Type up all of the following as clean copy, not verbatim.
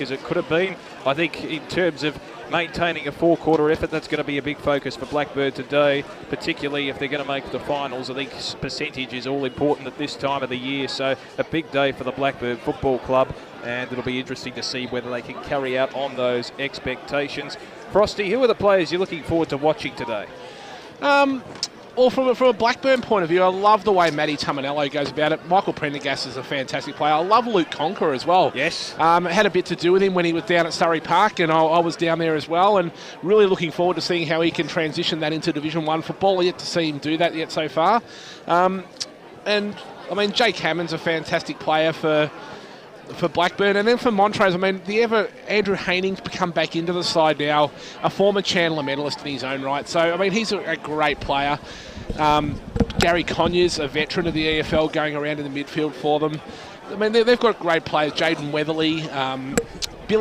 as it could have been. I think in terms of maintaining a four-quarter effort, that's going to be a big focus for Blackburn today, particularly if they're going to make the finals. I think percentage is all important at this time of the year, so a big day for the Blackburn Football Club, and it'll be interesting to see whether they can carry out on those expectations. Frosty, who are the players you're looking forward to watching today? Well, from a Blackburn point of view, I love the way Matty Tamanello goes about it. Michael Prendergast is a fantastic player. I love Luke Conker as well. Yes. It had a bit to do with him when he was down at Surrey Park, and I was down there as well, and really looking forward to seeing how he can transition that into Division 1 football. Yet to see him do that yet so far. And, I mean, Jake Hammond's a fantastic player for Blackburn, and then for Montrose, I mean, Andrew Haining's come back into the side now, a former Chandler medalist in his own right. So, I mean, he's a great player. Gary Conyers, a veteran of the EFL, going around in the midfield for them. I mean, they've got great players. Jaden Weatherly,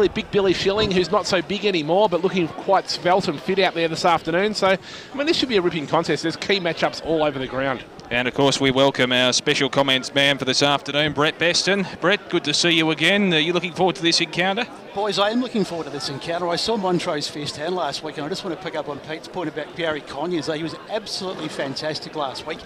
Big Billy Schilling, who's not so big anymore, but looking quite svelte and fit out there this afternoon. So, I mean, this should be a ripping contest. There's key matchups all over the ground. And, of course, we welcome our special comments man for this afternoon, Brett Beston. Brett, good to see you again. Are you looking forward to this encounter? Boys, I am looking forward to this encounter. I saw Montrose firsthand last week, and I just want to pick up on Pete's point about Gary Conyers. He was absolutely fantastic last week.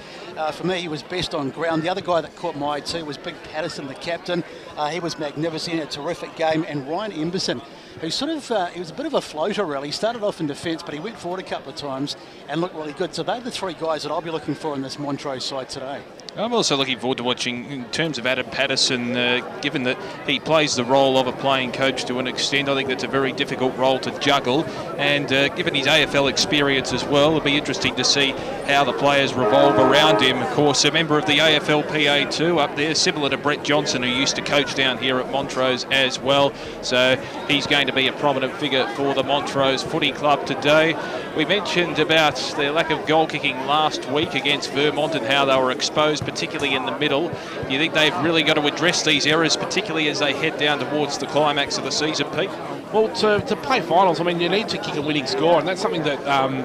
For me, he was best on ground. The other guy that caught my eye too was Big Patterson, the captain. He was magnificent, a terrific game. And Ryan Emberson, who sort of, he was a bit of a floater really. He started off in defence, but he went forward a couple of times and looked really good. So they're the three guys that I'll be looking for in this Montrose side today. I'm also looking forward to watching, in terms of Adam Patterson, given that he plays the role of a playing coach to an extent. I think that's a very difficult role to juggle, and given his AFL experience as well, it'll be interesting to see how the players revolve around him. Of course, a member of the AFLPA too up there, similar to Brett Johnson, who used to coach down here at Montrose as well. So he's going to be a prominent figure for the Montrose Footy Club today. We mentioned about their lack of goal kicking last week against Vermont and how they were exposed, particularly in the middle. Do you think they've really got to address these errors, particularly as they head down towards the climax of the season, Pete? Well, to play finals, I mean, you need to kick a winning score, and that's something that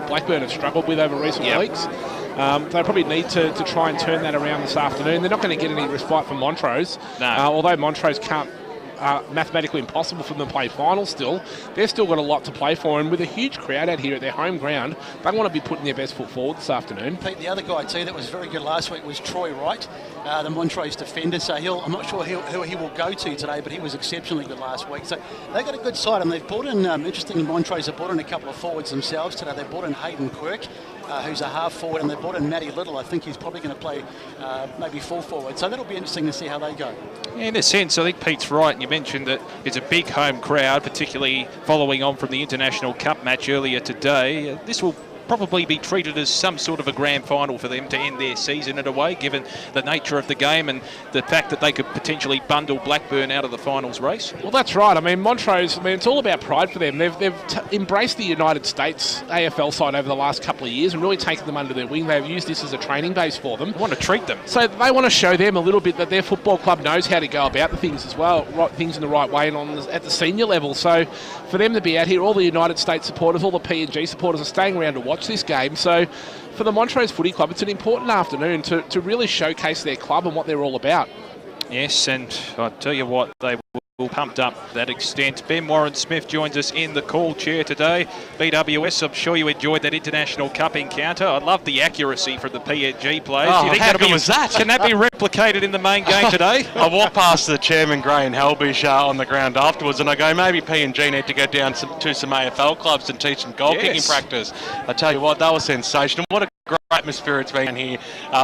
Blackburn have struggled with over recent weeks. They probably need to try and turn that around this afternoon. They're not going to get any respite from Montrose, although Montrose can't. Mathematically impossible for them to play finals still. They've still got a lot to play for, and with a huge crowd out here at their home ground, they want to be putting their best foot forward this afternoon. Pete, the other guy too that was very good last week was Troy Wright, the Montrose defender. So I'm not sure who he will go to today, but he was exceptionally good last week. So they've got a good side, and they've brought in, interestingly, Montrose have brought in a couple of forwards themselves today. They've brought in Hayden Quirk, who's a half forward, and they've brought in Matty Little. I think he's probably going to play maybe full forward. So that'll be interesting to see how they go. Yeah, in a sense, I think Pete's right. You mentioned that it's a big home crowd, particularly following on from the International Cup match earlier today. This will probably be treated as some sort of a grand final for them to end their season in a way, given the nature of the game and the fact that they could potentially bundle Blackburn out of the finals race. Well, that's right. I mean, Montrose, I mean, it's all about pride for them. They've embraced the United States AFL side over the last couple of years and really taken them under their wing. They've used this as a training base for them. They want to treat them. So they want to show them a little bit that their football club knows how to go about the things as well, things in the right way and at the senior level. So for them to be out here, all the United States supporters, all the P&G supporters are staying around to watch this game. So for the Montrose Footy Club, it's an important afternoon to really showcase their club and what they're all about. Yes, and I tell you what, they will pumped up to that extent. Ben Warren-Smith joins us in the call chair today. BWS, I'm sure you enjoyed that International Cup encounter. I love the accuracy from the PNG players. Oh, how good was that? Can that be replicated in the main game today? I walked past the chairman, Gray and Helbish, on the ground afterwards, and I go, maybe PNG need to go down to some AFL clubs and teach them goal kicking practice. I tell you what, that was sensational. What a great atmosphere it's been here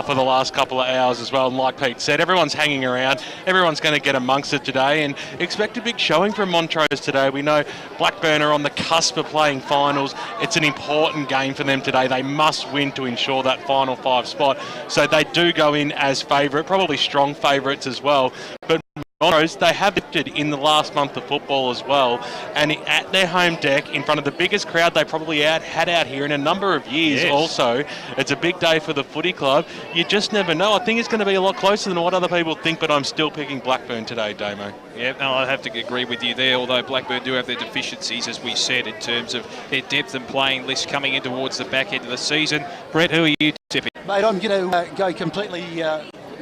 for the last couple of hours as well. And like Pete said, everyone's hanging around. Everyone's going to get amongst it today, and expect a big showing from Montrose today. We know Blackburn are on the cusp of playing finals. It's an important game for them today. They must win to ensure that final 5 spot. So they do go in as favourite, probably strong favourites as well. But Montrose, they have lifted in the last month of football as well, and at their home deck, in front of the biggest crowd they probably had out here in a number of years. Yes. Also, it's a big day for the footy club. You just never know. I think it's going to be a lot closer than what other people think, but I'm still picking Blackburn today, Damo. Yeah, no, I have to agree with you there, although Blackburn do have their deficiencies, as we said, in terms of their depth and playing list coming in towards the back end of the season. Brett, who are you tipping? Mate, I'm going to go completely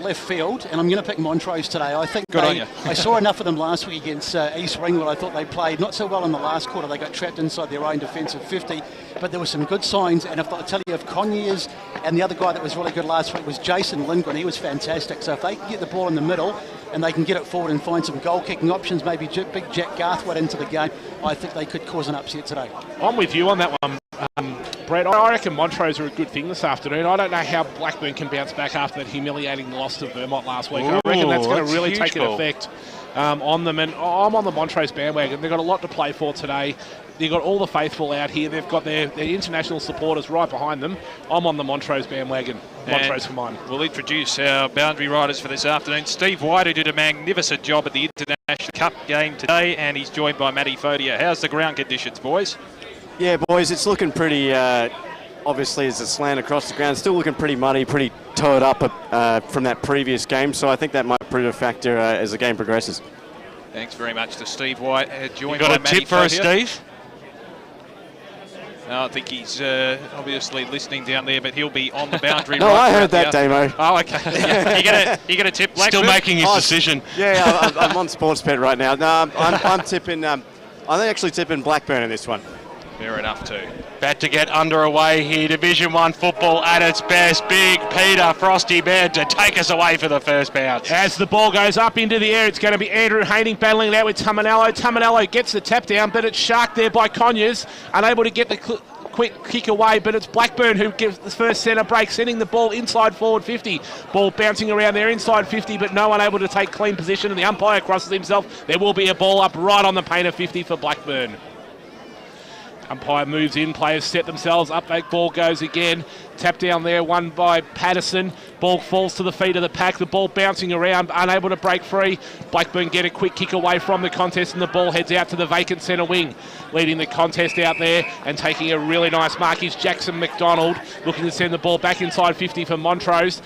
left field, and I'm going to pick Montrose today. I think Good on you. I saw enough of them last week against East Ringwood. I thought they played not so well in the last quarter. They got trapped inside their own defensive 50, but there were some good signs. And if I tell you, if Conyers and the other guy that was really good last week was Jason Lindgren, he was fantastic. So if they can get the ball in the middle and they can get it forward and find some goal-kicking options, maybe big Jack Garthwaite into the game, I think they could cause an upset today. I'm with you on that one, Brett. I reckon Montrose are a good thing this afternoon. I don't know how Blackburn can bounce back after that humiliating loss to Vermont last week. I reckon that's going to really take an effect on them. And I'm on the Montrose bandwagon. They've got a lot to play for today. They've got all the faithful out here. They've got their international supporters right behind them. I'm on the Montrose bandwagon. Montrose for mine. We'll introduce our boundary riders for this afternoon. Steve White, who did a magnificent job at the International Cup game today, and he's joined by Matty Fodia. How's the ground conditions, boys? Yeah, boys, it's looking pretty, obviously, as it's slant across the ground, still looking pretty muddy, pretty towed up from that previous game. So I think that might prove a factor as the game progresses. Thanks very much to Steve White. Joined You got by a Matty tip for us, Fodia. Steve? No, I think he's obviously listening down there, but he'll be on the boundary. No, I heard that, Damo. Oh, okay. you gonna tip Blackburn? Still making his decision. Yeah, I'm on Sportsbet right now. No, I'm tipping. I'm actually tipping Blackburn in this one. Fair enough too. About to get underway here. Division 1 football at its best. Big Peter Frosty Baird to take us away for the first bounce. As the ball goes up into the air, it's going to be Andrew Haining battling it out with Tamanello. Tamanello gets the tap down, but it's sharked there by Conyers, unable to get the quick kick away, but it's Blackburn who gives the first centre break, sending the ball inside forward 50. Ball bouncing around there inside 50, but no one able to take clean position, and the umpire crosses himself. There will be a ball up right on the paint of 50 for Blackburn. Umpire moves in, players set themselves up, that ball goes again. Tap down there, won by Patterson. Ball falls to the feet of the pack, the ball bouncing around, unable to break free. Blackburn get a quick kick away from the contest, and the ball heads out to the vacant centre wing. Leading the contest out there and taking a really nice mark is Jackson McDonald, looking to send the ball back inside 50 for Montrose.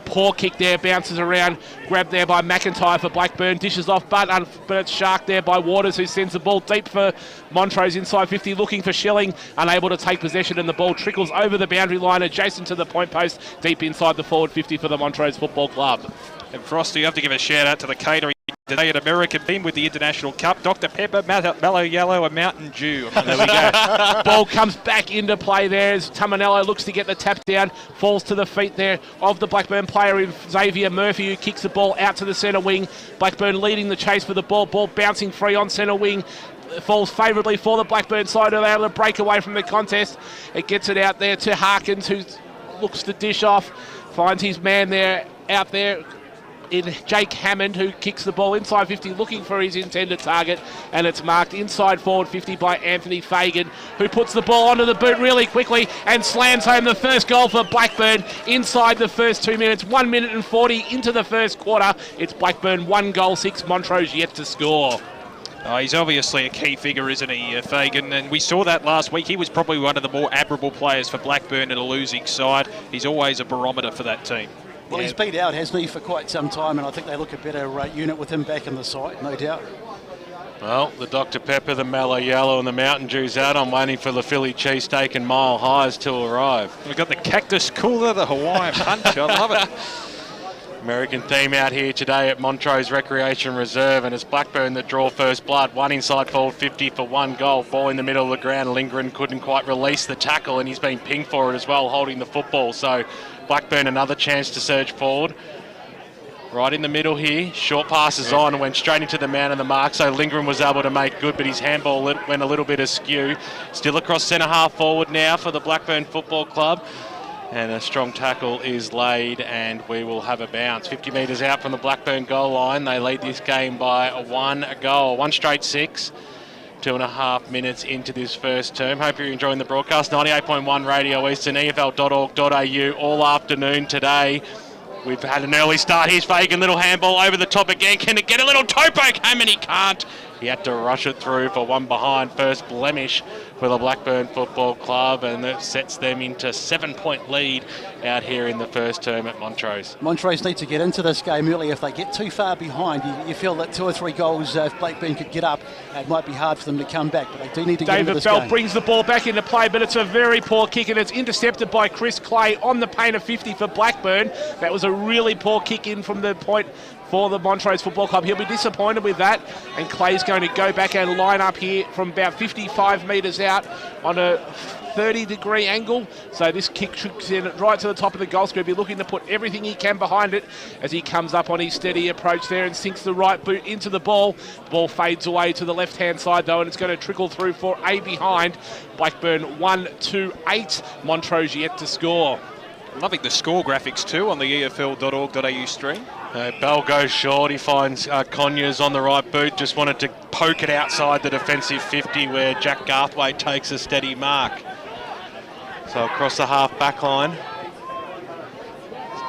Poor kick there, bounces around, grabbed there by McIntyre for Blackburn, dishes off, but it's sharked there by Waters, who sends the ball deep for Montrose inside 50, looking for Schilling, unable to take possession, and the ball trickles over the boundary line adjacent to the point post, deep inside the forward 50 for the Montrose Football Club. And Frosty, you have to give a shout out to the catering today at American team with the International Cup. Dr. Pepper, Mellow Yellow, and Mountain Dew. There we go. Ball comes back into play there as Tamanello looks to get the tap down, falls to the feet there of the Blackburn player in Xavier Murphy, who kicks the ball out to the centre wing. Blackburn leading the chase for the ball bouncing free on centre wing. Falls favourably for the Blackburn side, who are able to break away from the contest. It gets it out there to Harkins, who looks to dish off, finds his man there out there in Jake Hammond, who kicks the ball inside 50, looking for his intended target, and it's marked inside forward 50 by Anthony Fagan, who puts the ball onto the boot really quickly and slams home the first goal for Blackburn inside the first 2 minutes. 1 minute and 40 into the first quarter. It's Blackburn 1 goal, 6 Montrose yet to score. He's obviously a key figure, isn't he, Fagan? And we saw that last week. He was probably one of the more admirable players for Blackburn at a losing side. He's always a barometer for that team. Well, he's been out, hasn't he, for quite some time, and I think they look a better unit with him back in the side, no doubt. Well, the Dr. Pepper, the Mellow Yellow, and the Mountain Dew's out. I'm waiting for the Philly cheesesteak and Mile Highs to arrive. We've got the Cactus Cooler, the Hawaiian Punch. I love it. American theme out here today at Montrose Recreation Reserve, and it's Blackburn that draw first blood. One inside forward 50 for 1 goal. Ball in the middle of the ground. Lindgren couldn't quite release the tackle, and he's been pinged for it as well, holding the football. So Blackburn another chance to surge forward. Right in the middle here. Short passes on and went straight into the man of the mark. So Lindgren was able to make good, but his handball went a little bit askew. Still across centre half forward now for the Blackburn Football Club. And a strong tackle is laid, and we will have a bounce. 50 metres out from the Blackburn goal line. They lead this game by 1 goal. 1 straight 6. 2.5 minutes into this first term. Hope you're enjoying the broadcast. 98.1 Radio Eastern, EFL.org.au all afternoon today. We've had an early start. Here's Fagan, little handball over the top again. Can it get a little toe poke? Hammond, he can't. He had to rush it through for one behind. First blemish for the Blackburn Football Club, and that sets them into 7-point lead out here in the first term at Montrose. Montrose need to get into this game early. If they get too far behind, you feel that 2 or 3 goals, if Blackburn could get up, it might be hard for them to come back, but they do need to get into this game. David Bell brings the ball back into play, but it's a very poor kick, and it's intercepted by Chris Clay on the paint of 50 for Blackburn. That was a really poor kick in from the point for the Montrose Football Club. He'll be disappointed with that, and Clay's going to go back and line up here from about 55 metres out on a 30-degree angle. So this kick should send it right to the top of the goal square. He'll be looking to put everything he can behind it as he comes up on his steady approach there and sinks the right boot into the ball. Ball fades away to the left-hand side though, and it's going to trickle through for a behind. Blackburn 1-2-8. Montrose yet to score. Loving the score graphics too on the EFL.org.au stream. Bell goes short. He finds Conyers on the right boot. Just wanted to poke it outside the defensive 50 where Jack Garthwaite takes a steady mark. So across the half back line.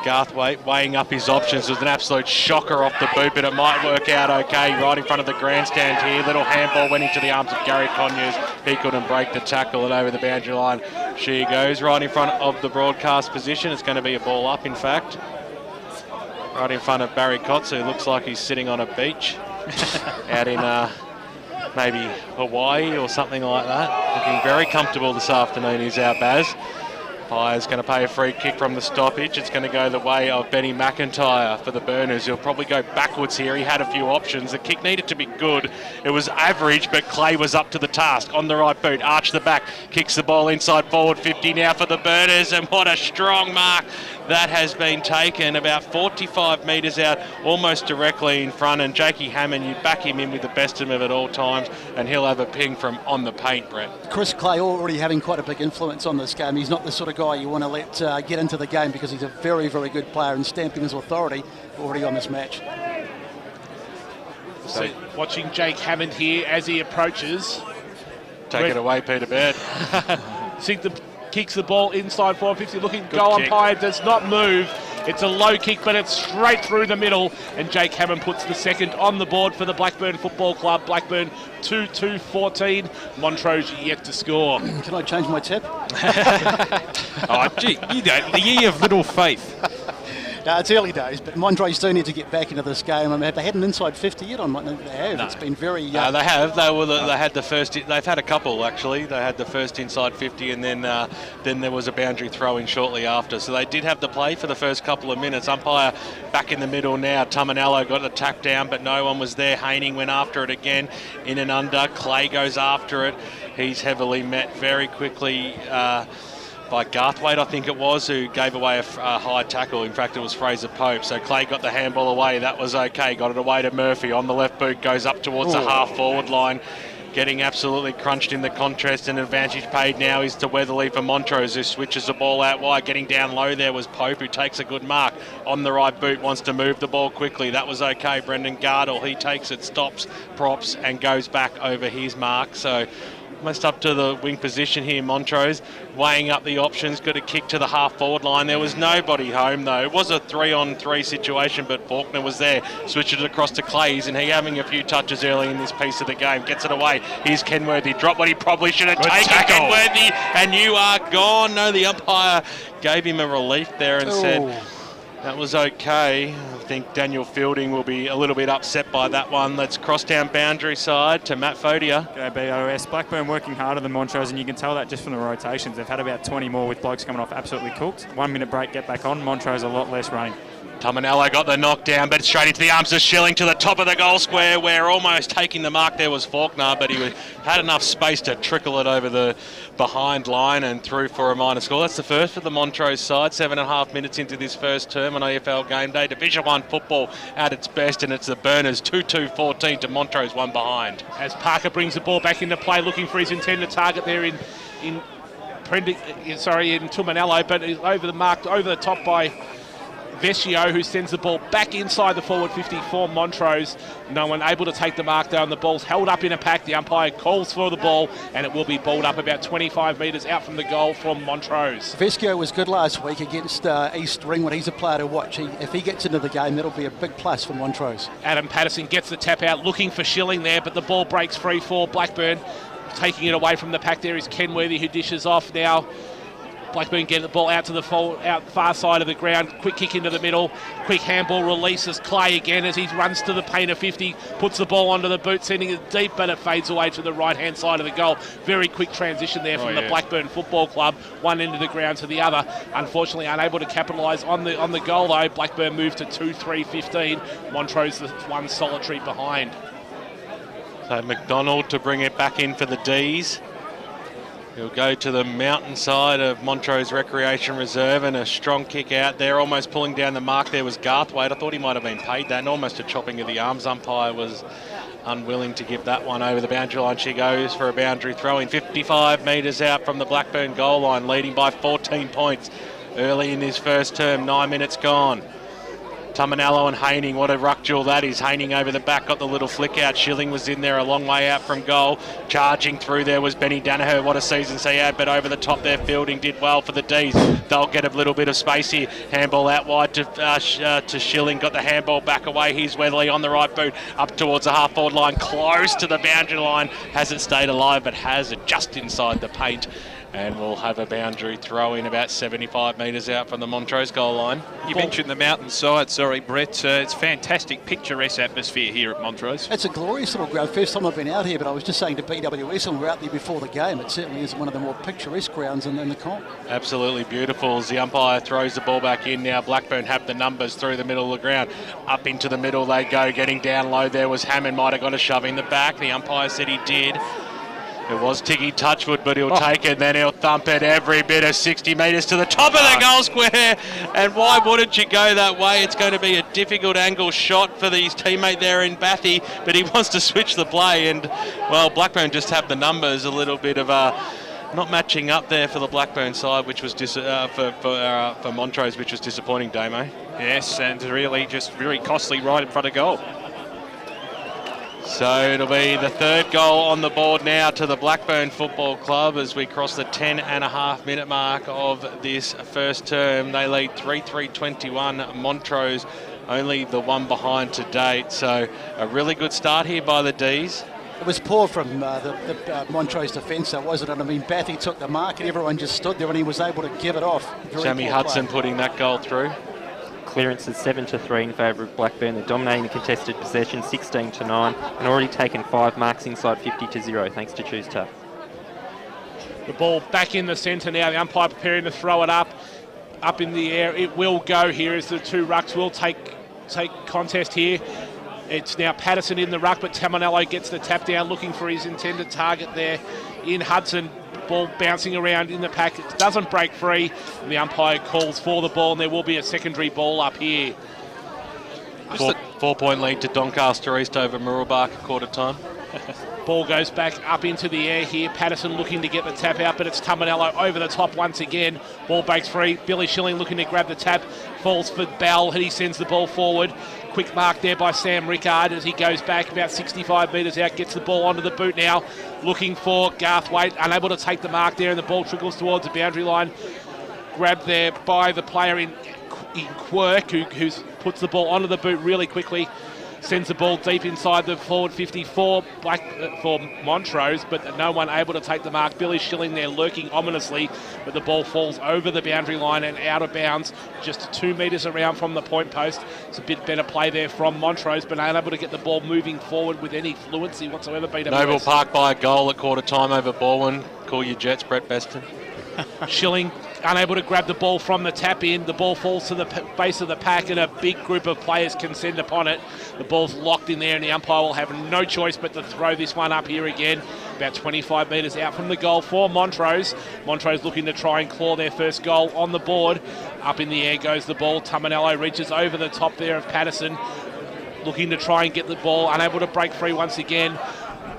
Garthwaite weighing up his options. It was an absolute shocker off the boot, but it might work out okay right in front of the grandstand here. Little handball went into the arms of Gary Conyers. He couldn't break the tackle and over the boundary line. She goes right in front of the broadcast position. It's going to be a ball up, in fact. Right in front of Barry Kotz, who looks like he's sitting on a beach out in maybe Hawaii or something like that. Looking very comfortable this afternoon, he's our Baz. Pire's going to pay a free kick from the stoppage. It's going to go the way of Benny McIntyre for the Burners. He'll probably go backwards here. He had a few options. The kick needed to be good. It was average, but Clay was up to the task. On the right boot, arch the back, kicks the ball inside forward 50 now for the Burners, and what a strong mark that has been taken about 45 metres out, almost directly in front, and Jakey Hammond, you back him in with the best of him at all times, and he'll have a ping from on the paint, Brett. Chris Clay already having quite a big influence on this game. He's not the sort of guy you want to let get into the game because he's a very, very good player and stamping his authority already on this match. So watching Jake Hammond here as he approaches. Take it away, Peter Baird. Kicks the ball inside 450, looking goal umpire does not move. It's a low kick, but it's straight through the middle, and Jake Hammond puts the second on the board for the Blackburn Football Club. Blackburn 2-2-14. Montrose yet to score. Can I change my tip? Oh, gee, you don't. The year of little faith. No, it's early days, but Montrose do need to get back into this game. I mean, have they had an inside 50 yet? I might think they have. No. It's been very... they have. They had the first... They've had a couple, actually. They had the first inside 50, and then there was a boundary throw-in shortly after. So they did have the play for the first couple of minutes. Umpire back in the middle now. Tumanello got the tack down, but no one was there. Haining went after it again, in and under. Clay goes after it. He's heavily met very quickly... by Garthwaite, I think it was, who gave away a high tackle. In fact, it was Fraser Pope. So Clay got the handball away. That was okay. Got it away to Murphy. On the left boot, goes up towards the half-forward line. Getting absolutely crunched in the contest, and advantage paid now is to Weatherly for Montrose, who switches the ball out wide. Getting down low there was Pope, who takes a good mark. On the right boot, wants to move the ball quickly. That was okay. Brendan Gardle, he takes it, stops, props, and goes back over his mark. So almost up to the wing position here, Montrose, weighing up the options, got a kick to the half-forward line. There was nobody home, though. It was a 3-on-3 situation, but Faulkner was there. Switched it across to Clays, and he having a few touches early in this piece of the game. Gets it away. Here's Kenworthy. Drop what he probably should have taken. Kenworthy, and you are gone. No, the umpire gave him a relief there and said that was okay. I think Daniel Fielding will be a little bit upset by that one. Let's cross down boundary side to Matt Fodia. G'day BOS. Blackburn working harder than Montrose, and you can tell that just from the rotations. They've had about 20 more with blokes coming off absolutely cooked. 1 minute break, get back on. Montrose a lot less running. Tumanello got the knockdown, but straight into the arms of Schilling to the top of the goal square, where almost taking the mark there was Faulkner, but he had enough space to trickle it over the behind line and through for a minor score. That's the first for the Montrose side. 7.5 minutes into this first term on AFL Game Day. Division 1 football at its best, and it's the Burners 2-2-14 to Montrose, one behind. As Parker brings the ball back into play, looking for his intended target there in Tumanello, but he's over the mark, over the top by Vescio, who sends the ball back inside the forward 50 for Montrose. No one able to take the mark down. The ball's held up in a pack. The umpire calls for the ball, and it will be balled up about 25 metres out from the goal from Montrose. Vescio was good last week against East Ringwood. He's a player to watch. If he gets into the game, that'll be a big plus for Montrose. Adam Patterson gets the tap out, looking for Schilling there, but the ball breaks free for Blackburn. Taking it away from the pack there is Kenworthy, who dishes off now. Blackburn getting the ball out to the far side of the ground. Quick kick into the middle. Quick handball releases Clay again as he runs to the paint of 50. Puts the ball onto the boot, sending it deep, but it fades away to the right-hand side of the goal. Very quick transition there from the Blackburn Football Club. One end of the ground to the other. Unfortunately, unable to capitalise on the goal, though. Blackburn moved to 2-3-15. Montrose the one solitary behind. So McDonald to bring it back in for the D's. He'll go to the mountainside of Montrose Recreation Reserve, and a strong kick out there, almost pulling down the mark there was Garthwaite. I thought he might have been paid that, and almost a chopping of the arms. Umpire was unwilling to give that one over the boundary line. She goes for a boundary throw in 55 metres out from the Blackburn goal line, leading by 14 points early in his first term. 9 minutes gone. Tumanello and Haining, what a ruck duel that is. Haining over the back, got the little flick out. Schilling was in there a long way out from goal. Charging through there was Benny Danaher. What a season he had, but over the top there, Fielding did well for the D's. They'll get a little bit of space here. Handball out wide to Schilling, got the handball back away. Here's Weatherly on the right boot, up towards the half-forward line, close to the boundary line. Hasn't stayed alive, but has it just inside the paint. And we'll have a boundary throw in about 75 metres out from the Montrose goal line. You mentioned the mountainside, sorry, Brett. It's fantastic, picturesque atmosphere here at Montrose. It's a glorious little ground. First time I've been out here, but I was just saying to BWS, and we were out there before the game, it certainly is one of the more picturesque grounds in the comp. Absolutely beautiful as the umpire throws the ball back in now. Blackburn have the numbers through the middle of the ground. Up into the middle they go, getting down low there was Hammond, might have got a shove in the back. The umpire said he did. It was Tiggy Touchwood, but he'll take it, then he'll thump it every bit of 60 metres to the top of the goal square. And why wouldn't you go that way? It's going to be a difficult angle shot for his teammate there in Bathy, but he wants to switch the play. And, well, Blackburn just have the numbers, a little bit of not matching up there for the Blackburn side, which was for Montrose, which was disappointing, Damo. Yes, and really just very costly right in front of goal. So it'll be the third goal on the board now to the Blackburn Football Club as we cross the 10.5 minute mark of this first term. They lead 3-3-21. Montrose only the one behind to date. So a really good start here by the D's. It was poor from the Montrose defence, though, wasn't it? I mean, Bathy took the mark and everyone just stood there and he was able to give it off. Sammy Hudson putting that goal through. Clearance is 7-3 in favour of Blackburn. They're dominating the contested possession 16-9 and already taken 5 marks inside 50-0 thanks to Choose Tough. The ball back in the centre now. The umpire preparing to throw it up in the air. It will go here as the two rucks will take contest here. It's now Patterson in the ruck, but Tamanello gets the tap down, looking for his intended target there in Hudson. Ball bouncing around in the pack. It doesn't break free. And the umpire calls for the ball, and there will be a secondary ball up here. 4-point lead to Doncaster East over Mooroolbark at quarter time. Ball goes back up into the air here. Patterson looking to get the tap out, but it's Tumanello over the top once again. Ball breaks free. Billy Schilling looking to grab the tap. Falls for Bell. He sends the ball forward. Quick mark there by Sam Rickard as he goes back about 65 metres out. Gets the ball onto the boot now. Looking for Garthwaite. Unable to take the mark there, and the ball trickles towards the boundary line. Grabbed there by the player in Quirk, who puts the ball onto the boot really quickly. Sends the ball deep inside the forward 54 for Montrose, but no one able to take the mark. Billy Schilling there lurking ominously, but the ball falls over the boundary line and out of bounds, just 2 metres around from the point post. It's a bit better play there from Montrose, but unable to get the ball moving forward with any fluency whatsoever. Noble Park by a goal at quarter time over Baldwin. Call your Jets, Brett Beston. Schilling unable to grab the ball from the tap in. The ball falls to the base of the pack and a big group of players can send upon it. The ball's locked in there and the umpire will have no choice but to throw this one up here again. About 25 metres out from the goal for Montrose. Montrose looking to try and claw their first goal on the board. Up in the air goes the ball. Tumanello reaches over the top there of Patterson. Looking to try and get the ball. Unable to break free once again.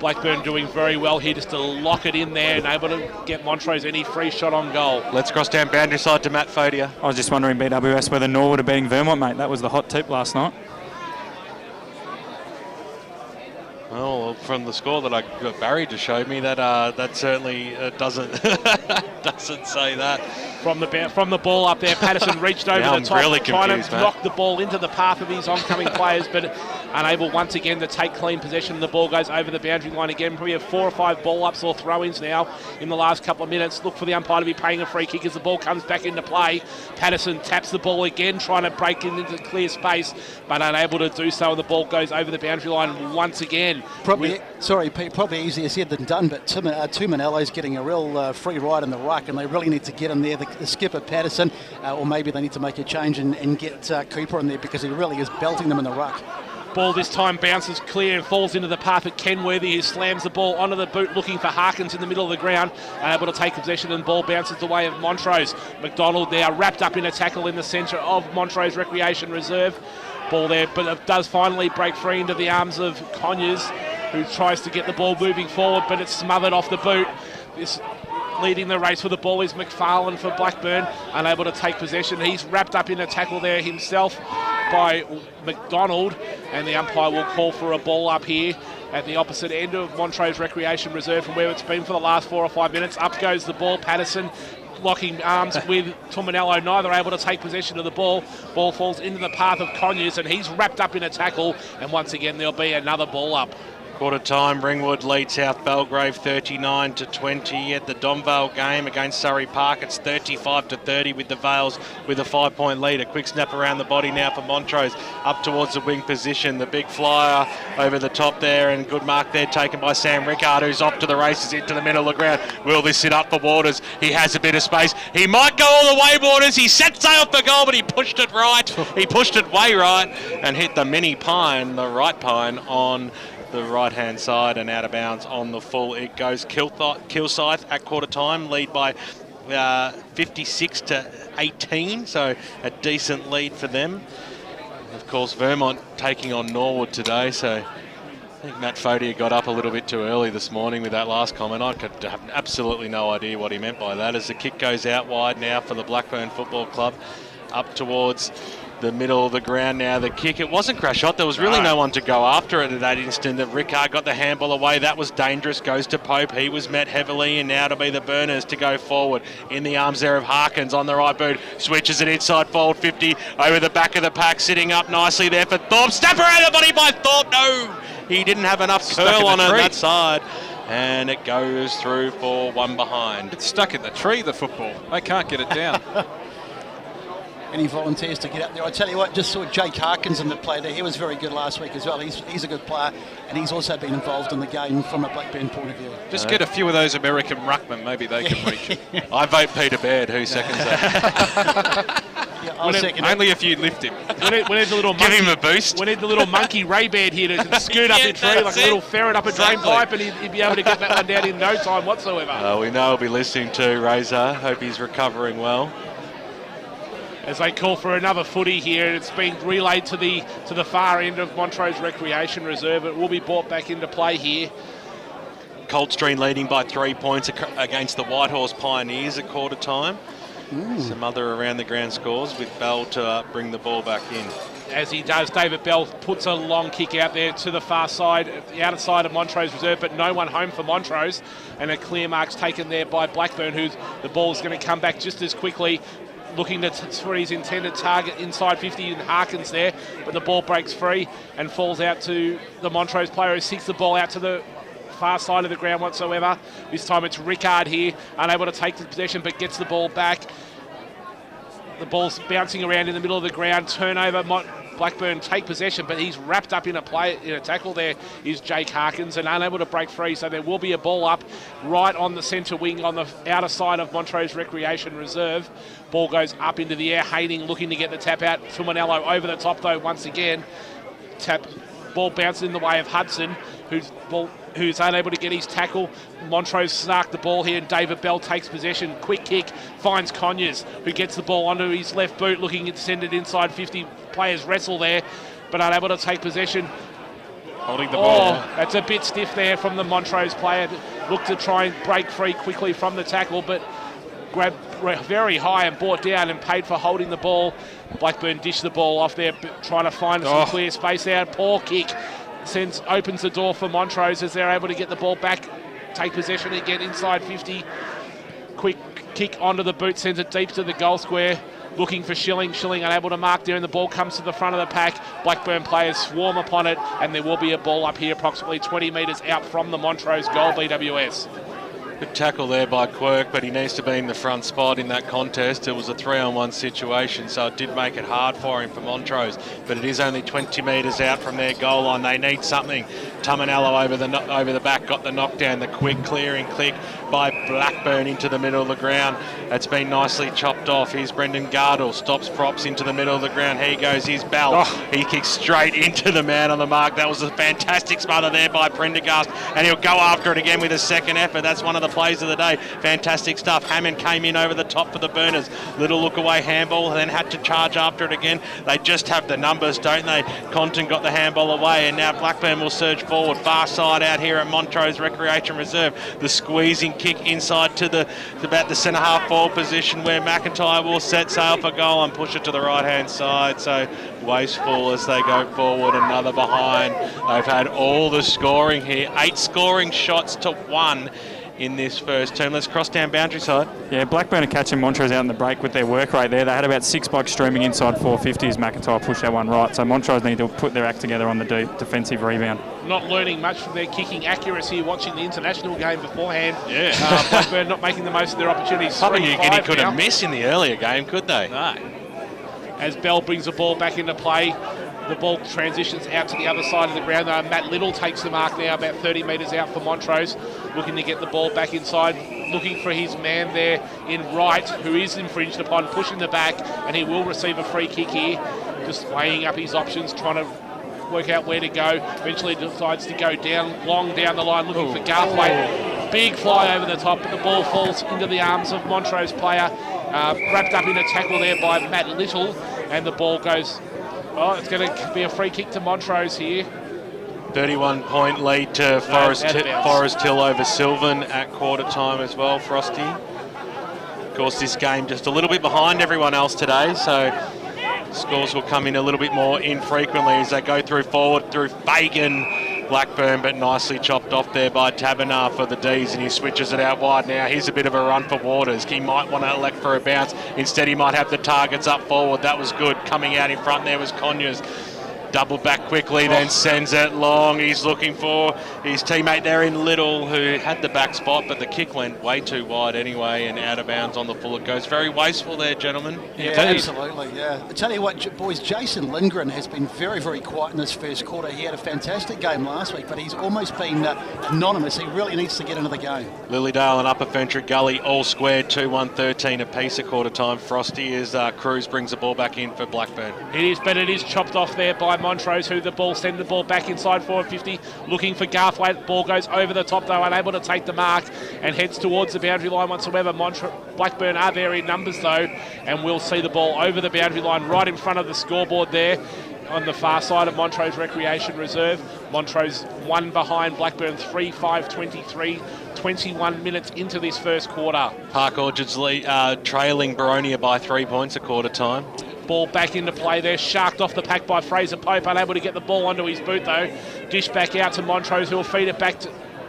Blackburn doing very well here just to lock it in there and able to get Montrose any free shot on goal. Let's cross down boundary side to Matt Fodia. I was just wondering, BWS, whether Norwood are beating Vermont, mate. That was the hot tip last night. Well, from the score that I got Barry to show me, that certainly doesn't doesn't say that. From the ball up there, Patterson reached over the top, really trying confused, to knock the ball into the path of his oncoming players, but unable once again to take clean possession. The ball goes over the boundary line again. Probably have 4 or 5 ball-ups or throw-ins now in the last couple of minutes. Look for the umpire to be paying a free kick as the ball comes back into play. Patterson taps the ball again, trying to break it into clear space, but unable to do so, and the ball goes over the boundary line once again. Probably easier said than done, but Tumanello's getting a real free ride in the ruck, and they really need to get him there. The skipper, Patterson, or maybe they need to make a change and get Cooper in there, because he really is belting them in the ruck. Ball this time bounces clear and falls into the path of Kenworthy, who slams the ball onto the boot, looking for Harkins in the middle of the ground, able to take possession, and ball bounces the way of Montrose. McDonald there, wrapped up in a tackle in the centre of Montrose Recreation Reserve. Ball there, but it does finally break free into the arms of Conyers, who tries to get the ball moving forward, but it's smothered off the boot. This leading the race for the ball is McFarlane for Blackburn, unable to take possession. He's wrapped up in a tackle there himself by McDonald, and the umpire will call for a ball up here at the opposite end of Montrose Recreation Reserve from where it's been for the last 4 or 5 minutes. Up goes the ball. Patterson locking arms with Tumanello, neither able to take possession of the ball. Ball falls into the path of Conyers, and he's wrapped up in a tackle, and once again there'll be another ball up. Quarter time, Ringwood lead South Belgrave 39-20 at the Domvale game against Surrey Park. It's 35-30 with the Vales with a 5-point lead. A quick snap around the body now for Montrose up towards the wing position. The big flyer over the top there, and good mark there taken by Sam Rickard, who's off to the races into the middle of the ground. Will this sit up for Waters? He has a bit of space. He might go all the way, Waters. He set sail for goal, but he pushed it right. He pushed it way right and hit the mini pine, the right pine, on the right-hand side and out of bounds on the full. It goes Kilsyth at quarter time, lead by 56-18, so a decent lead for them. Of course, Vermont taking on Norwood today, so I think Matt Fodia got up a little bit too early this morning with that last comment. I could have absolutely no idea what he meant by that, as the kick goes out wide now for the Blackburn Football Club, up towards the middle of the ground now. The kick, it wasn't crash shot. There was really no one to go after it at that instant. Rickard got the handball away. That was dangerous. Goes to Pope. He was met heavily, and now to be the Burners to go forward in the arms there of Harkins on the right boot. Switches it inside forward 50 over the back of the pack, sitting up nicely there for Thorpe. Snap around the body by Thorpe. No, he didn't have enough curl on it that side. And it goes through for one behind. It's stuck in the tree, the football. They can't get it down. Any volunteers to get up there? I tell you what, just saw Jake Harkins in the play there. He was very good last week as well. He's a good player, and he's also been involved in the game from a Blackburn point of view. Just get a few of those American ruckmen, maybe they can reach it. I vote Peter Baird. Who seconds that? Yeah, I'll second only if you lift him. We need the little monkey, give him a boost. We need the little monkey Ray Baird here to scoot up the tree like a little ferret up a drain pipe, and he'd be able to get that one down in no time whatsoever. We know he'll be listening to Razor. Hope he's recovering well. As they call for another footy here, it's been relayed to the far end of Montrose Recreation Reserve. It will be brought back into play here. Coldstream leading by 3 points against the Whitehorse Pioneers at quarter time. Some other around the ground scores with Bell to bring the ball back in. As he does, David Bell puts a long kick out there to the far side, the outer side of Montrose Reserve, but no one home for Montrose, and a clear mark's taken there by Blackburn, who's the ball's going to come back just as quickly, looking for his intended target inside 50, and Harkins there, but the ball breaks free and falls out to the Montrose player, who seeks the ball out to the far side of the ground whatsoever. This time it's Rickard here, unable to take the possession, but gets the ball back. The ball's bouncing around in the middle of the ground. Turnover. Blackburn take possession, but he's wrapped up in a tackle there is Jake Harkins, and unable to break free, so there will be a ball up right on the centre wing on the outer side of Montrose Recreation Reserve. Ball goes up into the air. Hayning looking to get the tap out. Tumanello over the top though once again. Ball bounces in the way of Hudson, who's unable to get his tackle. Montrose snarked the ball here, and David Bell takes possession. Quick kick, finds Conyers, who gets the ball onto his left boot, looking to send it inside 50. Players wrestle there, but unable to take possession. Holding the ball. That's a bit stiff there from the Montrose player. Looked to try and break free quickly from the tackle, but grabbed very high and brought down and paid for holding the ball. Blackburn dished the ball off there, trying to find some clear space there. Poor kick opens the door for Montrose as they're able to get the ball back, take possession again inside 50. Quick kick onto the boot, sends it deep to the goal square. Looking for Schilling. Schilling unable to mark there, and the ball comes to the front of the pack. Blackburn players swarm upon it, and there will be a ball up here approximately 20 metres out from the Montrose goal, BWS. Good tackle there by Quirk, but he needs to be in the front spot in that contest. It was a 3-on-1 situation, so it did make it hard for him for Montrose, but it is only 20 metres out from their goal line. They need something. Tamanello over the back got the knockdown, the quick clearing click by Blackburn into the middle of the ground. It's been nicely chopped off. Here's Brendan Gardle, stops props into the middle of the ground. Here goes his bell. He kicks straight into the man on the mark. That was a fantastic smother there by Prendergast, and he'll go after it again with a second effort. That's one of the plays of the day. Fantastic stuff. Hammond came in over the top for the Burners. Little look away handball, and then had to charge after it again. They just have the numbers, don't they? Compton got the handball away, and now Blackburn will surge forward. Far side out here at Montrose Recreation Reserve. The squeezing kick inside to about the centre half forward position where McIntyre will set sail for goal and push it to the right hand side. So wasteful as they go forward. Another behind. They've had all the scoring here. 8 scoring shots to 1 in this first term. Let's cross down boundary side. Yeah, Blackburn are catching Montrose out in the break with their work rate there. They had about 6 blokes streaming inside 450 as McIntyre pushed that one right. So Montrose need to put their act together on the defensive rebound. Not learning much from their kicking accuracy watching the international game beforehand. Yeah. Blackburn not making the most of their opportunities. Papua New Guinea couldn't miss in the earlier game, could they? No. As Bell brings the ball back into play, the ball transitions out to the other side of the ground. Matt Little takes the mark now, about 30 metres out for Montrose, looking to get the ball back inside, looking for his man there in right, who is infringed upon, pushing the back, and he will receive a free kick here. Just weighing up his options, trying to work out where to go. Eventually decides to go long down the line, looking for Garthwaite. Big fly over the top, but the ball falls into the arms of Montrose player, wrapped up in a tackle there by Matt Little, and the ball goes... it's going to be a free kick to Montrose here. 31-point lead to Forest Hill over Sylvan at quarter time as well, Frosty. Of course, this game just a little bit behind everyone else today, so scores will come in a little bit more infrequently as they go forward through Fagan. Blackburn, but nicely chopped off there by Tabernar for the D's, and he switches it out wide now. Here's a bit of a run for Waters. He might want to elect for a bounce. Instead, he might have the targets up forward. That was good. Coming out in front there was Conyers. Double back quickly, then sends it long. He's looking for his teammate there in Little, who had the back spot, but the kick went way too wide anyway and out of bounds on the full. It goes very wasteful there, gentlemen. Yeah, absolutely, yeah. I tell you what, boys, Jason Lindgren has been very, very quiet in this first quarter. He had a fantastic game last week, but he's almost been anonymous. He really needs to get into the game. Lilydale and Upper Fentrick Gully all squared 2-1-13 apiece at quarter time. Frosty as Cruz brings the ball back in for Blackburn. It is, but it is chopped off there by Montrose, who send the ball back inside forward 50, looking for Garthwaite. Ball goes over the top though, unable to take the mark, and heads towards the boundary line whatsoever. Blackburn are there in numbers though, and we'll see the ball over the boundary line right in front of the scoreboard there on the far side of Montrose Recreation Reserve. Montrose 1 behind Blackburn, 3-5-23, 21 minutes into this first quarter. Park Orchards trailing Baronia by 3 points at quarter time. Ball back into play there, sharked off the pack by Fraser Pope, unable to get the ball onto his boot though. Dish back out to Montrose, who will feed it back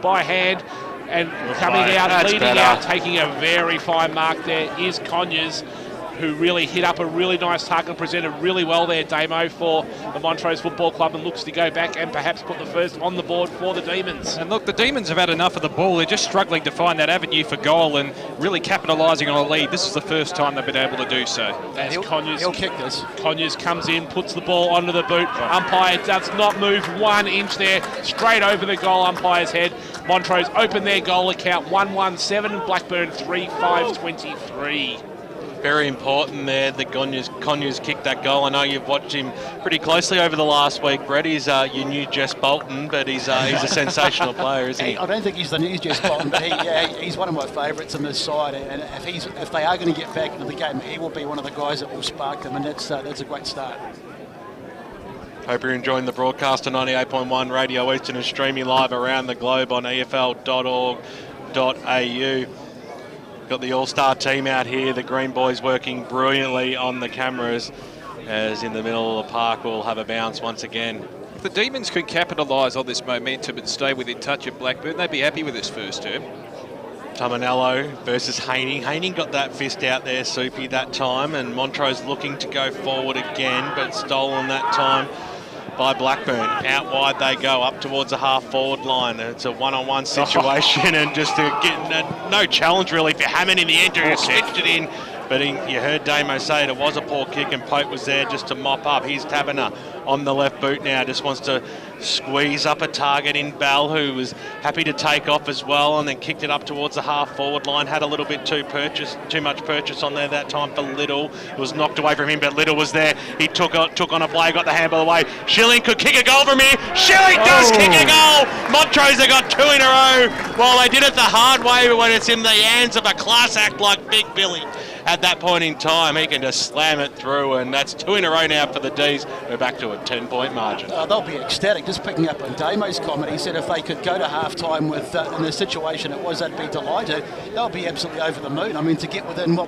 by hand, and coming out, leading out, taking a very fine mark there is Conyers, who really hit up a really nice target and presented really well there, Damo, for the Montrose Football Club, and looks to go back and perhaps put the first on the board for the Demons. And look, the Demons have had enough of the ball. They're just struggling to find that avenue for goal and really capitalising on a lead. This is the first time they've been able to do so. He'll kick this. Conyers comes in, puts the ball onto the boot. Umpire does not move 1 inch there, straight over the goal umpire's head. Montrose open their goal account 1-1-7, Blackburn 3-5-23. Very important there that Conyers kicked that goal. I know you've watched him pretty closely over the last week, Brett. He's your new Jess Bolton, but he's a sensational player, isn't he? I don't think he's the new Jess Bolton, but he's one of my favourites on this side. And if they are going to get back into the game, he will be one of the guys that will spark them, and that's a great start. Hope you're enjoying the broadcast on 98.1 Radio Eastern and streaming live around the globe on efl.org.au. Got the all-star team out here. The Green Boys working brilliantly on the cameras, as in the middle of the park we'll have a bounce once again. If the Demons could capitalise on this momentum and stay within touch of Blackburn, they'd be happy with this first term. Tominello versus Haining. Haining got that fist out there, Soupy, that time, and Montrose looking to go forward again, but stolen that time by Blackburn. Out wide they go, up towards the half-forward line. It's a one-on-one situation, and just to get no challenge really for Hammond in the end, who switched it in. But you heard Damo say it was a poor kick, and Pope was there just to mop up. Here's Taberner on the left boot now, just wants to squeeze up a target in Bell, who was happy to take off as well, and then kicked it up towards the half-forward line. Had a little bit too much purchase on there that time for Little. It was knocked away from him, but Little was there. He took on a play, got the handball away. Schilling could kick a goal from here. Schilling does kick a goal! Montrose have got 2 in a row. Well, they did it the hard way, but when it's in the hands of a class act like Big Billy, at that point in time, he can just slam it through, and that's 2 in a row now for the D's. We're back to a 10-point margin. They'll be ecstatic. Just picking up on Damo's comment, he said if they could go to half-time with in the situation it was, they'd be delighted. They'll be absolutely over the moon. I mean, to get within 10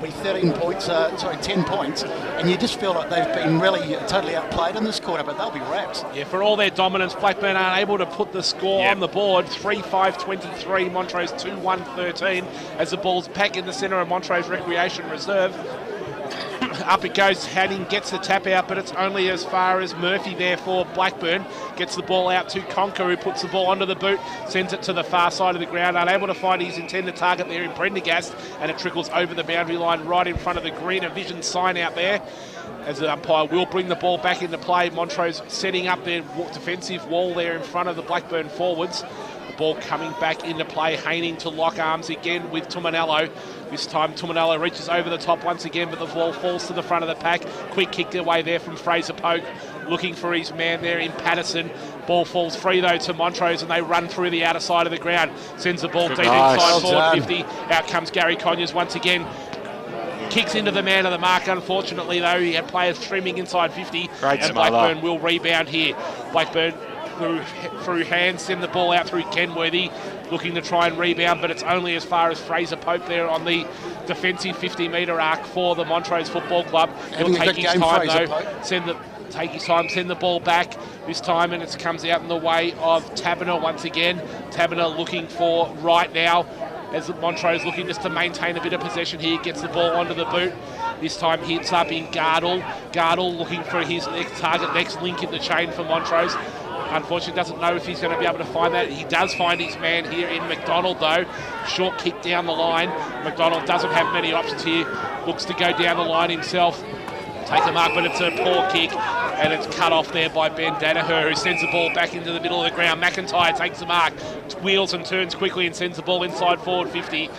points, and you just feel like they've been really totally outplayed in this quarter, but they'll be wrapped. Yeah, for all their dominance, Blackburn aren't able to put the score on the board. 3-5-23, Montrose 2-1-13, as the ball's back in the centre of Montrose Recreation Reserve. Up it goes, Hanning gets the tap out, but it's only as far as Murphy there for Blackburn. Gets the ball out to Conker, who puts the ball onto the boot, sends it to the far side of the ground, unable to find his intended target there in Prendergast, and it trickles over the boundary line right in front of the green vision sign out there. As the umpire will bring the ball back into play, Montrose setting up their defensive wall there in front of the Blackburn forwards. The ball coming back into play, Haining to lock arms again with Tominello. This time Tominello reaches over the top once again, but the ball falls to the front of the pack. Quick kick away there from Fraser Polk, looking for his man there in Patterson. Ball falls free though to Montrose, and they run through the outer side of the ground. Sends the ball deep inside forward 50. Out comes Gary Conyers once again. Kicks into the man of the mark. Unfortunately though, he had players streaming inside 50. And Blackburn will rebound here. Blackburn through hands, send the ball out through Kenworthy, looking to try and rebound, but it's only as far as Fraser Pope there on the defensive 50-metre arc for the Montrose Football Club. He'll take his time though, send the ball back this time, and it comes out in the way of Taberner once again. Taberner looking for right now, as Montrose looking just to maintain a bit of possession here, gets the ball onto the boot. This time hits up in Gardle. Gardle looking for his next target, next link in the chain for Montrose. Unfortunately, doesn't know if he's going to be able to find that. He does find his man here in McDonald, though. Short kick down the line. McDonald doesn't have many options here. Looks to go down the line himself. Take the mark, but it's a poor kick, and it's cut off there by Ben Danaher, who sends the ball back into the middle of the ground. McIntyre takes the mark, wheels and turns quickly and sends the ball inside forward 50.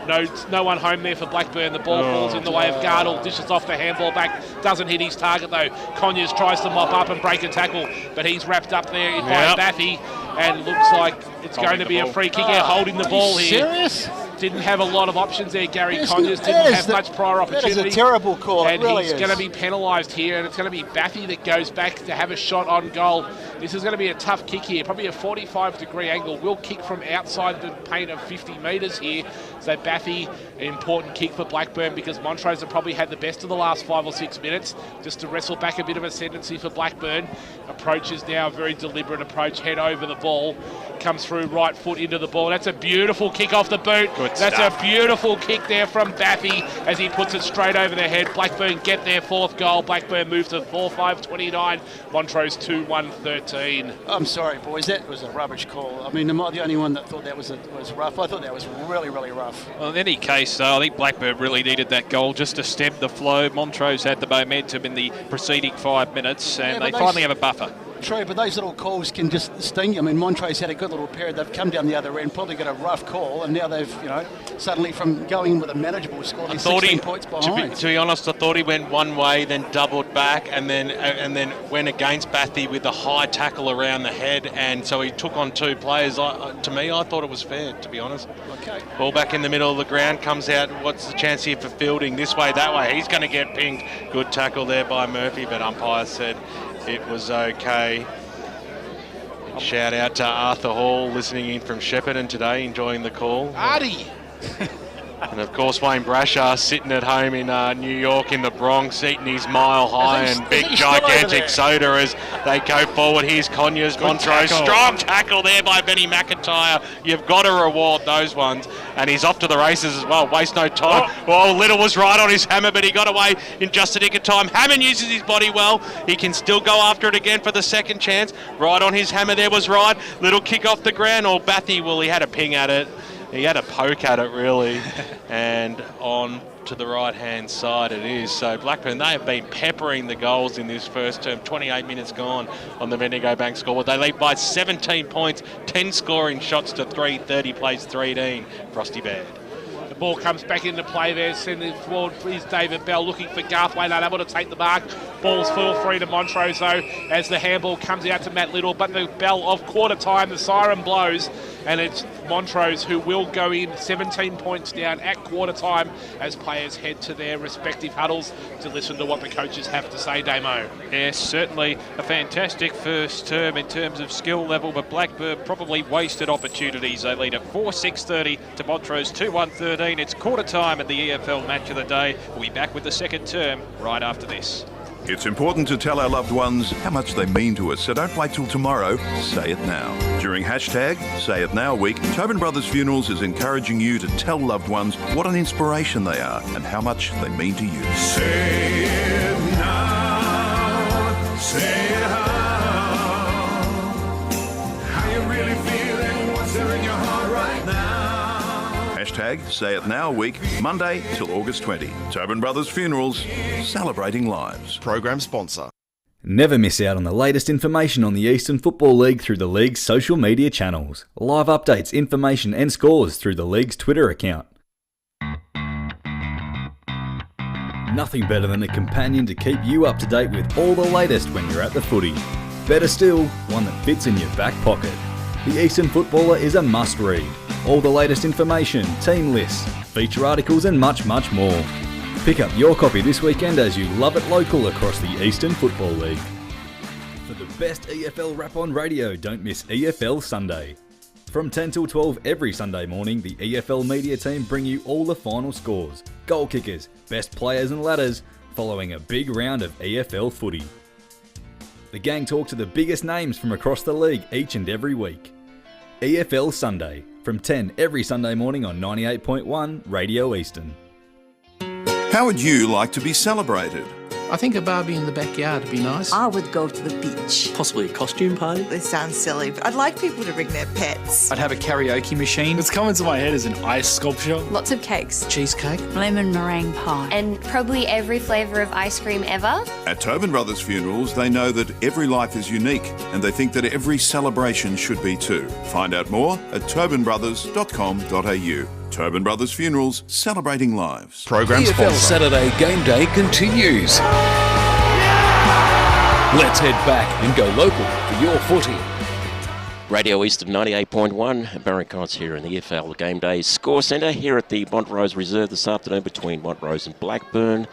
No one home there for Blackburn. The ball falls in the way of Gardle, dishes off the handball back, doesn't hit his target though. Conyers tries to mop up and break a tackle, but he's wrapped up there by Baffy, and looks like it's going to be a free kick out, holding the ball here. Serious? Didn't have a lot of options there, Gary Conyers. Didn't have much prior opportunity. That is a terrible call. And he's going to be penalised here, and it's going to be Baffy that goes back to have a shot on goal. This is going to be a tough kick here, probably a 45-degree angle. Will kick from outside the paint of 50 metres here. So Baffy, an important kick for Blackburn, because Montrose have probably had the best of the last 5 or 6 minutes, just to wrestle back a bit of ascendancy for Blackburn. Approach is now a very deliberate approach, head over the ball, comes through right foot into the ball. That's a beautiful kick off the boot. That's a beautiful kick there from Baffy as he puts it straight over their head. Blackburn get their 4th goal. Blackburn moves to 4-5-29. Montrose 2-1-13. I'm sorry, boys. That was a rubbish call. I mean, am I the only one that thought that was rough? I thought that was really, really rough. Well, in any case, though, I think Blackburn really needed that goal just to stem the flow. Montrose had the momentum in the preceding 5 minutes, and they finally have a buffer. True, but those little calls can just sting you. I mean, Montrose had a good little period. They've come down the other end, probably got a rough call, and now they've, suddenly from going in with a manageable score, they're 16 points behind. To be honest, I thought he went one way, then doubled back, and then went against Bathy with a high tackle around the head, and so he took on 2 players. To me, I thought it was fair, to be honest. Okay. Ball back in the middle of the ground, comes out. What's the chance here for Fielding? This way, that way. He's going to get pinged. Good tackle there by Murphy, but umpire said it was okay. And shout out to Arthur Hall, listening in from Shepparton today, enjoying the call. Artie! And of course, Wayne Brasher sitting at home in New York in the Bronx, eating his Mile High and big gigantic soda as they go forward. Here's Conyers, Montrose. Strong tackle there by Benny McIntyre. You've got to reward those ones. And he's off to the races as well. Waste no time. Oh, Little was right on his hammer, but he got away in just a nick of time. Hammond uses his body well. He can still go after it again for the second chance. Right on his hammer there was right. Little kick off the ground. Or Bathy, well, he had a ping at it. He had a poke at it, really, and on to the right-hand side it is. So Blackburn, they have been peppering the goals in this first term. 28 minutes gone on the Bendigo Bank scoreboard. They lead by 17 points, 10 scoring shots to 3, 30 plays 13. Frosty Baird. The ball comes back into play there, sending it forward is David Bell looking for Garthwaite, not able to take the mark. Ball's full free to Montrose though, as the handball comes out to Matt Little, but the bell of quarter time, the siren blows, and it's Montrose who will go in 17 points down at quarter time as players head to their respective huddles to listen to what the coaches have to say, Damo. Yes, certainly a fantastic first term in terms of skill level, but Blackburn probably wasted opportunities. They lead at 4-6-30 to Montrose 2-1-13. It's quarter time at the EFL match of the day. We'll be back with the second term right after this. It's important to tell our loved ones how much they mean to us, so don't wait till tomorrow. Say it now. During hashtag Say It Now week, Tobin Brothers Funerals is encouraging you to tell loved ones what an inspiration they are and how much they mean to you. Say it now. Say it how you really feel and what's there in your heart right now. Hashtag Say It Now week, Monday till August 20. Tobin Brothers Funerals, celebrating lives. Program sponsor. Never miss out on the latest information on the Eastern Football League through the league's social media channels. Live updates, information and scores through the league's Twitter account. Nothing better than a companion to keep you up to date with all the latest when you're at the footy. Better still, one that fits in your back pocket. The Eastern Footballer is a must-read. All the latest information, team lists, feature articles and much, much more. Pick up your copy this weekend as you love it local across the Eastern Football League. For the best EFL rap on radio, don't miss EFL Sunday. From 10 till 12 every Sunday morning, the EFL media team bring you all the final scores, goal kickers, best players and ladders, following a big round of EFL footy. The gang talk to the biggest names from across the league each and every week. EFL Sunday, from 10 every Sunday morning on 98.1 Radio Eastern. How would you like to be celebrated? I think a barbie in the backyard would be nice. I would go to the beach. Possibly a costume party. This sounds silly, but I'd like people to bring their pets. I'd have a karaoke machine. What's coming to my head is an ice sculpture. Lots of cakes. Cheesecake. Lemon meringue pie. And probably every flavour of ice cream ever. At Tobin Brothers Funerals, they know that every life is unique and they think that every celebration should be too. Find out more at tobinbrothers.com.au. Tobin Brothers Funerals, celebrating lives. Program EFL sponsor. Saturday Game Day continues. Let's head back and go local for your footy. Radio Eastern 98.1, Barry Cots here in the EFL Game Day Score Centre here at the Montrose Reserve this afternoon between Montrose and Blackburn.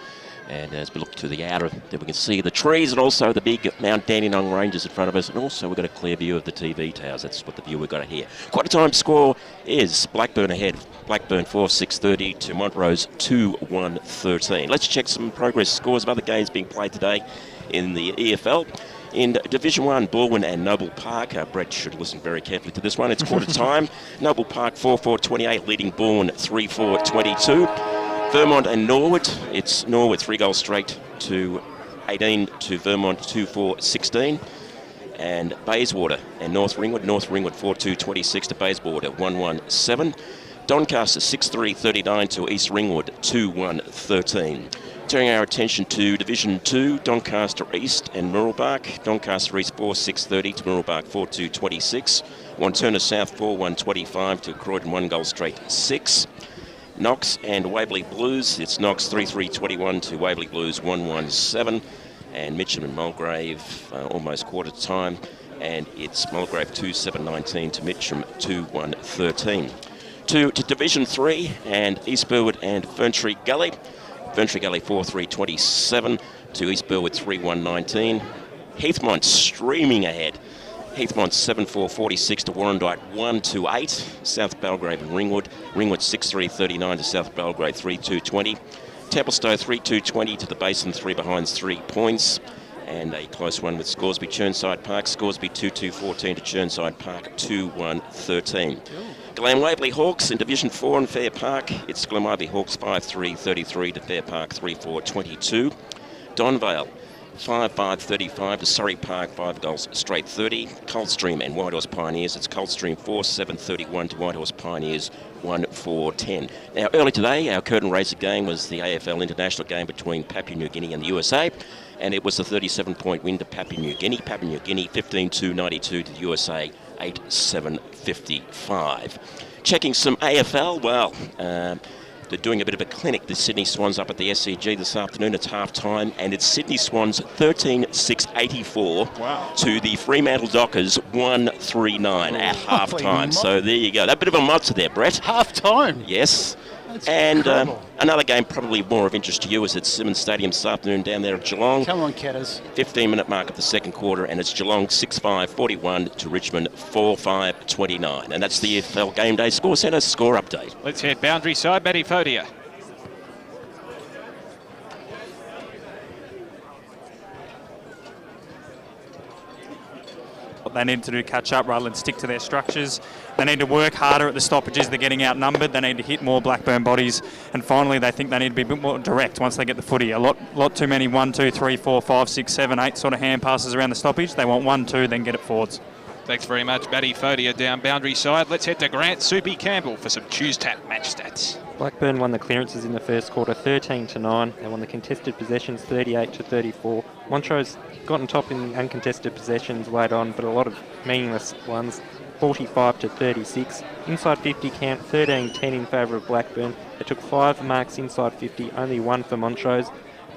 And as we look to the outer, there we can see the trees and also the big Mount Dandenong Ranges in front of us. And also we've got a clear view of the TV towers. That's what the view we've got here. Quarter time score is Blackburn ahead. Blackburn 4-6-30 to Montrose 2-1-13. Let's check some progress scores of other games being played today in the EFL. In Division 1, Balwyn and Noble Park. Brett should listen very carefully to this one. It's quarter time. Noble Park 4-4-28 leading Balwyn 3-4-22. Vermont and Norwood, it's Norwood 3 goals straight to 18 to Vermont 2-4-16. And Bayswater and North Ringwood 4-2-26 to Bayswater 1-1-7. Doncaster 6-3-39 to East Ringwood 2-1-13. Turning our attention to Division 2, Doncaster East and Mirrabbark. Doncaster East 4-6-30 to Mirrabbark 4-2-26. Wanturna South 4-1-25 to Croydon 1 goal straight 6. Knox and Waverley Blues, it's Knox 3-3-21 to Waverley Blues 1-1-7. And Mitcham and Mulgrave almost quarter time. And it's Mulgrave 2-7-19 to Mitcham 2-1-13. To Division 3 and East Burwood and Ferntree Gully. Ferntree Gully 4-3-27 to East Burwood 3-1-19. Heathmont streaming ahead. Heathmont 7-4-46 to Warrandyte 1-2-8. South Belgrave and Ringwood. Ringwood 6-3-39 to South Belgrave 3-2-20. Templestowe 3-2-20 to the Basin, 3 behind 3 points. And a close one with Scoresby Churnside Park. Scoresby 2-2-14 to Churnside Park 2-1-13. Glen Waverley Hawks in Division 4 in Fair Park. It's Glen Waverley Hawks 5-3-33 to Fair Park 3-4-22. Donvale 5-5-35 to Surrey Park, 5 goals straight 30. Coldstream and Whitehorse Pioneers. It's Coldstream 4-7-31 to Whitehorse Pioneers 1-4-10. Now, early today, our curtain raiser game was the AFL International game between Papua New Guinea and the USA, and it was a 37-point win to Papua New Guinea. Papua New Guinea 15-2-92 to the USA 8-7-55. Checking some AFL, well, they're doing a bit of a clinic. The Sydney Swans up at the SCG this afternoon. It's half-time, and it's Sydney Swans 13-6-84 to the Fremantle Dockers 1-3-9 at half-time. So there you go. That bit of a mozza there, Brett. Half-time? Yes. And another game probably more of interest to you is at Simmons Stadium this afternoon down there at Geelong. Come on, Catters. 15-minute mark of the second quarter, and it's Geelong 6-5-41 to Richmond 4-5-29. And that's the EFL Game Day Score Centre score update. Let's head boundary side, Matty Fodia. What they need to do, catch up rather than stick to their structures. They need to work harder at the stoppages. They're getting outnumbered. They need to hit more Blackburn bodies. And finally, they think they need to be a bit more direct once they get the footy. A lot too many 1, 2, 3, 4, 5, 6, 7, 8 sort of hand passes around the stoppage. They want 1, 2, then get it forwards. Thanks very much, Matty Fodia down boundary side. Let's head to Grant Soupy Campbell for some Tuesday match stats. Blackburn won the clearances in the first quarter 13-9. They won the contested possessions 38-34. Montrose got on top in uncontested possessions late on, but a lot of meaningless ones. 45-36. Inside 50 count 13-10 in favour of Blackburn. They took 5 marks inside 50, only 1 for Montrose.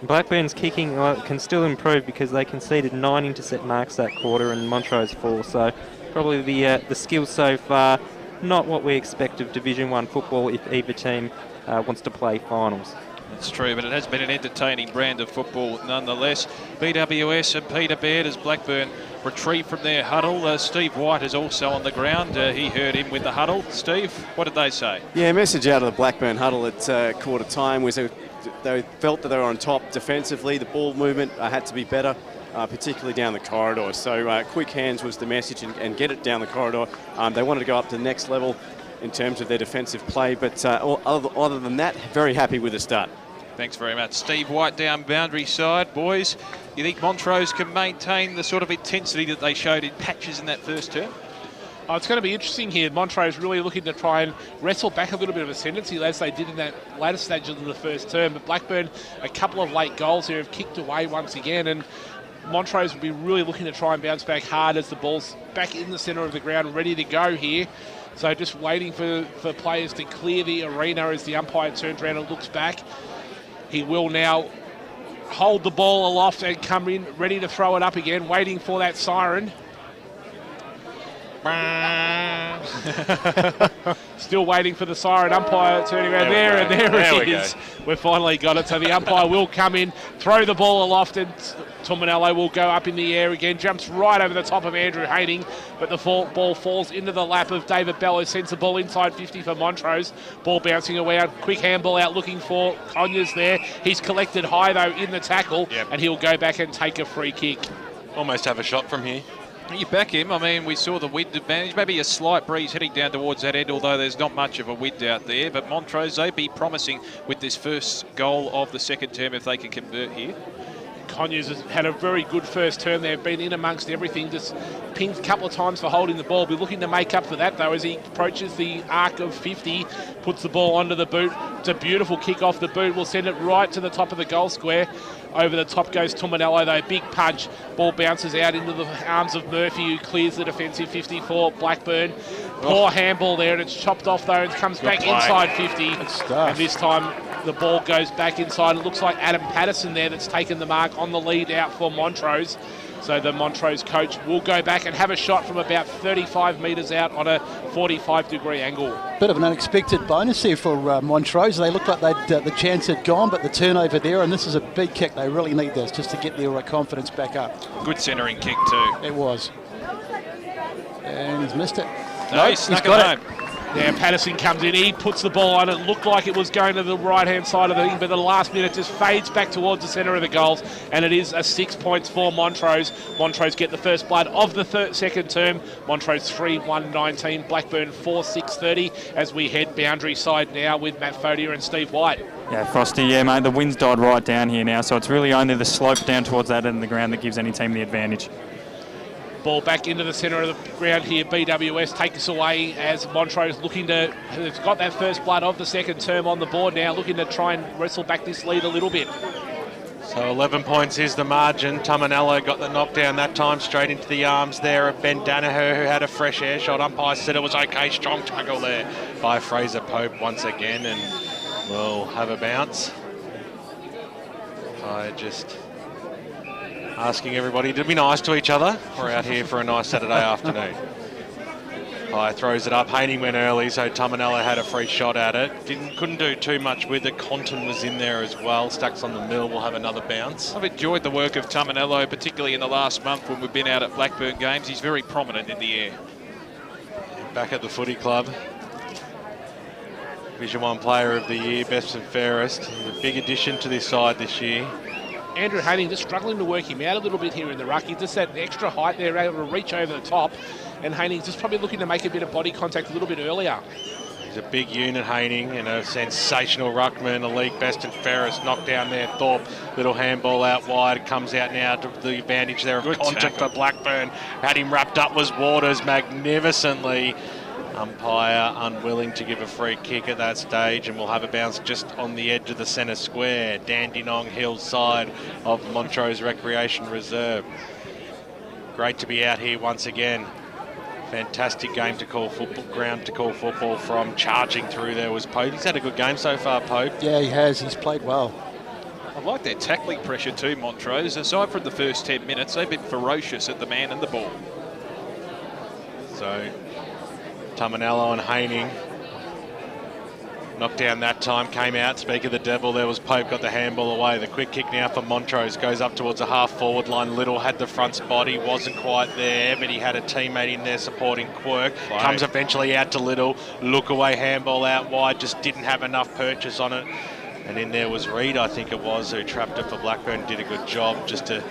Blackburn's kicking can still improve because they conceded 9 intercept marks that quarter and Montrose 4. So probably the skills so far, not what we expect of Division 1 football if either team wants to play finals. That's true, but it has been an entertaining brand of football nonetheless. BWS and Peter Baird as Blackburn retrieve from their huddle. Steve White is also on the ground. He heard him with the huddle. Steve, what did they say? Yeah, message out of the Blackburn huddle at quarter time was they felt that they were on top defensively. The ball movement had to be better, particularly down the corridor. So quick hands was the message and get it down the corridor. They wanted to go up to the next level in terms of their defensive play, but other than that, very happy with the start. Thanks very much. Steve White down boundary side. Boys, you think Montrose can maintain the sort of intensity that they showed in patches in that first term? Oh, it's going to be interesting here. Montrose really looking to try and wrestle back a little bit of ascendancy as they did in that later stages of the first term. But Blackburn, a couple of late goals here have kicked away once again, and Montrose will be really looking to try and bounce back hard as the ball's back in the centre of the ground, ready to go here. So just waiting for players to clear the arena as the umpire turns around and looks back. He will now hold the ball aloft and come in, ready to throw it up again, waiting for that siren. Still waiting for the siren. Umpire turning around there it is. We've finally got it. So the umpire will come in, throw the ball aloft, and Tominello will go up in the air again. Jumps right over the top of Andrew Haining, but the ball falls into the lap of David Bellows. Sends the ball inside 50 for Montrose. Ball bouncing away out. Quick handball out looking for Conyers there. He's collected high though in the tackle, and he'll go back and take a free kick. Almost have a shot from here. You back him. I mean, we saw the wind advantage. Maybe a slight breeze heading down towards that end, although there's not much of a wind out there. But Montrose, they'd be promising with this first goal of the second term if they can convert here. Conyers has had a very good first term. They've been in amongst everything, just pinged a couple of times for holding the ball. Be looking to make up for that, though, as he approaches the arc of 50, puts the ball onto the boot. It's a beautiful kick off the boot. Will send it right to the top of the goal square. Over the top goes Tominello, though. Big punch. Ball bounces out into the arms of Murphy, who clears the defensive 50 for Blackburn. Poor handball there, and it's chopped off, though, and comes back inside 50. And this time the ball goes back inside. It looks like Adam Patterson there that's taken the mark on the lead out for Montrose. So the Montrose coach will go back and have a shot from about 35 metres out on a 45-degree angle. Bit of an unexpected bonus here for Montrose. They looked like the chance had gone, but the turnover there, and this is a big kick. They really need this just to get their confidence back up. Good centering kick too. It was. And he's missed it. No, he's snuck it home. Yeah, Patterson comes in, he puts the ball on. It looked like it was going to the right-hand side of the thing, but the last minute just fades back towards the centre of the goals, and it is a 6 points for Montrose. Montrose get the first blood of the second term. Montrose 3-1-19, Blackburn 4-6-30, as we head boundary side now with Matt Fodier and Steve White. Yeah, Frosty, yeah, mate, the wind's died right down here now, so it's really only the slope down towards that end of the ground that gives any team the advantage. Ball back into the centre of the ground here. BWS take us away as Montrose looking to, has got that first blood of the second term on the board now, looking to try and wrestle back this lead a little bit. So 11 points is the margin. Tumanello got the knockdown that time straight into the arms there of Ben Danaher, who had a fresh air shot. Umpire said it was okay. Strong tackle there by Fraser Pope once again, and we'll have a bounce. I just asking everybody to be nice to each other. We're out here for a nice Saturday afternoon. Pye throws it up. Haining went early, so Tumanello had a free shot at it. Couldn't do too much with it. Compton was in there as well. Stacks on the mill. We'll have another bounce. I've enjoyed the work of Tumanello, particularly in the last month when we've been out at Blackburn games. He's very prominent in the air. Back at the footy club. Division 1 Player of the Year, best and fairest. A big addition to this side this year. Andrew Haining just struggling to work him out a little bit here in the ruck. He's just that extra height there, able to reach over the top. And Haining's just probably looking to make a bit of body contact a little bit earlier. He's a big unit, Haining, and a sensational ruckman, a league best and fairest. Knocked down there, Thorpe. Little handball out wide. Comes out now to the advantage there of contact for Blackburn. Had him wrapped up was Waters magnificently. Umpire unwilling to give a free kick at that stage, and we'll have a bounce just on the edge of the centre square. Dandenong Hills side of Montrose Recreation Reserve. Great to be out here once again. Fantastic game to call football, ground to call football from. Charging through there was Pope. He's had a good game so far, Pope. Yeah, he has. He's played well. I like their tackling pressure too, Montrose. Aside from the first 10 minutes, they've been ferocious at the man and the ball. So Tumanello and Haining knocked down that time, came out. Speak of the devil, there was Pope, got the handball away. The quick kick now for Montrose, goes up towards the half forward line. Little had the front spot, he wasn't quite there, but he had a teammate in there supporting Quirk. Comes eventually out to Little, look away handball out wide, just didn't have enough purchase on it. And in there was Reid, I think it was, who trapped it for Blackburn, did a good job just to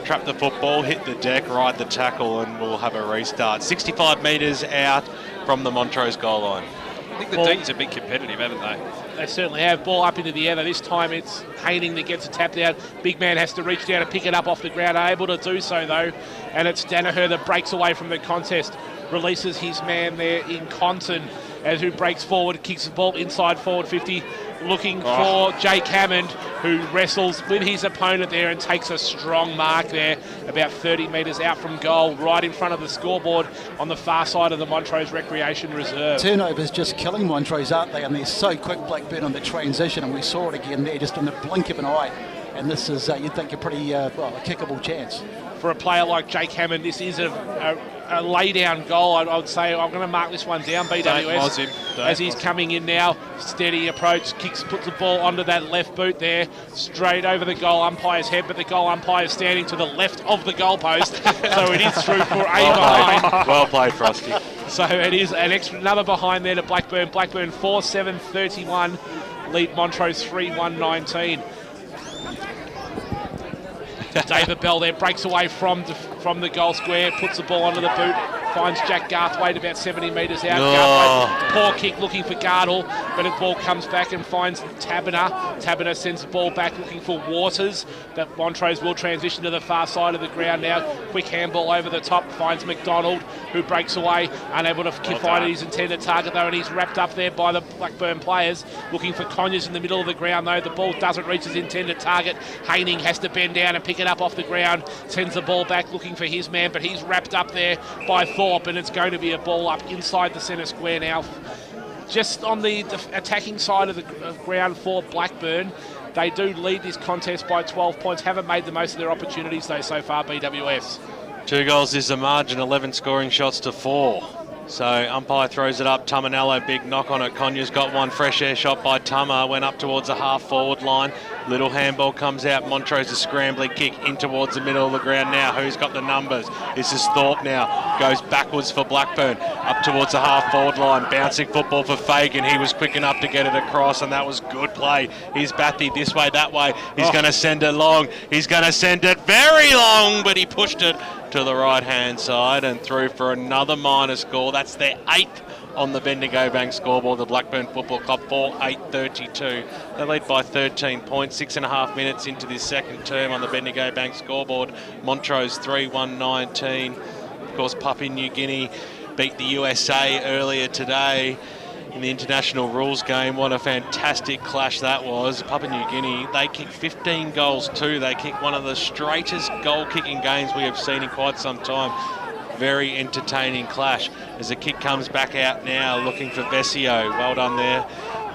trap the football, hit the deck, ride the tackle, and we'll have a restart. 65 metres out from the Montrose goal line. I think the D's have been competitive, haven't they? They certainly have. Ball up into the air. This time it's Haining that gets it tapped out. Big man has to reach down and pick it up off the ground. Able to do so, though. And it's Danaher that breaks away from the contest. Releases his man there in Compton as who breaks forward, kicks the ball inside forward 50. Looking for Jake Hammond, who wrestles with his opponent there and takes a strong mark there, about 30 metres out from goal, right in front of the scoreboard on the far side of the Montrose Recreation Reserve. Turnovers just killing Montrose, aren't they? And they're so quick, Blackburn, on the transition, and we saw it again there just in the blink of an eye. And this is, you'd think, a pretty, a kickable chance. For a player like Jake Hammond, this is a lay-down goal. I would say I'm going to mark this one down, BWS, as he's coming in now. Steady approach, kicks, puts the ball onto that left boot there, straight over the goal umpire's head, but the goal umpire is standing to the left of the goalpost, so it is through for a behind. Well played, Frosty. So it is another behind there to Blackburn. Blackburn 4-7-31, lead Montrose 3-1-19. David Bell there breaks away from the goal square, puts the ball onto the boot, finds Jack Garthwaite about 70 metres out. Garthwaite, poor kick looking for Gardle, but the ball comes back and finds Taberner. Taberner sends the ball back looking for Waters. That Montrose will transition to the far side of the ground now. Quick handball over the top, finds McDonald, who breaks away, unable to find his intended target though, and he's wrapped up there by the Blackburn players. Looking for Conyers in the middle of the ground though. The ball doesn't reach his intended target. Haining has to bend down and pick it up off the ground. Sends the ball back looking for his man, but he's wrapped up there by Thorpe, and it's going to be a ball up inside the centre square now. Just on the attacking side of the ground for Blackburn, They do lead this contest by 12 points. Haven't made the most of their opportunities, though, so far, BWS. 2 goals is the margin, 11 scoring shots to 4. So umpire throws it up. Tumanello, big knock on it. Conya's got one. Fresh air shot by Tuma. Went up towards the half-forward line. Little handball comes out. Montrose a scrambling kick in towards the middle of the ground now. Who's got the numbers? This is Thorpe now. Goes backwards for Blackburn. Up towards the half-forward line. Bouncing football for Fagan. He was quick enough to get it across, and that was good play. Here's Bathy this way, that way. He's going to send it long. He's going to send it very long, but he pushed it to the right-hand side and through for another minor score. That's their 8th on the Bendigo Bank scoreboard. The Blackburn Football Club 4-8-32. They lead by 13 points, 6.5 minutes into this second term on the Bendigo Bank scoreboard. Montrose 3-1-19. Of course, Papua New Guinea beat the USA earlier today in the international rules game. What a fantastic clash that was. Papua New Guinea, they kicked 15 goals too. They kicked one of the straightest goal-kicking games we have seen in quite some time. Very entertaining clash as the kick comes back out now, looking for Vesio. Well done there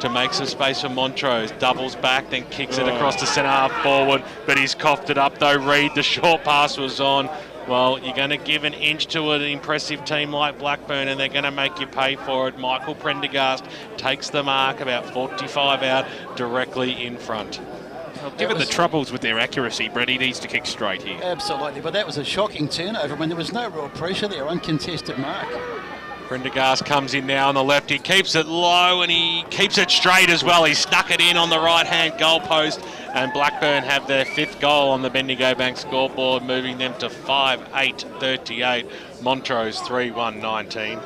to make some space for Montrose. Doubles back, then kicks it across the centre half forward, but he's coughed it up though. Reed, the short pass was on. Well, you're going to give an inch to an impressive team like Blackburn, and they're going to make you pay for it. Michael Prendergast takes the mark, about 45 out, directly in front. Well, given the troubles with their accuracy, Brett, he needs to kick straight here. Absolutely, but that was a shocking turnover when there was no real pressure there, uncontested mark. Prendergast comes in now on the left. He keeps it low and he keeps it straight as well. He snuck it in on the right-hand goal post, and Blackburn have their 5th goal on the Bendigo Bank scoreboard, moving them to 5-8-38. Montrose 3-1-19.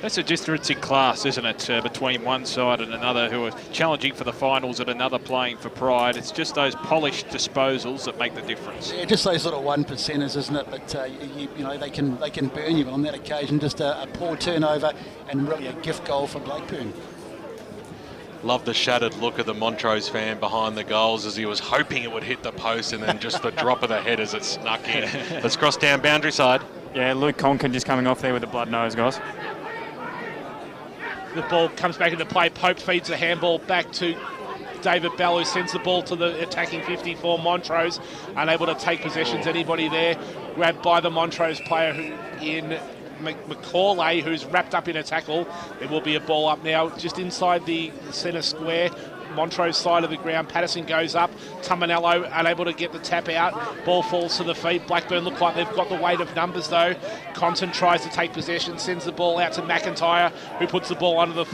That's a difference in class, isn't it, between one side and another, who are challenging for the finals and another playing for pride. It's just those polished disposals that make the difference. Yeah, just those little 1%ers, isn't it? But you know, they can burn you on that occasion. Just a poor turnover and really a gift goal for Blackburn. Love the shattered look of the Montrose fan behind the goals as he was hoping it would hit the post, and then just the drop of the head as it snuck in. Let's cross down boundary side. Yeah, Luke Conkin just coming off there with a blood nose, guys. The ball comes back into play. Pope feeds the handball back to David Bell, who sends the ball to the attacking 54, Montrose. Unable to take possessions. Anybody there? Grabbed by the Montrose player in Macaulay, who's wrapped up in a tackle. There will be a ball up now just inside the centre square. Montrose side of the ground. Patterson goes up. Tumanello unable to get the tap out. Ball falls to the feet. Blackburn look like they've got the weight of numbers though. Compton tries to take possession, sends the ball out to McIntyre, who puts the ball under the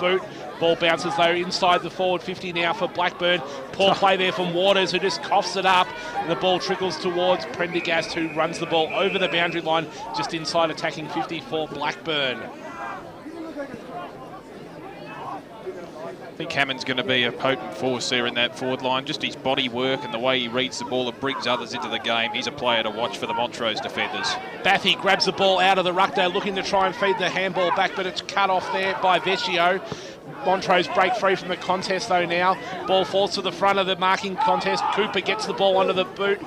boot. Ball bounces though inside the forward 50 now for Blackburn. Poor play there from Waters, who just coughs it up. And the ball trickles towards Prendergast, who runs the ball over the boundary line just inside attacking 50 for Blackburn. I think Hammond's going to be a potent force there in that forward line. Just his body work and the way he reads the ball and brings others into the game. He's a player to watch for the Montrose defenders. Bathy grabs the ball out of the ruck there, looking to try and feed the handball back, but it's cut off there by Vecchio. Montrose break free from the contest though now. Ball falls to the front of the marking contest. Cooper gets the ball under the boot.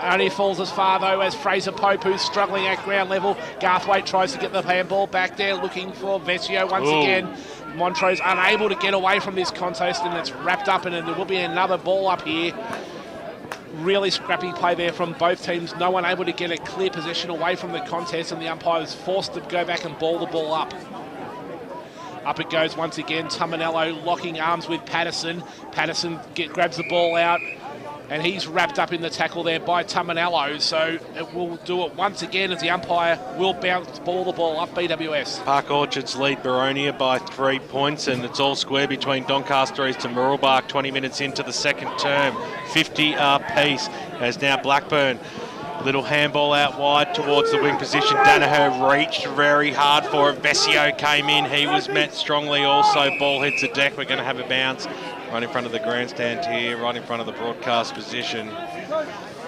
Only falls as far though as Fraser Pope, who's struggling at ground level. Garthwaite tries to get the handball back there, looking for Vecchio once again. Montrose unable to get away from this contest, and it's wrapped up, and there will be another ball up here. Really scrappy play there from both teams. No one able to get a clear possession away from the contest, and the umpire was forced to go back and ball the ball up. Up it goes once again. Tumanello locking arms with Patterson. Patterson grabs the ball out, and he's wrapped up in the tackle there by Tumanello. So it will do it once again as the umpire will ball the ball up BWS. Park Orchards lead Baronia by 3 points, and it's all square between Doncaster East and Muralbark. 20 minutes into the second term, 50 apiece as now Blackburn. Little handball out wide towards the wing position. Danaher reached very hard for it. Vecchio came in. He was met strongly also. Ball hits the deck. We're going to have a bounce right in front of the grandstand here, right in front of the broadcast position.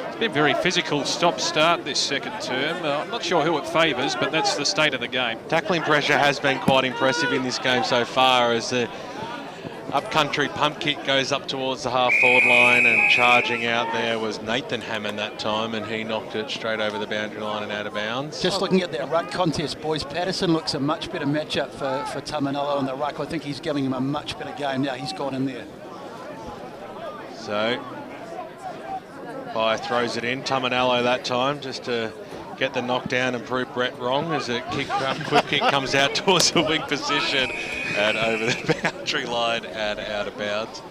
It's been very physical stop-start this second term. I'm not sure who it favours, but that's the state of the game. Tackling pressure has been quite impressive in this game so far as the up-country pump kick goes up towards the half-forward line, and charging out there was Nathan Hammond that time, and he knocked it straight over the boundary line and out of bounds. Just looking at that ruck contest, boys, Patterson looks a much better matchup for Tumanello on the ruck. I think he's giving him a much better game now. He's gone in there. So, Bai throws it in. Tamanello that time just to get the knockdown and prove Brett wrong as a quick kick comes out towards the wing position and over the boundary line and out of bounds.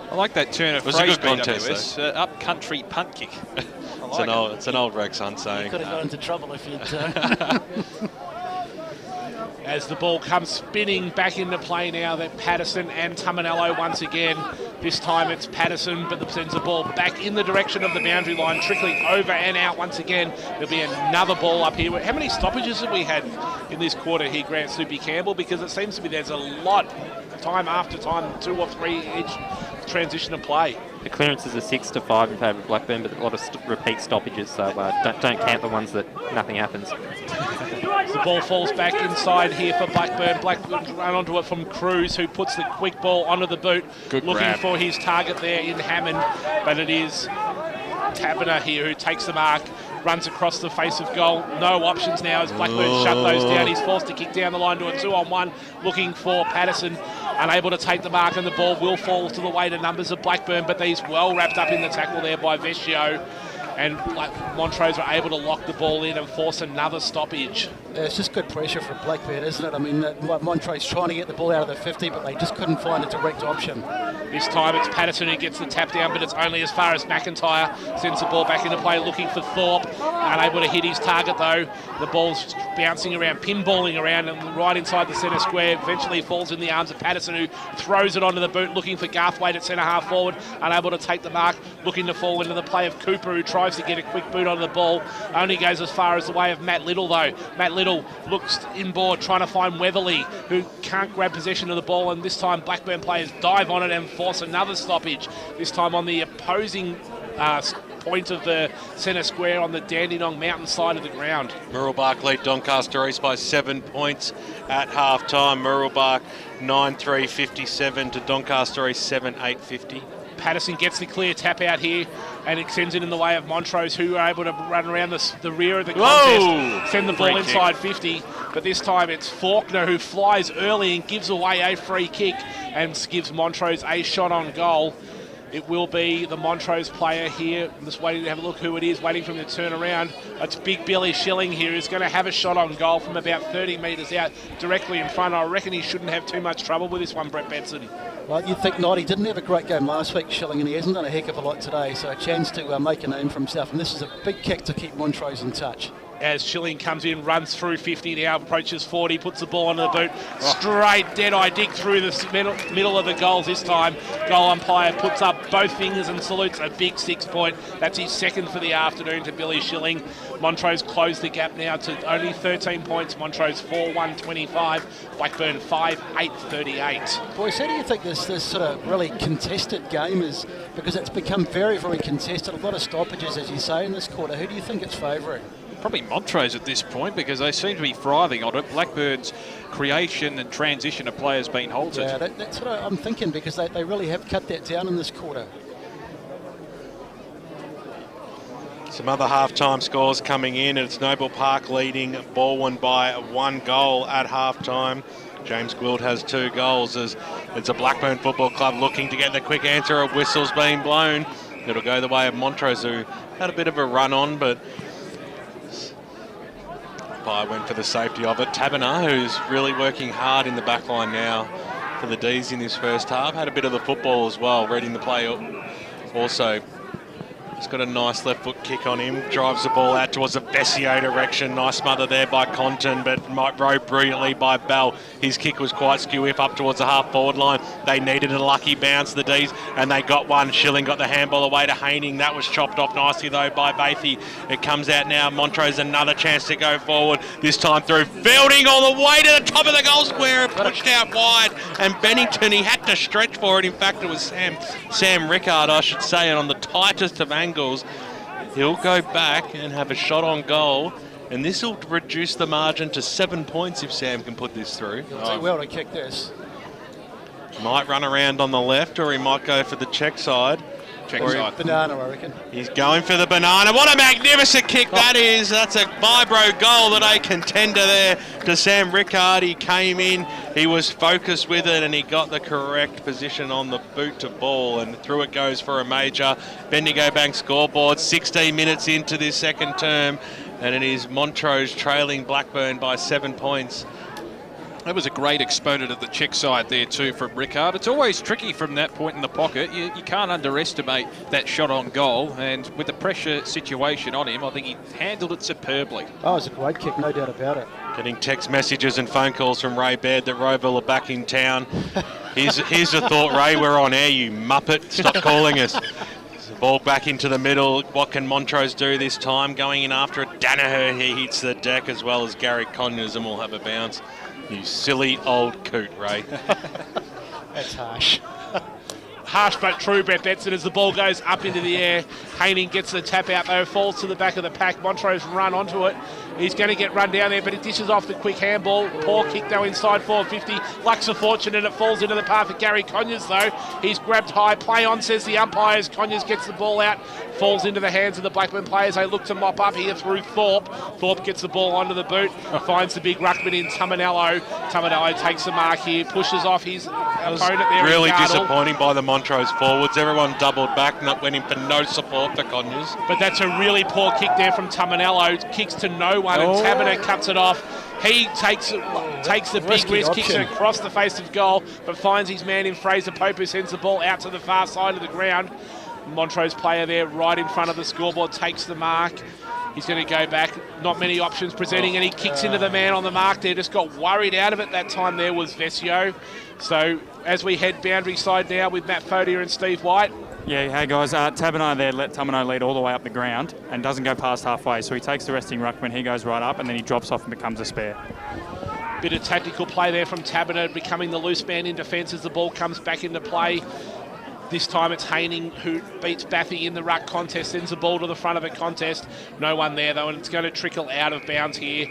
I like that turn of phrase, it was a good contest, BWS, up-country punt kick. It's an old Rex Hunt saying. You could have got into trouble if you'd... As the ball comes spinning back into play now, that Patterson and Tamanello once again. This time it's Patterson, but sends the ball back in the direction of the boundary line, trickling over and out once again. There'll be another ball up here. How many stoppages have we had in this quarter here, Grant Soupy Campbell? Because it seems to be there's a lot, time after time, 2 or 3 each transition of play. The clearances are 6 to 5 in favour of Blackburn, but a lot of repeat stoppages, so don't count the ones that nothing happens. The ball falls back inside here for Blackburn. Blackburn run onto it from Cruz, who puts the quick ball onto the boot, looking grab for his target there in Hammond, but it is Taberner here who takes the mark, runs across the face of goal. No options now as Blackburn shut those down. He's forced to kick down the line to a 2-on-1, looking for Patterson. Unable to take the mark, and the ball will fall to the weight of numbers of Blackburn, but he's well wrapped up in the tackle there by Vecchio. And Montrose are able to lock the ball in and force another stoppage. Yeah, it's just good pressure for Blackburn, isn't it? I mean, Montrose trying to get the ball out of the 50, but they just couldn't find a direct option. This time it's Patterson who gets the tap down, but it's only as far as McIntyre sends the ball back into play, looking for Thorpe. Unable to hit his target though. The ball's bouncing around, pinballing around, and right inside the centre square. Eventually falls in the arms of Patterson, who throws it onto the boot, looking for Garthwaite at centre half forward. Unable to take the mark, looking to fall into the play of Cooper, who tries to get a quick boot on the ball. Only goes as far as the way of Matt Little though. Matt Little looks inboard, trying to find Weatherly, who can't grab possession of the ball, and this time Blackburn players dive on it and force another stoppage, this time on the opposing point of the centre square on the Dandenong Mountain side of the ground. Murrelbach lead Doncaster East by 7 points at half-time. Murrelbach 9-3-57 to Doncaster East 7-8-50. Patterson gets the clear tap out here and it sends it in the way of Montrose, who are able to run around the rear of the contest, send the ball inside 50. But this time it's Faulkner who flies early and gives away a free kick and gives Montrose a shot on goal. It will be the Montrose player here. I'm just waiting to have a look who it is, waiting for him to turn around. It's Big Billy Schilling here, who's going to have a shot on goal from about 30 metres out, directly in front. I reckon he shouldn't have too much trouble with this one, Brett Benson. Well, you'd think not. He didn't have a great game last week, Schilling, and he hasn't done a heck of a lot today. So a chance to make a name for himself. And this is a big kick to keep Montrose in touch. As Schilling comes in, runs through 50 now, approaches 40, puts the ball onto the boot. Straight dead-eye dig through the middle of the goals this time. Goal umpire puts up both fingers and salutes a big 6 point. That's his second for the afternoon to Billy Schilling. Montrose closed the gap now to only 13 points. Montrose 4-1-25. Blackburn 5-8-38. Boys, how do you think this sort of really contested game is? Because it's become very, very contested. A lot of stoppages, as you say, in this quarter. Who do you think it's favouring? Probably Montrose at this point, because they seem to be thriving on it. Blackburn's creation and transition of players being halted. Yeah, that's what I'm thinking, because they really have cut that down in this quarter. Some other half-time scores coming in. It's Noble Park leading Balwyn by 1 goal at half-time. James Gwilt has 2 goals as it's a Blackburn Football Club looking to get the quick answer of whistles being blown. It'll go the way of Montrose, who had a bit of a run on, but Bai went for the safety of it. Taberner, who's really working hard in the back line now for the D's in this first half. Had a bit of the football as well, reading the play also. He's got a nice left foot kick on him. Drives the ball out towards the Vecchio direction. Nice smother there by Compton, but rode brilliantly by Bell. His kick was quite skew up towards the half forward line. They needed a lucky bounce, the D's, and they got one. Schilling got the handball away to Haining. That was chopped off nicely though by Bathy. It comes out now. Montrose another chance to go forward. This time through Fielding all the way to the top of the goal square and pushed out wide. And Bennington, he had to stretch for it. In fact, it was Sam Rickard, I should say, and on the tightest of angles, he'll go back and have a shot on goal, and this will reduce the margin to 7 points if Sam can put this through. He'll do well to kick this. Might run around on the left, or he might go for the check side. Check side. Banana, I reckon. He's going for the banana. What a magnificent kick that is. That's a vibro goal that a contender there to Sam Rickard. He came in, he was focused with it, and he got the correct position on the boot to ball, and through it goes for a major. Bendigo Bank scoreboard, 16 minutes into this second term, and it is Montrose trailing Blackburn by 7 points. That was a great exponent of the check side there too from Rickard. It's always tricky from that point in the pocket. You can't underestimate that shot on goal, and with the pressure situation on him, I think he handled it superbly. Oh, it was a great kick, no doubt about it. Getting text messages and phone calls from Ray Baird that Roeville are back in town. Here's the thought, Ray, we're on air, you muppet. Stop calling us. The ball back into the middle. What can Montrose do this time? Going in after it. Danaher, he hits the deck as well as Gary Conyers, and will have a bounce. You silly old coot, Ray. That's harsh. Harsh but true, Brett Betson, as the ball goes up into the air. Haining gets the tap out though, falls to the back of the pack. Montrose run onto it. He's going to get run down there, but he dishes off the quick handball. Poor kick though inside 450. Lucks a fortune and it falls into the path of Gary Conyers though. He's grabbed high. Play on, says the umpires. Conyers gets the ball out. Falls into the hands of the Blackburn players. They look to mop up here through Thorpe. Thorpe gets the ball onto the boot. Finds the big ruckman in Tamanello. Tamanello takes the mark here. Pushes off his opponent there. Really disappointing by the Montrose forwards. Everyone doubled back, not went in for no support for Conyers. But that's a really poor kick there from Tamanello. Kicks to no one, and Tamanello cuts it off. He takes the big risk, kicks it across the face of goal, but finds his man in Fraser Pope, who sends the ball out to the far side of the ground. Montrose player there right in front of the scoreboard takes the mark. He's going to go back. Not many options presenting, and he kicks into the man on the mark there. Just got worried out of it. That time there was Vesio. So as we head boundary side now with Matt Fodia and Steve White. Yeah, hey guys, Taberno there let Taberno lead all the way up the ground and doesn't go past halfway. So he takes the resting ruckman, he goes right up, and then he drops off and becomes a spare. Bit of tactical play there from Taberno, becoming the loose man in defence as the ball comes back into play. This time it's Haining who beats Baffy in the ruck contest, sends the ball to the front of a contest. No one there though, and it's going to trickle out of bounds here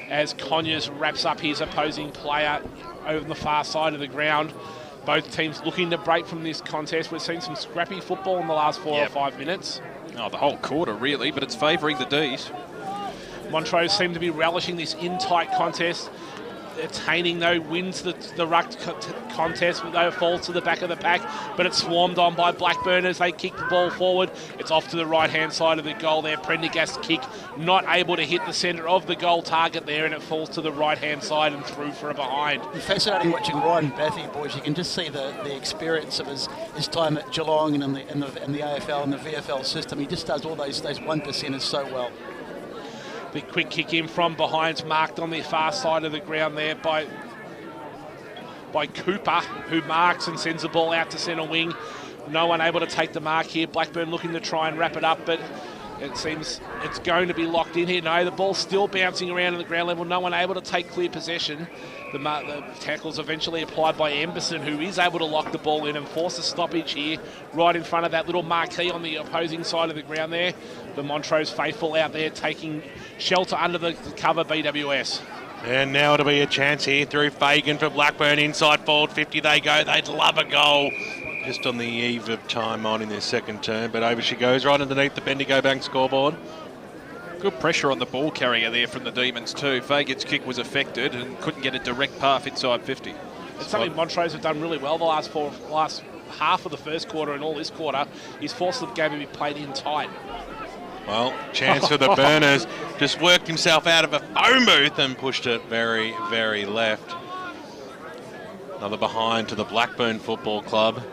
as Conyers wraps up his opposing player over the far side of the ground. Both teams looking to break from this contest. We've seen some scrappy football in the last 4 or 5 minutes. Oh, the whole quarter really, but it's favouring the D's. Montrose seem to be relishing this in-tight contest. Haining though wins the ruck contest, though falls to the back of the pack, but it's swarmed on by Blackburn as they kick the ball forward. It's off to the right hand side of the goal there. Prendergast's kick not able to hit the centre of the goal target there, and it falls to the right hand side and through for a behind. It's fascinating watching Ryan Baffy, boys. You can just see the experience of his time at Geelong and in the AFL and the VFL system. He just does all those 1%ers so well. The quick kick in from behind's marked on the far side of the ground there by Cooper, who marks and sends the ball out to centre wing. No one able to take the mark here. Blackburn looking to try and wrap it up, but it seems it's going to be locked in here. No, the ball's still bouncing around at the ground level. No one able to take clear possession. The tackle's eventually applied by Emberson, who is able to lock the ball in and force a stoppage here right in front of that little marquee on the opposing side of the ground there. The Montrose faithful out there taking shelter under the cover BWS. And now it'll be a chance here through Fagan for Blackburn. Inside forward 50 they go. They'd love a goal. Just on the eve of time on in their second term, but over she goes right underneath the Bendigo Bank scoreboard. Good pressure on the ball carrier there from the Demons too. Fagan's kick was affected and couldn't get a direct path inside 50. It's something Montrose have done really well the last half of the first quarter and all this quarter. He's forced the game to be played in tight. Well, chance for the Burners. Just worked himself out of a phone booth and pushed it very, very left. Another behind to the Blackburn Football Club.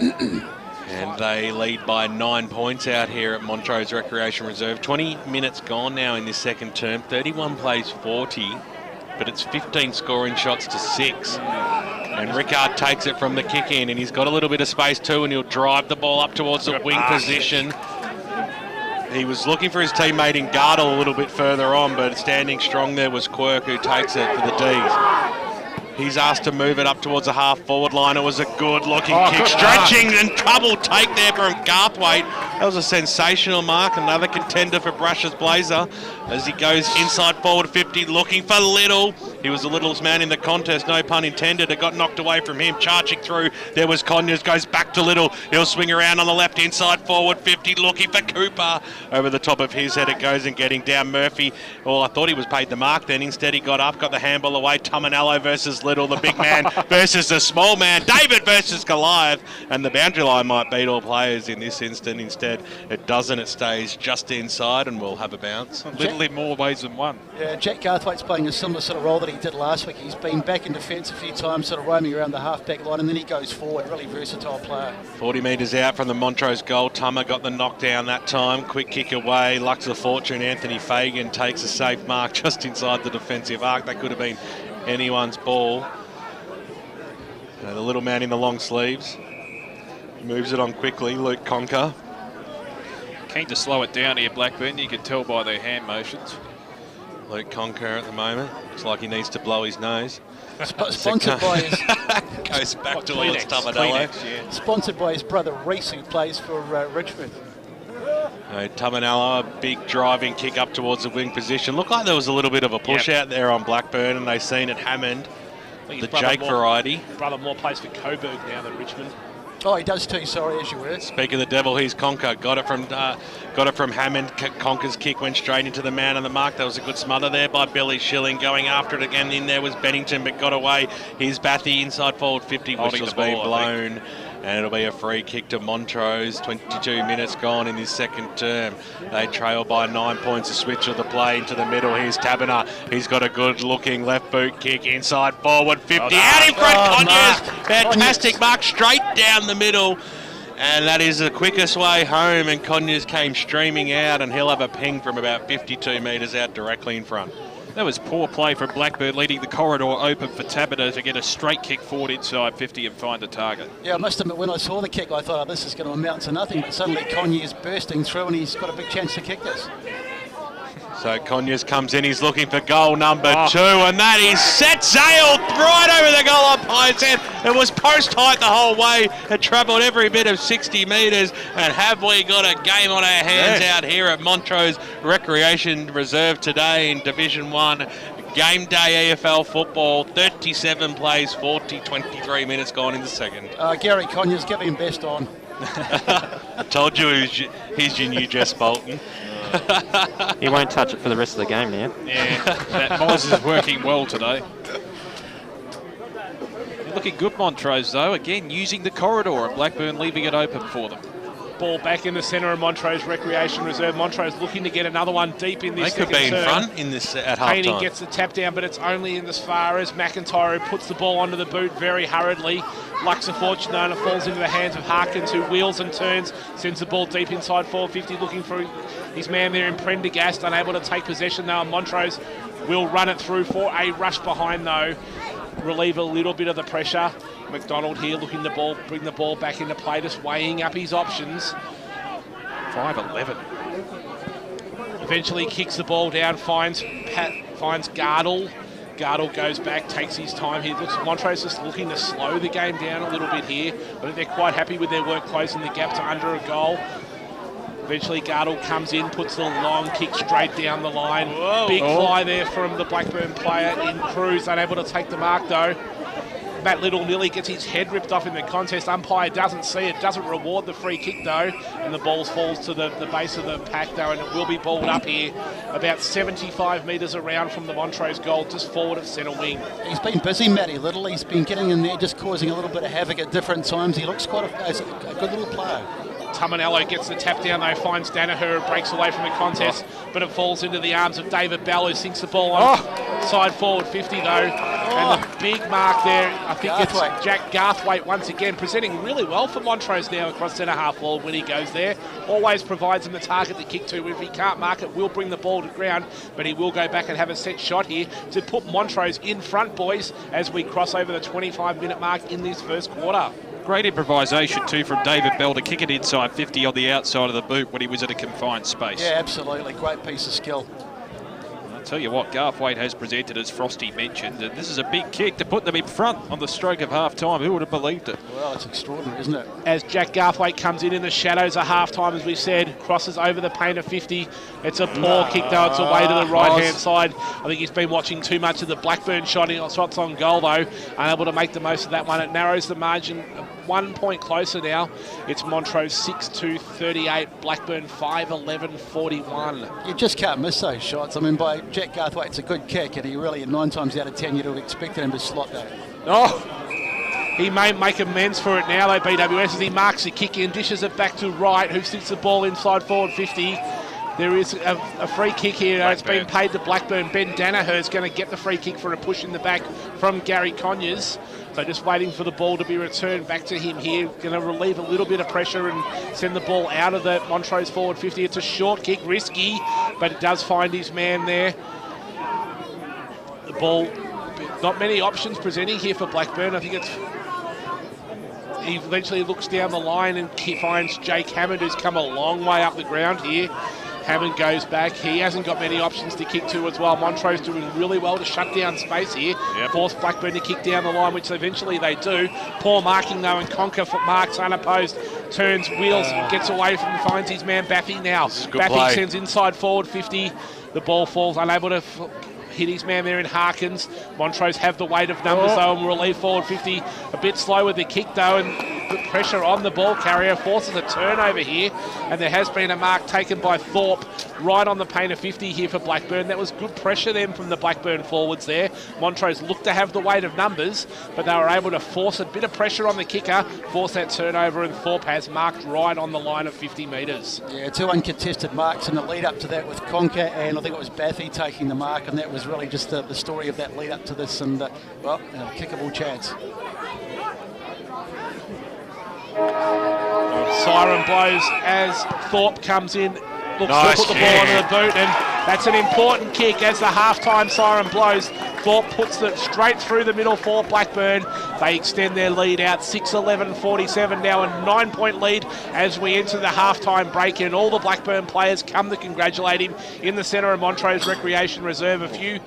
And they lead by 9 points out here at Montrose Recreation Reserve. 20 minutes gone now in this second term. 31 plays 40, but it's 15 scoring shots to 6. And Rickard takes it from the kick in, and he's got a little bit of space too, and he'll drive the ball up towards the wing position. He was looking for his teammate in Gardle a little bit further on, but standing strong there was Quirk, who takes it for the D's. He's asked to move it up towards the half-forward line. It was a good-looking kick. Stretching and trouble take there from Garthwaite. That was a sensational mark. Another contender for Brush's blazer as he goes inside forward 50, looking for Little. He was the littlest man in the contest, no pun intended. It got knocked away from him, charging through. There was Conyers, goes back to Little. He'll swing around on the left inside forward 50, looking for Cooper. Over the top of his head it goes and getting down Murphy. Well, I thought he was paid the mark then. Instead he got up, got the handball away. Tominello versus Little, the big man versus the small man. David versus Goliath. And the boundary line might beat all players in this instant. Instead it doesn't. It stays just inside and we'll have a bounce. Little in more ways than one. Yeah, Jack Garthwaite's playing a similar sort of role that he did last week. He's been back in defence a few times, sort of roaming around the half-back line, and then he goes forward. Really versatile player. 40 metres out from the Montrose goal. Tummer got the knockdown that time. Quick kick away. Lucks of fortune. Anthony Fagan takes a safe mark just inside the defensive arc. That could have been anyone's ball. The little man in the long sleeves moves it on quickly. Luke Conker. Keen to slow it down here, Blackburn. You can tell by their hand motions. Luke Conker at the moment. Looks like he needs to blow his nose. Sponsored by his... Goes back towards Tominello. Yeah. Sponsored by his brother Reese, who plays for Richmond. Tominello, a big driving kick up towards the wing position. Looked like there was a little bit of a push out there on Blackburn, and they seen it Hammond, the Jake variety. Brother more plays for Coburg now than Richmond. Oh, he does too. Sorry, as you were. Speak of the devil, he's Conker. Got it from Hammond. Conker's kick went straight into the man on the mark. That was a good smother there by Billy Schilling. Going after it again. In there was Bennington, but got away. Here's Bathy inside forward 50, which has been blown. And it'll be a free kick to Montrose. 22 minutes gone in his second term. They trail by 9 points. A switch of the play into the middle. Here's Taberner. He's got a good-looking left boot kick inside forward 50. Out in front, Conyers. Fantastic mark straight down the middle. And that is the quickest way home. And Conyers came streaming out, and he'll have a ping from about 52 metres out directly in front. That was poor play from Blackburn, leading the corridor open for Tabata to get a straight kick forward inside 50 and find the target. Yeah, I must admit, when I saw the kick, I thought, oh, this is going to amount to nothing. But suddenly Conyers bursting through, and he's got a big chance to kick this. So Conyers comes in, he's looking for goal number 2, and that is set sail right over the goal umpire's head. It was post height the whole way. It travelled every bit of 60 metres, and have we got a game on our hands out here at Montrose Recreation Reserve today in Division 1. Game day AFL football, 37 plays, 23 minutes gone in the second. Gary Conyers, give him best on. I told you he's your new Jess Bolton. He won't touch it for the rest of the game now. Yeah, that Moz is working well today. They're looking good, Montrose, though. Again, using the corridor, and Blackburn leaving it open for them. Ball back in the centre of Montrose Recreation Reserve. Montrose looking to get another one deep in this. They could be in front in this at half time. Painting gets the tap down, but it's only in as far as McIntyre, who puts the ball onto the boot very hurriedly. Lux of Fortunata falls into the hands of Harkins, who wheels and turns, sends the ball deep inside 450, looking for his man there in Prendergast, unable to take possession though. Montrose will run it through for a rush behind though. Relieve a little bit of the pressure. McDonald here looking to bring the ball back into play, just weighing up his options. 5'11". Eventually kicks the ball down, finds Gardle. Gardle goes back, takes his time. He looks Montrose just looking to slow the game down a little bit here. I think they're quite happy with their work closing the gap to under a goal. Eventually Gardle comes in, puts the long kick straight down the line. Big fly there from the Blackburn player in Cruz, unable to take the mark though. Matt Little nearly gets his head ripped off in the contest. Umpire doesn't see it, doesn't reward the free kick though, and the ball falls to the base of the pack though, and it will be balled up here about 75 metres around from the Montrose goal, just forward of centre wing. He's been busy, Matty Little. He's been getting in there, just causing a little bit of havoc at different times. He looks quite a good little player. Tominello gets the tap down though, finds Danaher, breaks away from the contest, but it falls into the arms of David Bell, who sinks the ball on side forward 50 though. And the big mark there, I think it's Jack Garthwaite once again, presenting really well for Montrose now across centre half forward when he goes there. Always provides him the target to kick to. If he can't mark it, will bring the ball to ground, but he will go back and have a set shot here to put Montrose in front, boys, as we cross over the 25-minute mark in this first quarter. Great improvisation too from David Bell to kick it inside 50 on the outside of the boot when he was at a confined space. Yeah, absolutely. Great piece of skill. tell you what, Garthwaite has presented, as Frosty mentioned, and this is a big kick to put them in front on the stroke of half-time. Who would have believed it? Well, it's extraordinary, isn't it? As Jack Garthwaite comes in the shadows of half-time, as we said, crosses over the paint of 50. It's a poor kick, though. It's away to the right-hand side. I think he's been watching too much of the Blackburn shots on goal, though. Unable to make the most of that one. It narrows the margin 1 point closer now. It's Montrose 6-2-38, Blackburn 5-11-41. You just can't miss those shots. I mean, by Jack Garthwaite, it's a good kick, and he really, 9 times out of 10, you'd have expected him to slot that. Oh, he may make amends for it now, though, BWS, as he marks the kick in, dishes it back to Wright, who sits the ball inside forward 50. There is a free kick here. It's been paid to Blackburn. Ben Danaher's going to get the free kick for a push in the back from Gary Conyers. So just waiting for the ball to be returned back to him here. Going to relieve a little bit of pressure and send the ball out of the Montrose forward 50. It's a short kick, risky, but it does find his man there. The ball, not many options presenting here for Blackburn. I think it's... He eventually looks down the line and he finds Jake Hammond, who's come a long way up the ground here. Hammond goes back. He hasn't got many options to kick to as well. Montrose doing really well to shut down space here. Force Blackburn to kick down the line, which eventually they do. Poor marking though, and Conker marks unopposed. Turns, wheels, gets away from, finds his man Baffy now. Baffy sends inside forward 50. The ball falls, unable to hit his man there in Harkins. Montrose have the weight of numbers though, and will relieve forward 50. A bit slow with the kick though, and the pressure on the ball carrier forces a turnover here, and there has been a mark taken by Thorpe right on the paint of 50 here for Blackburn. That was good pressure then from the Blackburn forwards there. Montrose looked to have the weight of numbers, but they were able to force a bit of pressure on the kicker, force that turnover, and Thorpe has marked right on the line of 50 metres. Yeah, 2 uncontested marks in the lead up to that with Conker, and I think it was Baffy taking the mark, and that was really just the story of that lead up to this, and a kickable chance. Siren blows as Thorpe comes in, looks to put the ball onto the boot, and that's an important kick as the half-time siren blows. Thorpe puts it straight through the middle for Blackburn. They extend their lead out 6-11-47, now a 9-point lead as we enter the half-time break, and all the Blackburn players come to congratulate him in the centre of Montrose Recreation Reserve. A few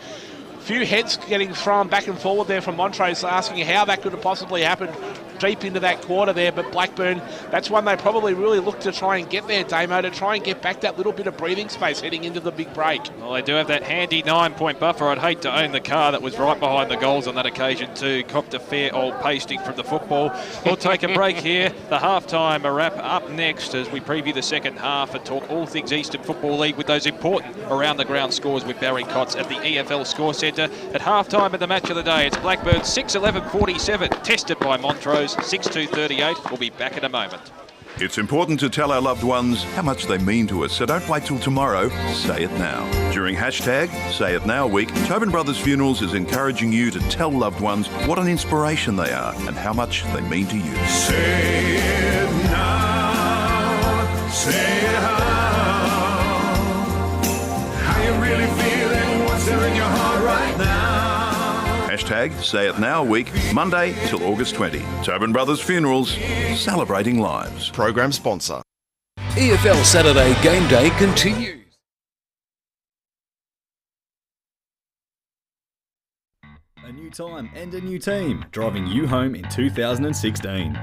heads getting thrown back and forward there from Montrose, asking how that could have possibly happened deep into that quarter there, but Blackburn, that's one they probably really look to try and get there, Damo, to try and get back that little bit of breathing space heading into the big break. Well, they do have that handy 9-point buffer. I'd hate to own the car that was right behind the goals on that occasion too. Copped a fair old pasting from the football. We'll take a break here. The half-time wrap up next as we preview the second half and talk all things Eastern Football League with those important around-the-ground scores with Barry Cotts at the EFL Score Centre. At half-time of the match of the day, it's Blackburn 6-11-47, tested by Montrose 6-2-38. We'll be back in a moment. It's important to tell our loved ones how much they mean to us, so don't wait till tomorrow. Say it now. During hashtag Say It Now Week, Tobin Brothers Funerals is encouraging you to tell loved ones what an inspiration they are and how much they mean to you. Say it now. Say it how you really feeling, what's there in your heart right now. Hashtag Say It Now Week, Monday till August 20. Tobin Brothers Funerals, celebrating lives. Program sponsor. EFL Saturday Game Day continues. A new time and a new team, driving you home in 2016.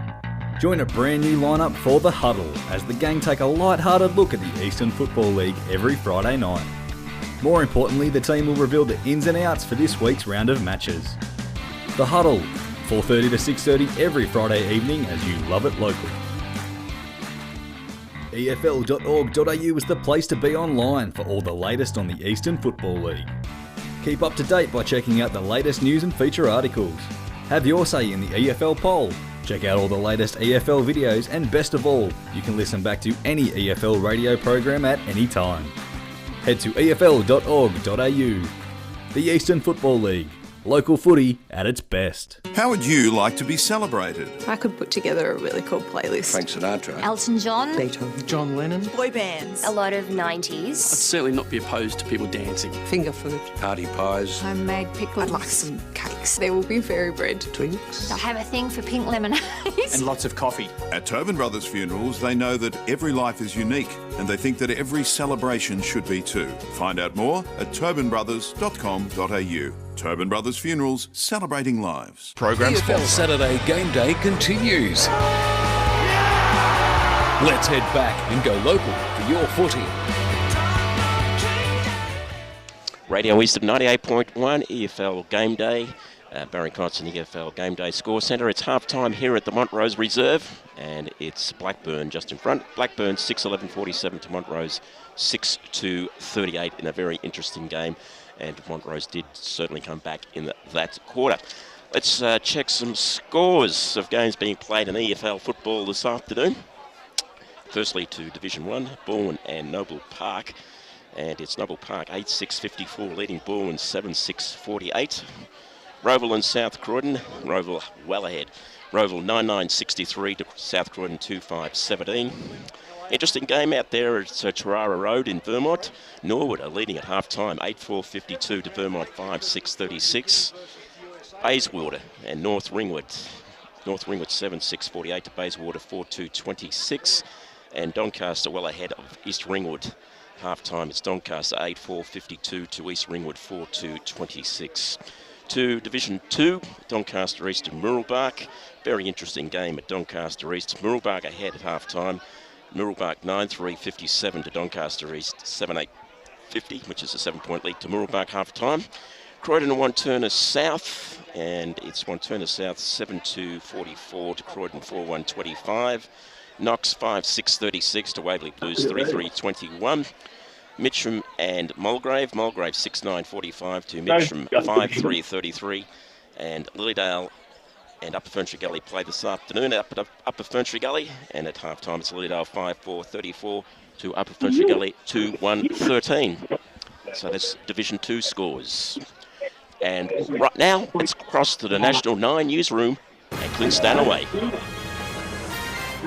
Join a brand new lineup for The Huddle as the gang take a light-hearted look at the Eastern Football League every Friday night. More importantly, the team will reveal the ins and outs for this week's round of matches. The Huddle, 4:30 to 6:30 every Friday evening as you love it local. EFL.org.au is the place to be online for all the latest on the Eastern Football League. Keep up to date by checking out the latest news and feature articles. Have your say in the EFL poll. Check out all the latest EFL videos, and best of all, you can listen back to any EFL radio program at any time. Head to efl.org.au. The Eastern Football League. Local footy at its best. How would you like to be celebrated? I could put together a really cool playlist. Frank Sinatra. Elton John. Beethoven. John Lennon. Boy bands. A lot of 90s. I'd certainly not be opposed to people dancing. Finger food. Party pies. Homemade pickles. I'd like some cake. Twinks. They will be very bred. Twinks. I have a thing for pink lemonade. And lots of coffee. At Tobin Brothers Funerals, they know that every life is unique and they think that every celebration should be too. Find out more at tobinbrothers.com.au. Tobin Brothers Funerals, celebrating lives. Program EFL sponsor. Saturday Game Day continues. Let's head back and go local for your footy. Radio East of 98.1, EFL Game Day. Barry Cots in the EFL Game Day Score Centre. It's half-time here at the Montrose Reserve, and it's Blackburn just in front. Blackburn 6-11-47 to Montrose 6-2-38 in a very interesting game, and Montrose did certainly come back in that quarter. Let's check some scores of games being played in EFL football this afternoon. Firstly to Division 1, Bourne and Noble Park. And it's Noble Park 8-6-54 leading Bourne 7-6-48. Roval and South Croydon, Roval well ahead. Roval 9-9-63 to South Croydon 2-5-17. Interesting game out there at Tarara Road in Vermont. Norwood are leading at half-time 8-4-52 to Vermont 5-6-36. Bayswater and North Ringwood. North Ringwood 7-6-48 to Bayswater 4-2-26. And Doncaster well ahead of East Ringwood. Half-time, it's Doncaster 8-4-52 to East Ringwood 4-2-26. To Division 2, Doncaster East and Murrelbark. Very interesting game at Doncaster East. Murrelbark ahead at half-time. Murrelbark 9-3-57 to Doncaster East 7-8-50, which is a 7-point lead to Murrelbark half-time. Croydon and Wanturna South, and it's Wanturna South 7-2-44 to Croydon 4-1-25. Knox 5-6-36 to Waverley Blues 3-3-21. Mitcham and Mulgrave. Mulgrave 6-9-45 to Mitcham 5-3-33. And Lilydale and Upper Ferntree Gully play this afternoon up at Upper Ferntree Gully. And at half-time it's Lilydale 5-4-34 to Upper Ferntree Gully 2-1-13. So that's Division 2 scores. And right now, let's cross to the National 9 newsroom and Clint Stanaway.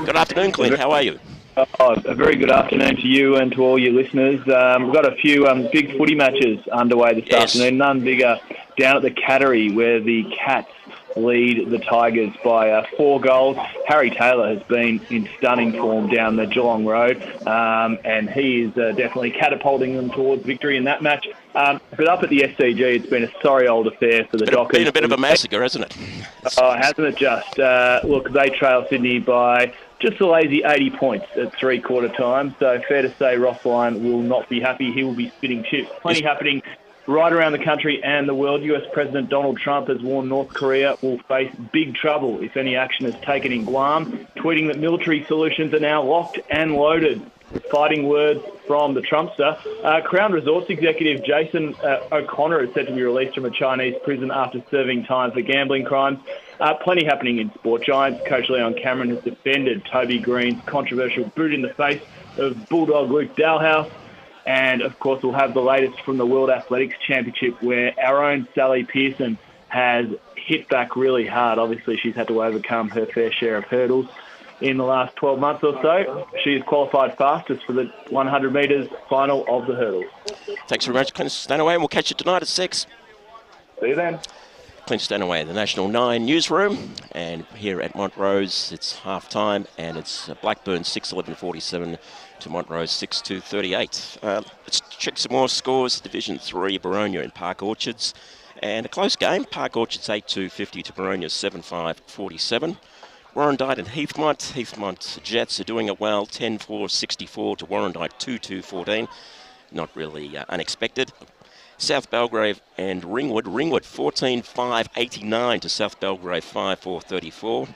Good afternoon, Clint. How are you? A very good afternoon to you and to all your listeners. We've got a few big footy matches underway this afternoon. None bigger down at the Cattery, where the Cats lead the Tigers by 4 goals. Harry Taylor has been in stunning form down the Geelong Road, and he is definitely catapulting them towards victory in that match. But up at the SCG, it's been a sorry old affair for the Dockers. It's been a bit of a massacre, hasn't it? Hasn't it just? Look, they trail Sydney by just a lazy 80 points at three-quarter time. So fair to say Rothline will not be happy. He will be spitting chips. Plenty happening right around the country and the world. US President Donald Trump has warned North Korea will face big trouble if any action is taken in Guam, tweeting that military solutions are now locked and loaded. Fighting words from the Trumpster. Crown Resorts executive Jason O'Connor is said to be released from a Chinese prison after serving time for gambling crimes. Plenty happening in sport. Giants coach Leon Cameron has defended Toby Green's controversial boot in the face of Bulldog Luke Dalhouse. And, of course, we'll have the latest from the World Athletics Championship, where our own Sally Pearson has hit back really hard. Obviously, she's had to overcome her fair share of hurdles in the last 12 months or so. She has qualified fastest for the 100 metres final of the hurdles. Thanks very much, Clint Stanaway, and we'll catch you tonight at 6. See you then. Clint Stanaway, the National 9 newsroom, and here at Montrose it's half-time, and it's Blackburn 6-11-47 to Montrose 6-2-38. Let's check some more scores. Division 3, Baronia and Park Orchards, and a close game. Park Orchards 8-2-50 to Baronia 7-5-47. Warrandyte and Heathmont. Heathmont Jets are doing it well, 10-4-64 to Warrandyte 2-2-14. Not really unexpected. South Belgrave and Ringwood. Ringwood 14-5-89 to South Belgrave 5-4-34.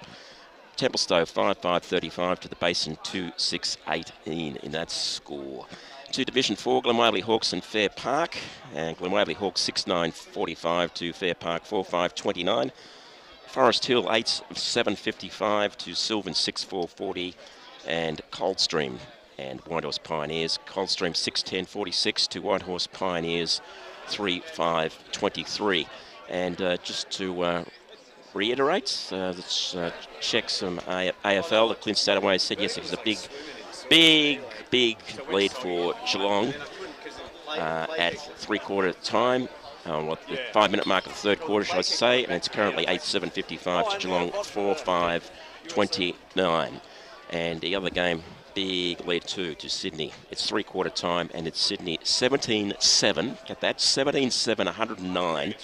Templestowe 5-5-35 to the Basin 2-6-18 in that score. To Division 4, Glenwaverley Hawks and Fair Park. And Glenwaverley Hawks 6-9-45 to Fair Park 4-5-29. Forest Hill 8-7-55 to Sylvan 6-4-40. And Coldstream and Whitehorse Pioneers. Coldstream 6-10-46 to Whitehorse Pioneers 3-5-23. And just to reiterate, let's check some AFL. Clint Stanaway said yes, it was a big lead for Geelong at three-quarter time. the 5-minute mark of the third quarter, should I say, and it's currently 8-7-55 to Geelong 4-5-29. And the other game, big lead to Sydney. It's three-quarter time, and it's Sydney 17-7. Get that? 17-7, 109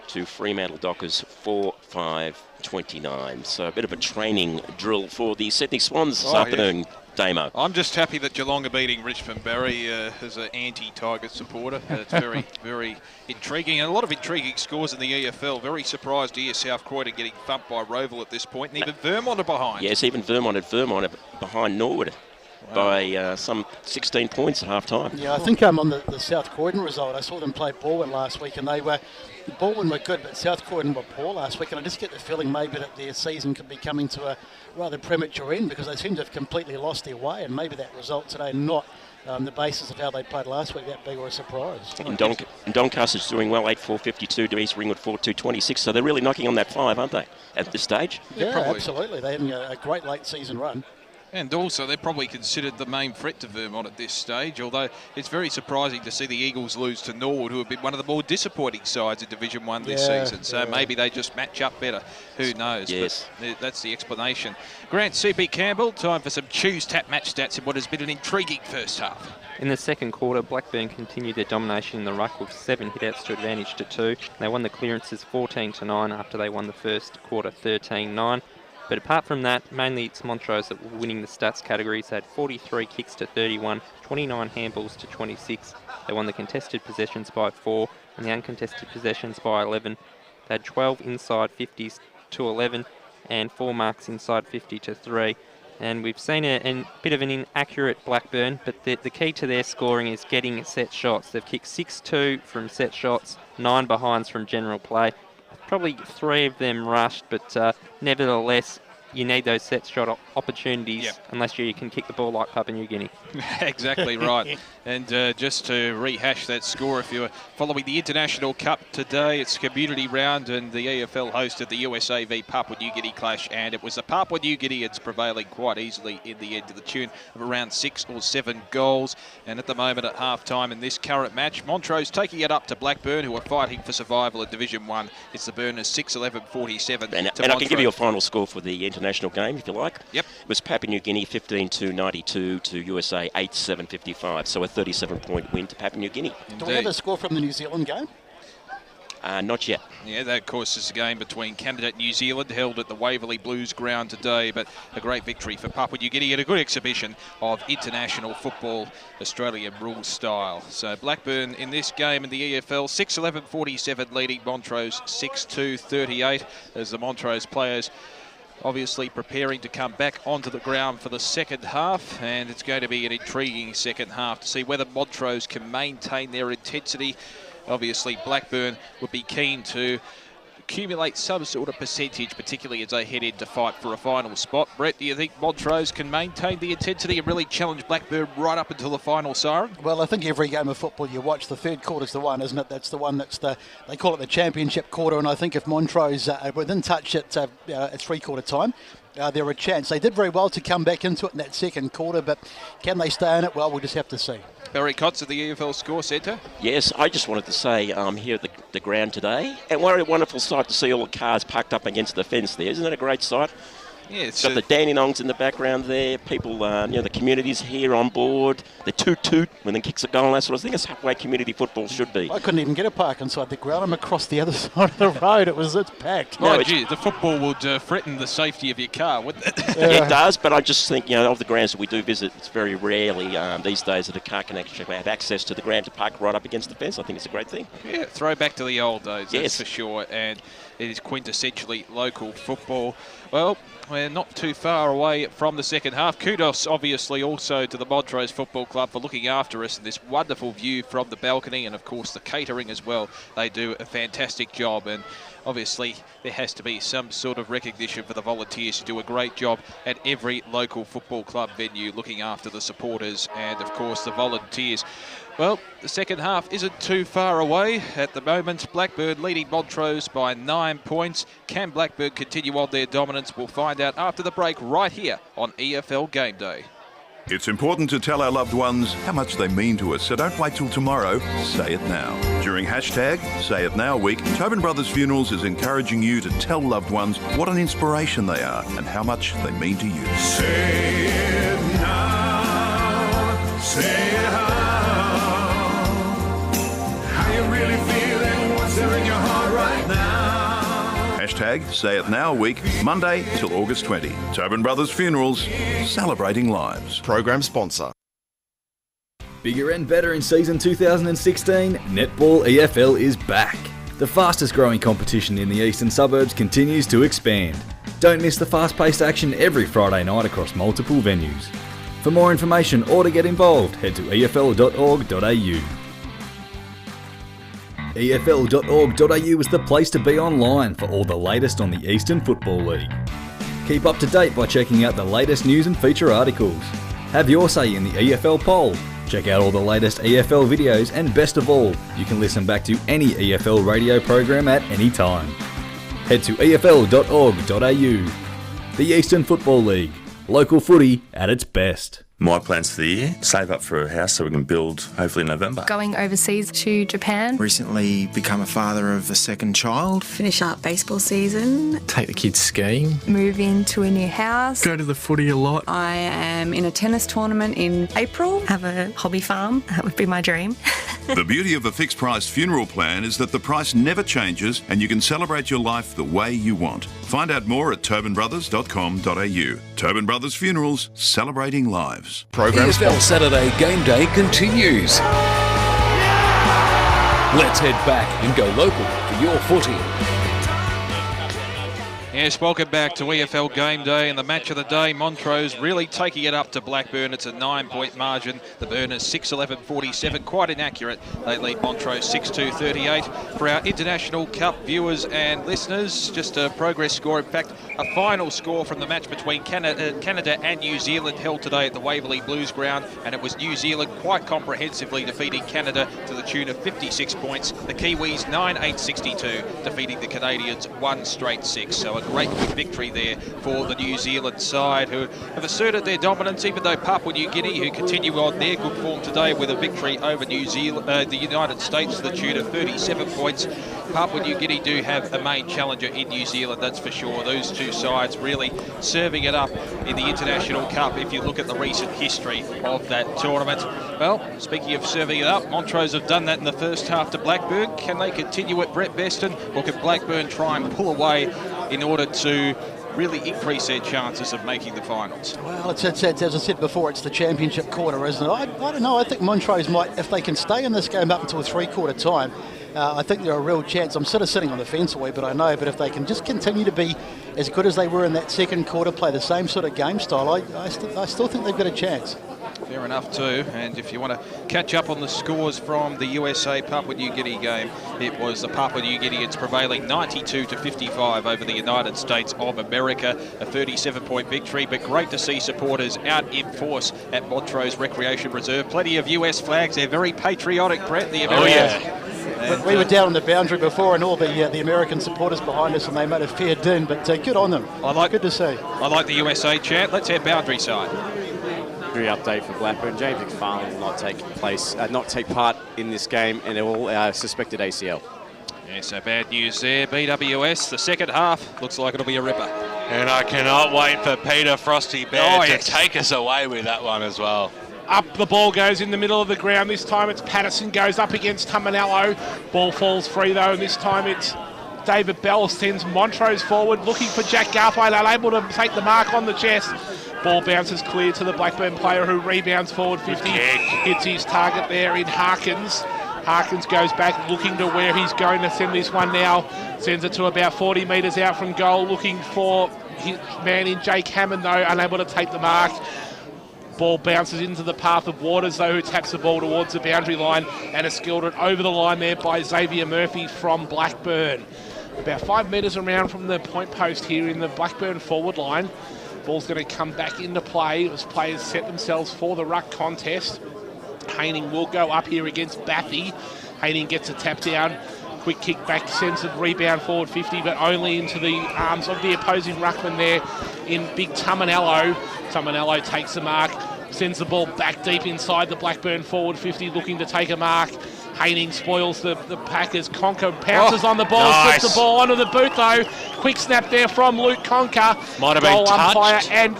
to Fremantle Dockers 4-5-29. So a bit of a training drill for the Sydney Swans this afternoon, Damo. I'm just happy that Geelong are beating Richmond Barry as an anti-Tigers supporter. It's very, very intriguing, and a lot of intriguing scores in the EFL. Very surprised to hear South Croydon getting thumped by Roval at this point, and even Vermont are behind. Yes, even Vermont are behind Norwood. By some 16 points at half-time. Yeah, I think on the South Croydon result, I saw them play Baldwin last week, and Baldwin were good, but South Croydon were poor last week, and I just get the feeling maybe that their season could be coming to a rather premature end because they seem to have completely lost their way, and maybe that result today not the basis of how they played last week, that big or a surprise. And Doncaster's doing well, 8-4-52 to East Ringwood 4-2-26, so they're really knocking on that 5, aren't they, at this stage? Yeah, absolutely. They're having a great late season run. And also, they're probably considered the main threat to Vermont at this stage, although it's very surprising to see the Eagles lose to Norwood, who have been one of the more disappointing sides in Division 1 this season. So maybe they just match up better. Who knows? Yes. But that's the explanation. Grant CP Campbell, time for some Choose Tap match stats in what has been an intriguing first half. In the second quarter, Blackburn continued their domination in the ruck with 7 hit-outs to advantage to 2. They won the clearances 14-9 after they won the first quarter 13-9. But apart from that, mainly it's Montrose that were winning the stats categories. They had 43 kicks to 31, 29 handballs to 26. They won the contested possessions by 4 and the uncontested possessions by 11. They had 12 inside 50s to 11 and 4 marks inside 50 to 3. And we've seen a bit of an inaccurate Blackburn, but the key to their scoring is getting set shots. They've kicked 6-2 from set shots, 9 behinds from general play. Probably 3 of them rushed, but nevertheless, you need those set shot opportunities unless you can kick the ball like Papua New Guinea. Exactly right. And just to rehash that score, if you're following the International Cup today, it's community round and the EFL hosted the USA v Papua New Guinea clash, and it was the Papua New Guineans prevailing quite easily in the end to the tune of around 6 or 7 goals. And at the moment at half-time in this current match, Montrose taking it up to Blackburn, who are fighting for survival in Division 1. It's the Burners 6-11-47 and I can give you a final score for the international game, if you like. Yep. It was Papua New Guinea 15-92 to USA 8-7-55, so a 37-point win to Papua New Guinea. Do we have a score from the New Zealand game? Not yet. Yeah, that, of course, is a game between Canada and New Zealand, held at the Waverley Blues ground today, but a great victory for Papua New Guinea and a good exhibition of international football, Australian rules style. So Blackburn in this game in the EFL, 6-11-47, leading Montrose 6-2-38, as the Montrose players obviously preparing to come back onto the ground for the second half, and it's going to be an intriguing second half to see whether Montrose can maintain their intensity. Obviously, Blackburn would be keen to accumulate some sort of percentage, particularly as they head in to fight for a final spot. Brett, do you think Montrose can maintain the intensity and really challenge Blackburn right up until the final siren? Well, I think every game of football you watch, the third quarter's the one, isn't it? That's the one they call it the championship quarter, and I think if Montrose are within touch at three-quarter time, they're a chance. They did very well to come back into it in that second quarter, but can they stay in it? Well, we'll just have to see. Barry Cotts at the EFL Score Centre. Yes, I just wanted to say I'm here at the ground today, and what a wonderful sight to see all the cars parked up against the fence there. Isn't that a great sight? Yeah, it's got the Dandenongs in the background there. People, the community's here on board. The toot-toot when the kicks a goal and that sort of thing. That's the way community football should be. I couldn't even get a park inside the ground. I'm across the other side of the road. It's packed. No, the football would threaten the safety of your car, wouldn't it? Yeah, it does, but I just think, of the grounds that we do visit, it's very rarely these days that a car can actually have access to the ground to park right up against the fence. I think it's a great thing. Yeah, throwback to the old days, yes, that's for sure. And it is quintessentially local football. Well, we're not too far away from the second half. Kudos, obviously, also to the Montrose Football Club for looking after us and this wonderful view from the balcony, and, of course, the catering as well. They do a fantastic job, and obviously there has to be some sort of recognition for the volunteers who do a great job at every local football club venue, looking after the supporters and, of course, the volunteers. Well, the second half isn't too far away. At the moment, Blackburn leading Montrose by 9 points. Can Blackburn continue on their dominance? We'll find out after the break right here on EFL Game Day. It's important to tell our loved ones how much they mean to us, so don't wait till tomorrow. Say it now. During hashtag Say It Now week, Tobin Brothers Funerals is encouraging you to tell loved ones what an inspiration they are and how much they mean to you. Say it now. Say it how you really feeling, what's there in your heart right now. Hashtag Say It Now week, Monday till August 20. Tobin Brothers Funerals, celebrating lives. Program sponsor. Bigger and better in season 2016, Netball EFL is back. The fastest growing competition in the eastern suburbs continues to expand. Don't miss the fast-paced action every Friday night across multiple venues. For more information or to get involved, head to efl.org.au. EFL.org.au is the place to be online for all the latest on the Eastern Football League. Keep up to date by checking out the latest news and feature articles. Have your say in the EFL poll. Check out all the latest EFL videos, and best of all, you can listen back to any EFL radio program at any time. Head to efl.org.au. The Eastern Football League. Local footy at its best. My plans for the year, save up for a house so we can build hopefully in November. Going overseas to Japan. Recently become a father of a second child. Finish up baseball season. Take the kids skiing. Move into a new house. Go to the footy a lot. I am in a tennis tournament in April. Have a hobby farm. That would be my dream. The beauty of a fixed price funeral plan is that the price never changes and you can celebrate your life the way you want. Find out more at tobinbrothers.com.au. Tobin Brothers Funerals, celebrating lives. Program EFL Saturday Game Day continues. Let's head back and go local for your footy. Yes, welcome back to EFL Game Day, and the match of the day, Montrose really taking it up to Blackburn. It's a 9-point margin. The Burners 6-11-47, quite inaccurate. They lead Montrose 6-2-38. For our International Cup viewers and listeners, just a progress score. In fact, a final score from the match between Canada and New Zealand held today at the Waverley Blues ground, and it was New Zealand quite comprehensively defeating Canada to the tune of 56 points. The Kiwis 9-8-62, defeating the Canadians 1-6. So a great victory there for the New Zealand side, who have asserted their dominance, even though Papua New Guinea, who continue on their good form today with a victory over New Zealand, the United States to the tune of 37 points. Papua New Guinea do have a main challenger in New Zealand, that's for sure. Those two sides really serving it up in the International Cup if you look at the recent history of that tournament. Well, speaking of serving it up, Montrose have done that in the first half to Blackburn. Can they continue at Brett Beston, or can Blackburn try and pull away in order to really increase their chances of making the finals? Well, it's as I said before, it's the championship quarter, isn't it? I don't know. I think Montrose might, if they can stay in this game up until three-quarter time, I think they're a real chance. I'm sort of sitting on the fence a wee bit, I know, but if they can just continue to be as good as they were in that second quarter, play the same sort of game style, I still think they've got a chance. Fair enough too, and if you want to catch up on the scores from the USA Papua New Guinea game, it was the Papua New Guineans prevailing 92-55 over the United States of America, a 37-point victory, but great to see supporters out in force at Montrose Recreation Reserve. Plenty of US flags, they're very patriotic, Brett, the Americans. Oh, yeah. We were down on the boundary before, and all the American supporters behind us, and they made a fair din, but good on them. Good to see. I like the USA chant. Let's head boundary side. Update for Blackburn. James McFarlane will not take part in this game, and they're all suspected ACL. Yeah, so bad news there. BWS, the second half looks like it'll be a ripper. And I cannot wait for Peter Frosty Bear to take us away with that one as well. Up the ball goes in the middle of the ground. This time it's Patterson goes up against Tamanello. Ball falls free though, and this time it's David Bell sends Montrose forward, looking for Jack Garfield, unable to take the mark on the chest. Ball bounces clear to the Blackburn player, who rebounds forward 50. Hits his target there in Harkins. Harkins goes back, looking to where he's going to send this one now. Sends it to about 40 metres out from goal, looking for his man in Jake Hammond, though, unable to take the mark. Ball bounces into the path of Waters, though, who taps the ball towards the boundary line, and is skilled over the line there by Xavier Murphy from Blackburn. About 5 metres around from the point post here in the Blackburn forward line. Ball's going to come back into play as players set themselves for the ruck contest. Haining will go up here against Baffy. Haining gets a tap down. Quick kick back, sends a rebound forward 50, but only into the arms of the opposing ruckman there in big Tamanello. Tamanello takes the mark, Sends the ball back deep inside the Blackburn forward 50, looking to take a mark. Haining spoils the Packers. Conker pounces on the ball, nice. slips the ball onto the boot though. Quick snap there from Luke Conker. Might have Goal been touched. umpire and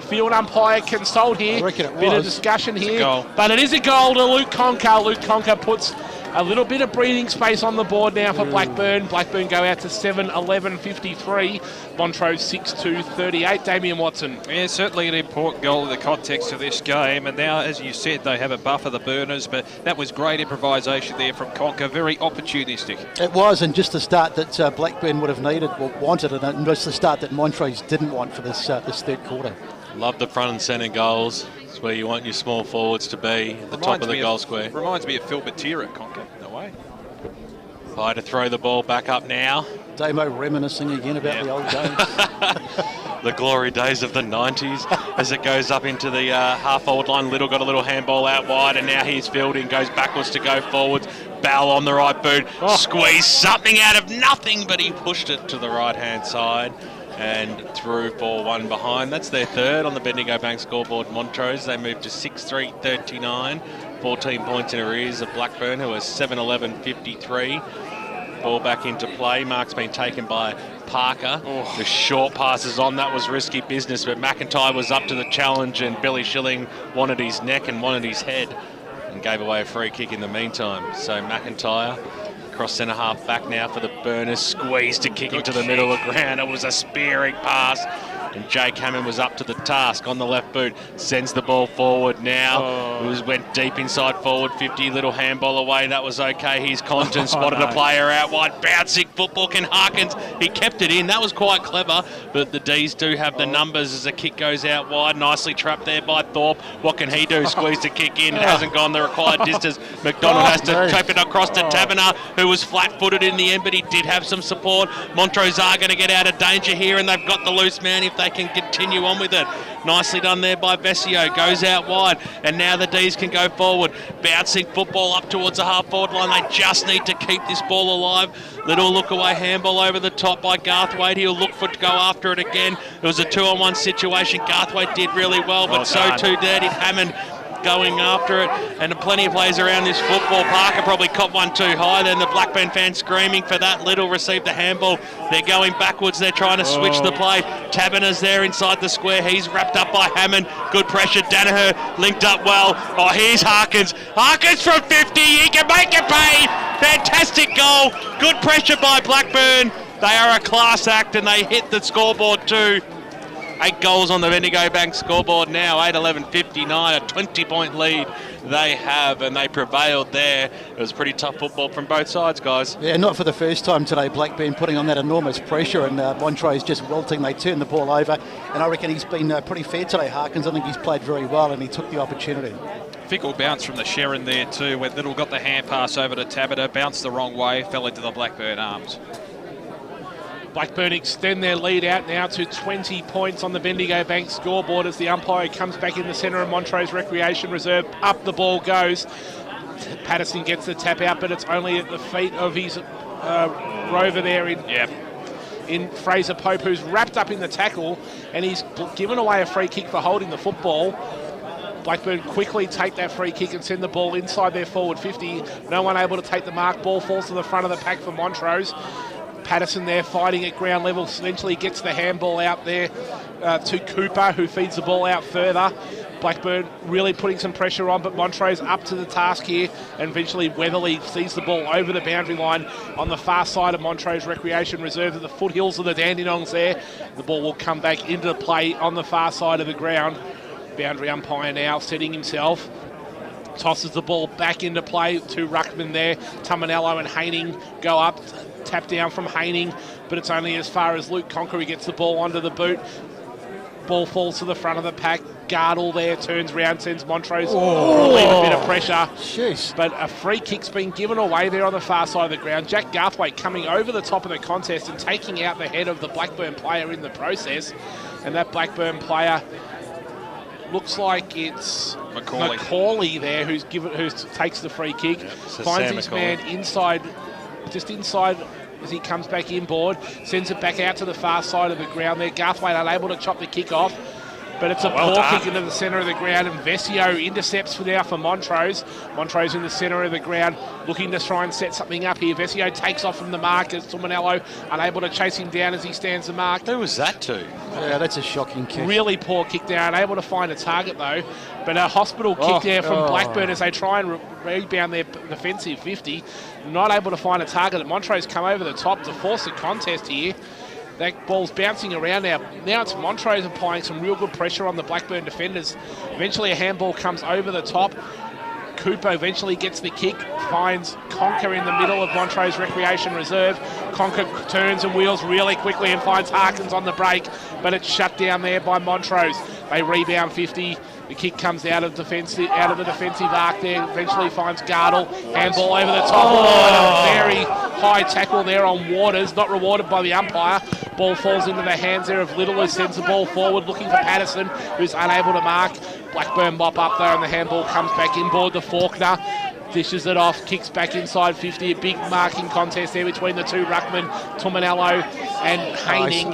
field umpire consult here. I reckon it Bit of was. discussion It's a here. goal. But it is a goal to Luke Conker. Luke Conker puts a little bit of breathing space on the board now for Blackburn. Blackburn go out to 7-11-53. Montrose 6-2-38. Damien Watson. Yeah, certainly an important goal in the context of this game. And now, as you said, they have a buffer, the Burners, but that was great improvisation there from Conker. Very opportunistic. It was, and just the start that Blackburn would have needed, or wanted, and just the start that Montrose didn't want for this third quarter. Love the front and centre goals. It's where you want your small forwards to be, at the top of the goal square. Reminds me of Phil Matera, Conker, in a way. Try to throw the ball back up now. Damo reminiscing again about the old days. The glory days of the 90s as it goes up into the half-forward line. Little got a little handball out wide, and now he's fielding, goes backwards to go forwards. Bell on the right boot, squeezed something out of nothing, but he pushed it to the right-hand side and through for one behind. That's their third on the Bendigo Bank scoreboard, Montrose. They moved to 6-3-39, 14 points in arrears of Blackburn, who are 7-11-53. Ball back into play. Mark's been taken by Parker. The short passes on, that was risky business, but McIntyre was up to the challenge, and Billy Schilling wanted his neck and wanted his head and gave away a free kick in the meantime. So McIntyre cross centre half back now for the Burners, squeezed to kick into the middle of the ground. It was a spearing pass, and Jake Hammond was up to the task on the left boot, sends the ball forward now. It went deep inside forward 50, little handball away, that was okay. Here's Compton, spotted a player out wide, bouncing football, Ken Harkins, he kept it in, that was quite clever, but the D's do have the numbers as the kick goes out wide, nicely trapped there by Thorpe. What can he do? Squeeze the kick in, it hasn't gone the required distance. McDonald has to trap it across to Taberner, who was flat-footed in the end, but he did have some support. Montrose are going to get out of danger here, and they've got the loose man if they can continue on with it. Nicely done there by Vesio, goes out wide, and now the D's can go forward. Bouncing football up towards the half-forward line. They just need to keep this ball alive. Little look-away handball over the top by Garthwaite. He'll look for to go after it again. It was a 2-on-1 situation. Garthwaite did really well, but so too did Hammond going after it, and plenty of players around this football. Parker probably caught one too high, then the Blackburn fans screaming for that. Little received the handball. They're going backwards, they're trying to switch the play. Taberner's there inside the square, he's wrapped up by Hammond. Good pressure, Danaher linked up well. Oh, here's Harkins. Harkins from 50, he can make it pay. Fantastic goal. Good pressure by Blackburn. They are a class act, and they hit the scoreboard too. 8 goals on the Bendigo Bank scoreboard now, 8-11-59, a 20-point lead they have, and they prevailed there. It was pretty tough football from both sides, guys. Yeah, not for the first time today, Blackburn putting on that enormous pressure, and Montrose just wilting. They turned the ball over, and I reckon he's been pretty fair today, Harkins. I think he's played very well, and he took the opportunity. Fickle bounce from the Sharon there too, when Little got the hand pass over to Tabata, bounced the wrong way, fell into the Blackburn arms. Blackburn extend their lead out now to 20 points on the Bendigo Bank scoreboard as the umpire comes back in the centre of Montrose Recreation Reserve. Up the ball goes. Patterson gets the tap out, but it's only at the feet of his rover there in Fraser Pope, who's wrapped up in the tackle, and he's given away a free kick for holding the football. Blackburn quickly take that free kick and send the ball inside their forward 50. No one able to take the mark. Ball falls to the front of the pack for Montrose. Patterson there fighting at ground level, eventually gets the handball out there to Cooper, who feeds the ball out further. Blackburn really putting some pressure on, but Montrose up to the task here, and eventually Weatherly sees the ball over the boundary line on the far side of Montrose Recreation Reserve at the foothills of the Dandenongs there. The ball will come back into play on the far side of the ground. Boundary umpire now setting himself. Tosses the ball back into play to Ruckman there. Tumanello and Haining go up. Tap down from Haining, but it's only as far as Luke Conker, who gets the ball onto the boot. Ball falls to the front of the pack. Gardle there turns round, sends Montrose relieve a bit of pressure. Jeez. But a free kick's been given away there on the far side of the ground. Jack Garthwaite coming over the top of the contest and taking out the head of the Blackburn player in the process. And that Blackburn player looks like it's Macaulay there who takes the free kick. Finds his man inside, just inside as he comes back inboard, sends it back out to the far side of the ground there. Garthwaite unable to chop the kick off. but it's a poor kick into the centre of the ground, and Vesio intercepts now for Montrose. Montrose in the centre of the ground, looking to try and set something up here. Vesio takes off from the mark as Tumanello unable to chase him down as he stands the mark. Who was that to? Yeah, that's a shocking kick. Really poor kick there, unable to find a target though. But a hospital kick there from Blackburn as they try and rebound their defensive 50. Not able to find a target. Montrose come over the top to force the contest here. That ball's bouncing around now. Now it's Montrose applying some real good pressure on the Blackburn defenders. Eventually a handball comes over the top. Cooper eventually gets the kick, finds Conker in the middle of Montrose Recreation Reserve. Conker turns and wheels really quickly and finds Harkins on the break, but it's shut down there by Montrose. They rebound 50. The kick comes out of the defensive arc there. Eventually finds Gardle. Handball over the top. And a very high tackle there on Waters. Not rewarded by the umpire. Ball falls into the hands there of Little, who sends the ball forward looking for Patterson, who's unable to mark. Blackburn mop up there and the handball comes back inboard to Faulkner. Dishes it off, kicks back inside 50. A big marking contest there between the two ruckmen, Tumanello and Haining.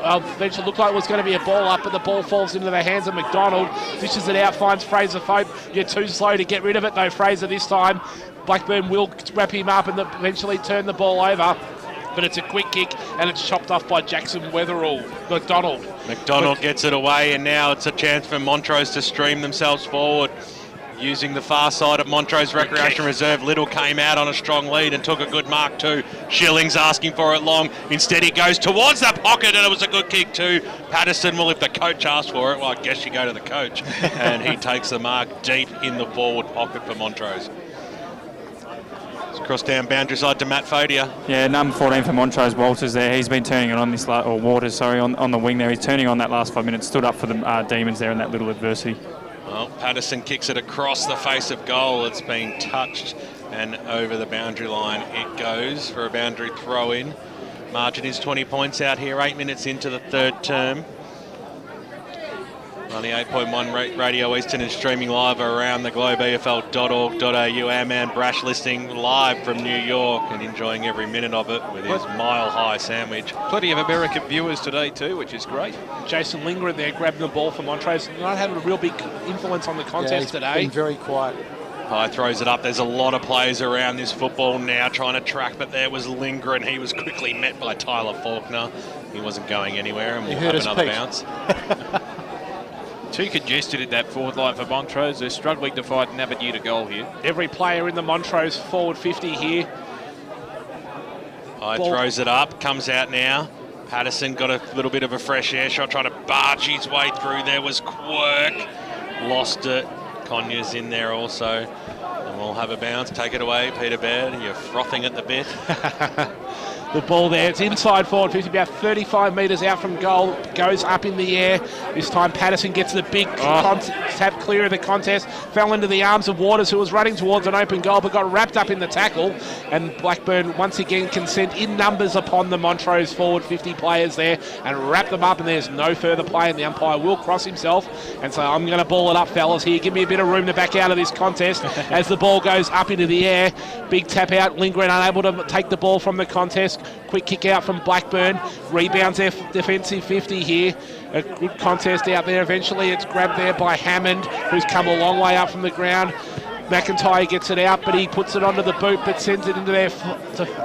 Eventually looked like it was going to be a ball up, but the ball falls into the hands of McDonald. Dishes it out, finds Fraser Fope. You're too slow to get rid of it though, Fraser, this time. Blackburn will wrap him up and eventually turn the ball over. But it's a quick kick and it's chopped off by Jackson Weatherall. McDonald gets it away, and now it's a chance for Montrose to stream themselves forward. Using the far side of Montrose Recreation Reserve, Little came out on a strong lead and took a good mark too. Shillings asking for it long. Instead he goes towards that pocket, and it was a good kick too. Patterson, well, if the coach asks for it, well, I guess you go to the coach. And he takes the mark deep in the forward pocket for Montrose. Cross down boundary side to Matt Fodia. Yeah, number 14 for Montrose, Walters there. He's been turning it on this, Waters, sorry, on the wing there. He's turning on that last 5 minutes, stood up for the Demons there in that little adversity. Well, Patterson kicks it across the face of goal. It's been touched and over the boundary line it goes for a boundary throw in. Margin is 20 points out here, 8 minutes into the third term. 98.1 Radio Eastern is streaming live around the globe, EFL.org.au. Our man Brash listening live from New York and enjoying every minute of it with his mile-high sandwich. Plenty of American viewers today too, which is great. Jason Lingren there grabbing the ball for Montrose. Not having a real big influence on the contest today. Been very quiet. High throws it up. There's a lot of players around this football now trying to track, but there was Lingren. He was quickly met by Tyler Faulkner. He wasn't going anywhere, and we'll have another bounce. Too congested in that forward line for Montrose. They're struggling to find an avenue to goal here. Every player in the Montrose forward 50 here. High throws it up, comes out now. Patterson got a little bit of a fresh air shot, trying to barge his way through. There was Quirk, lost it. Conyers in there also. And we'll have a bounce. Take it away, Peter Baird. You're frothing at the bit. The ball there, it's inside forward 50, about 35 metres out from goal, goes up in the air. This time Patterson gets the big tap clear of the contest, fell into the arms of Waters, who was running towards an open goal but got wrapped up in the tackle. And Blackburn once again can send in numbers upon the Montrose forward 50 players there and wrap them up, and there's no further play, and the umpire will cross himself and say, I'm going to ball it up, fellas, here, give me a bit of room to back out of this contest. As the ball goes up into the air, big tap out, Lindgren unable to take the ball from the contest. Quick kick out from Blackburn, rebounds their defensive 50 here. A good contest out there. Eventually it's grabbed there by Hammond, who's come a long way up from the ground. McIntyre gets it out, but he puts it onto the boot, but sends it into their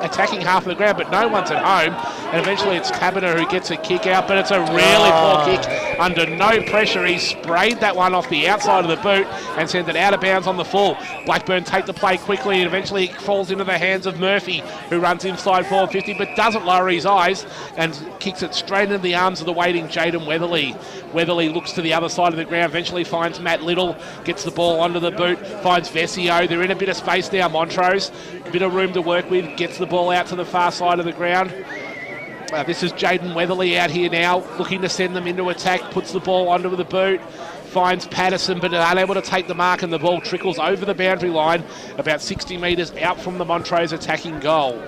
attacking half of the ground, but no one's at home. And eventually it's Taberner who gets a kick out, but it's a really poor kick. Under no pressure, he sprayed that one off the outside of the boot and sent it out of bounds on the full. Blackburn take the play quickly, and eventually it falls into the hands of Murphy, who runs inside forward 50, but doesn't lower his eyes and kicks it straight into the arms of the waiting Jaden Weatherly. Weatherly looks to the other side of the ground, eventually finds Matt Little, gets the ball onto the boot, finds Vesio. They're in a bit of space now, Montrose. A bit of room to work with, gets the ball out to the far side of the ground. This is Jaden Weatherly out here now, looking to send them into attack, puts the ball onto the boot, finds Patterson, but unable to take the mark, and the ball trickles over the boundary line about 60 metres out from the Montrose attacking goal.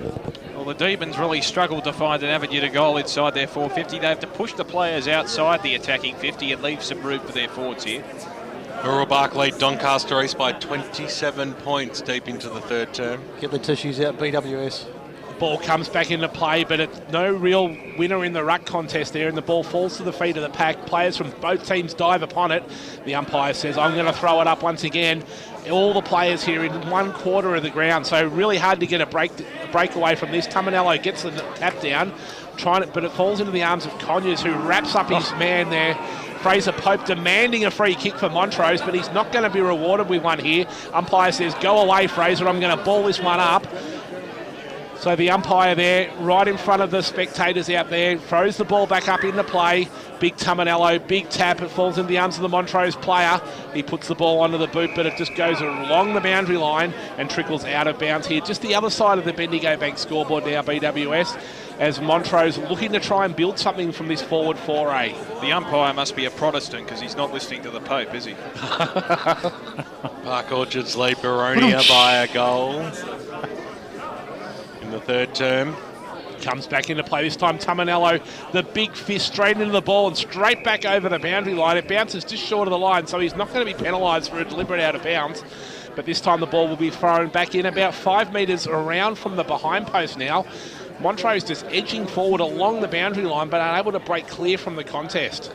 Well, the Demons really struggled to find an avenue to goal inside their 450. They have to push the players outside the attacking 50 and leave some room for their forwards here. Uralbark lead Doncaster East by 27 points deep into the third term. Get the tissues out, BWS. Ball comes back into play, but it's no real winner in the ruck contest there, and the ball falls to the feet of the pack. Players from both teams dive upon it. The umpire says, I'm going to throw it up once again. All the players here in 1/4 of the ground, so really hard to get a breakaway from this. Tamanello gets the tap down, but it falls into the arms of Conyers, who wraps up his man there. Fraser Pope demanding a free kick for Montrose, but he's not going to be rewarded with one here. Umpire says, go away, Fraser, I'm going to ball this one up. So the umpire there, right in front of the spectators out there, throws the ball back up into play. Big Tamanello, big tap. It falls into the arms of the Montrose player. He puts the ball onto the boot, but it just goes along the boundary line and trickles out of bounds here. Just the other side of the Bendigo Bank scoreboard now, BWS, as Montrose looking to try and build something from this forward foray. The umpire must be a Protestant because he's not listening to the Pope, is he? Park Orchards lead Baronia by a goal in the third term. Comes back into play this time. Tamanello, the big fist straight into the ball and straight back over the boundary line. It bounces just short of the line, so he's not going to be penalised for a deliberate out of bounds. But this time the ball will be thrown back in about 5 metres around from the behind post now. Montrose just edging forward along the boundary line, but unable to break clear from the contest.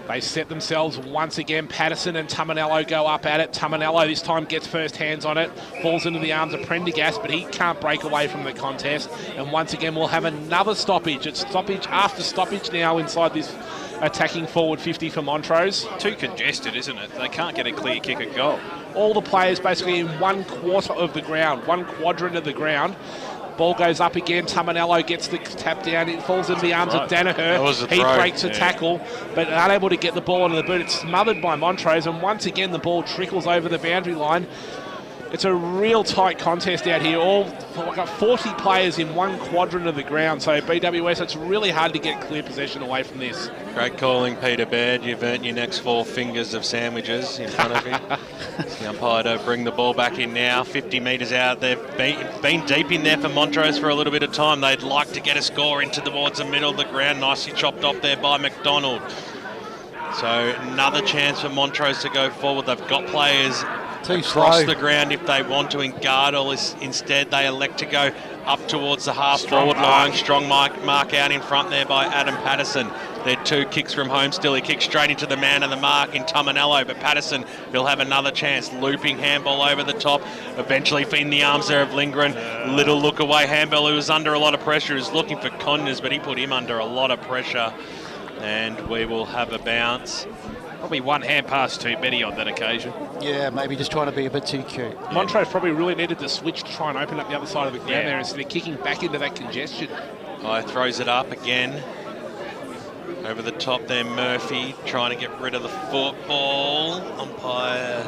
They set themselves once again. Patterson and Tamanello go up at it. Tamanello this time gets first hands on it, falls into the arms of Prendergast, but he can't break away from the contest. And once again, we'll have another stoppage. It's stoppage after stoppage now inside this attacking forward 50 for Montrose. Too congested, isn't it? They can't get a clear kick at goal. All the players basically in 1/4 of the ground, 1 quadrant of the ground. Ball goes up again. Tamanello gets the tap down. It falls into the arms of Danaher. He breaks a tackle, but unable to get the ball into the boot. It's smothered by Montrose, and once again the ball trickles over the boundary line. It's a real tight contest out here. We've got 40 players in 1 quadrant of the ground, so BWS, it's really hard to get clear possession away from this. Great calling, Peter Baird. You've earned your next 4 fingers of sandwiches in front of you. It's the umpire to bring the ball back in now. 50 metres out. They've been deep in there for Montrose for a little bit of time. They'd like to get a score into towards the middle of the ground. Nicely chopped off there by McDonald. So another chance for Montrose to go forward. They've got players across the ground if they want to. In Gardel, instead they elect to go up towards the half-forward line. Strong mark out in front there by Adam Patterson. They're 2 kicks from home still. He kicks straight into the man of the mark in Tamanello, but Patterson will have another chance. Looping handball over the top. Eventually in the arms there of Lindgren. Little look away handball, who was under a lot of pressure, is looking for Conyers, but he put him under a lot of pressure. And we will have a bounce. Probably one hand pass too many on that occasion. Yeah, maybe just trying to be a bit too cute. Montrose probably really needed to switch to try and open up the other side of the ground there instead of kicking back into that congestion. Throws it up again. Over the top there, Murphy trying to get rid of the football. Umpire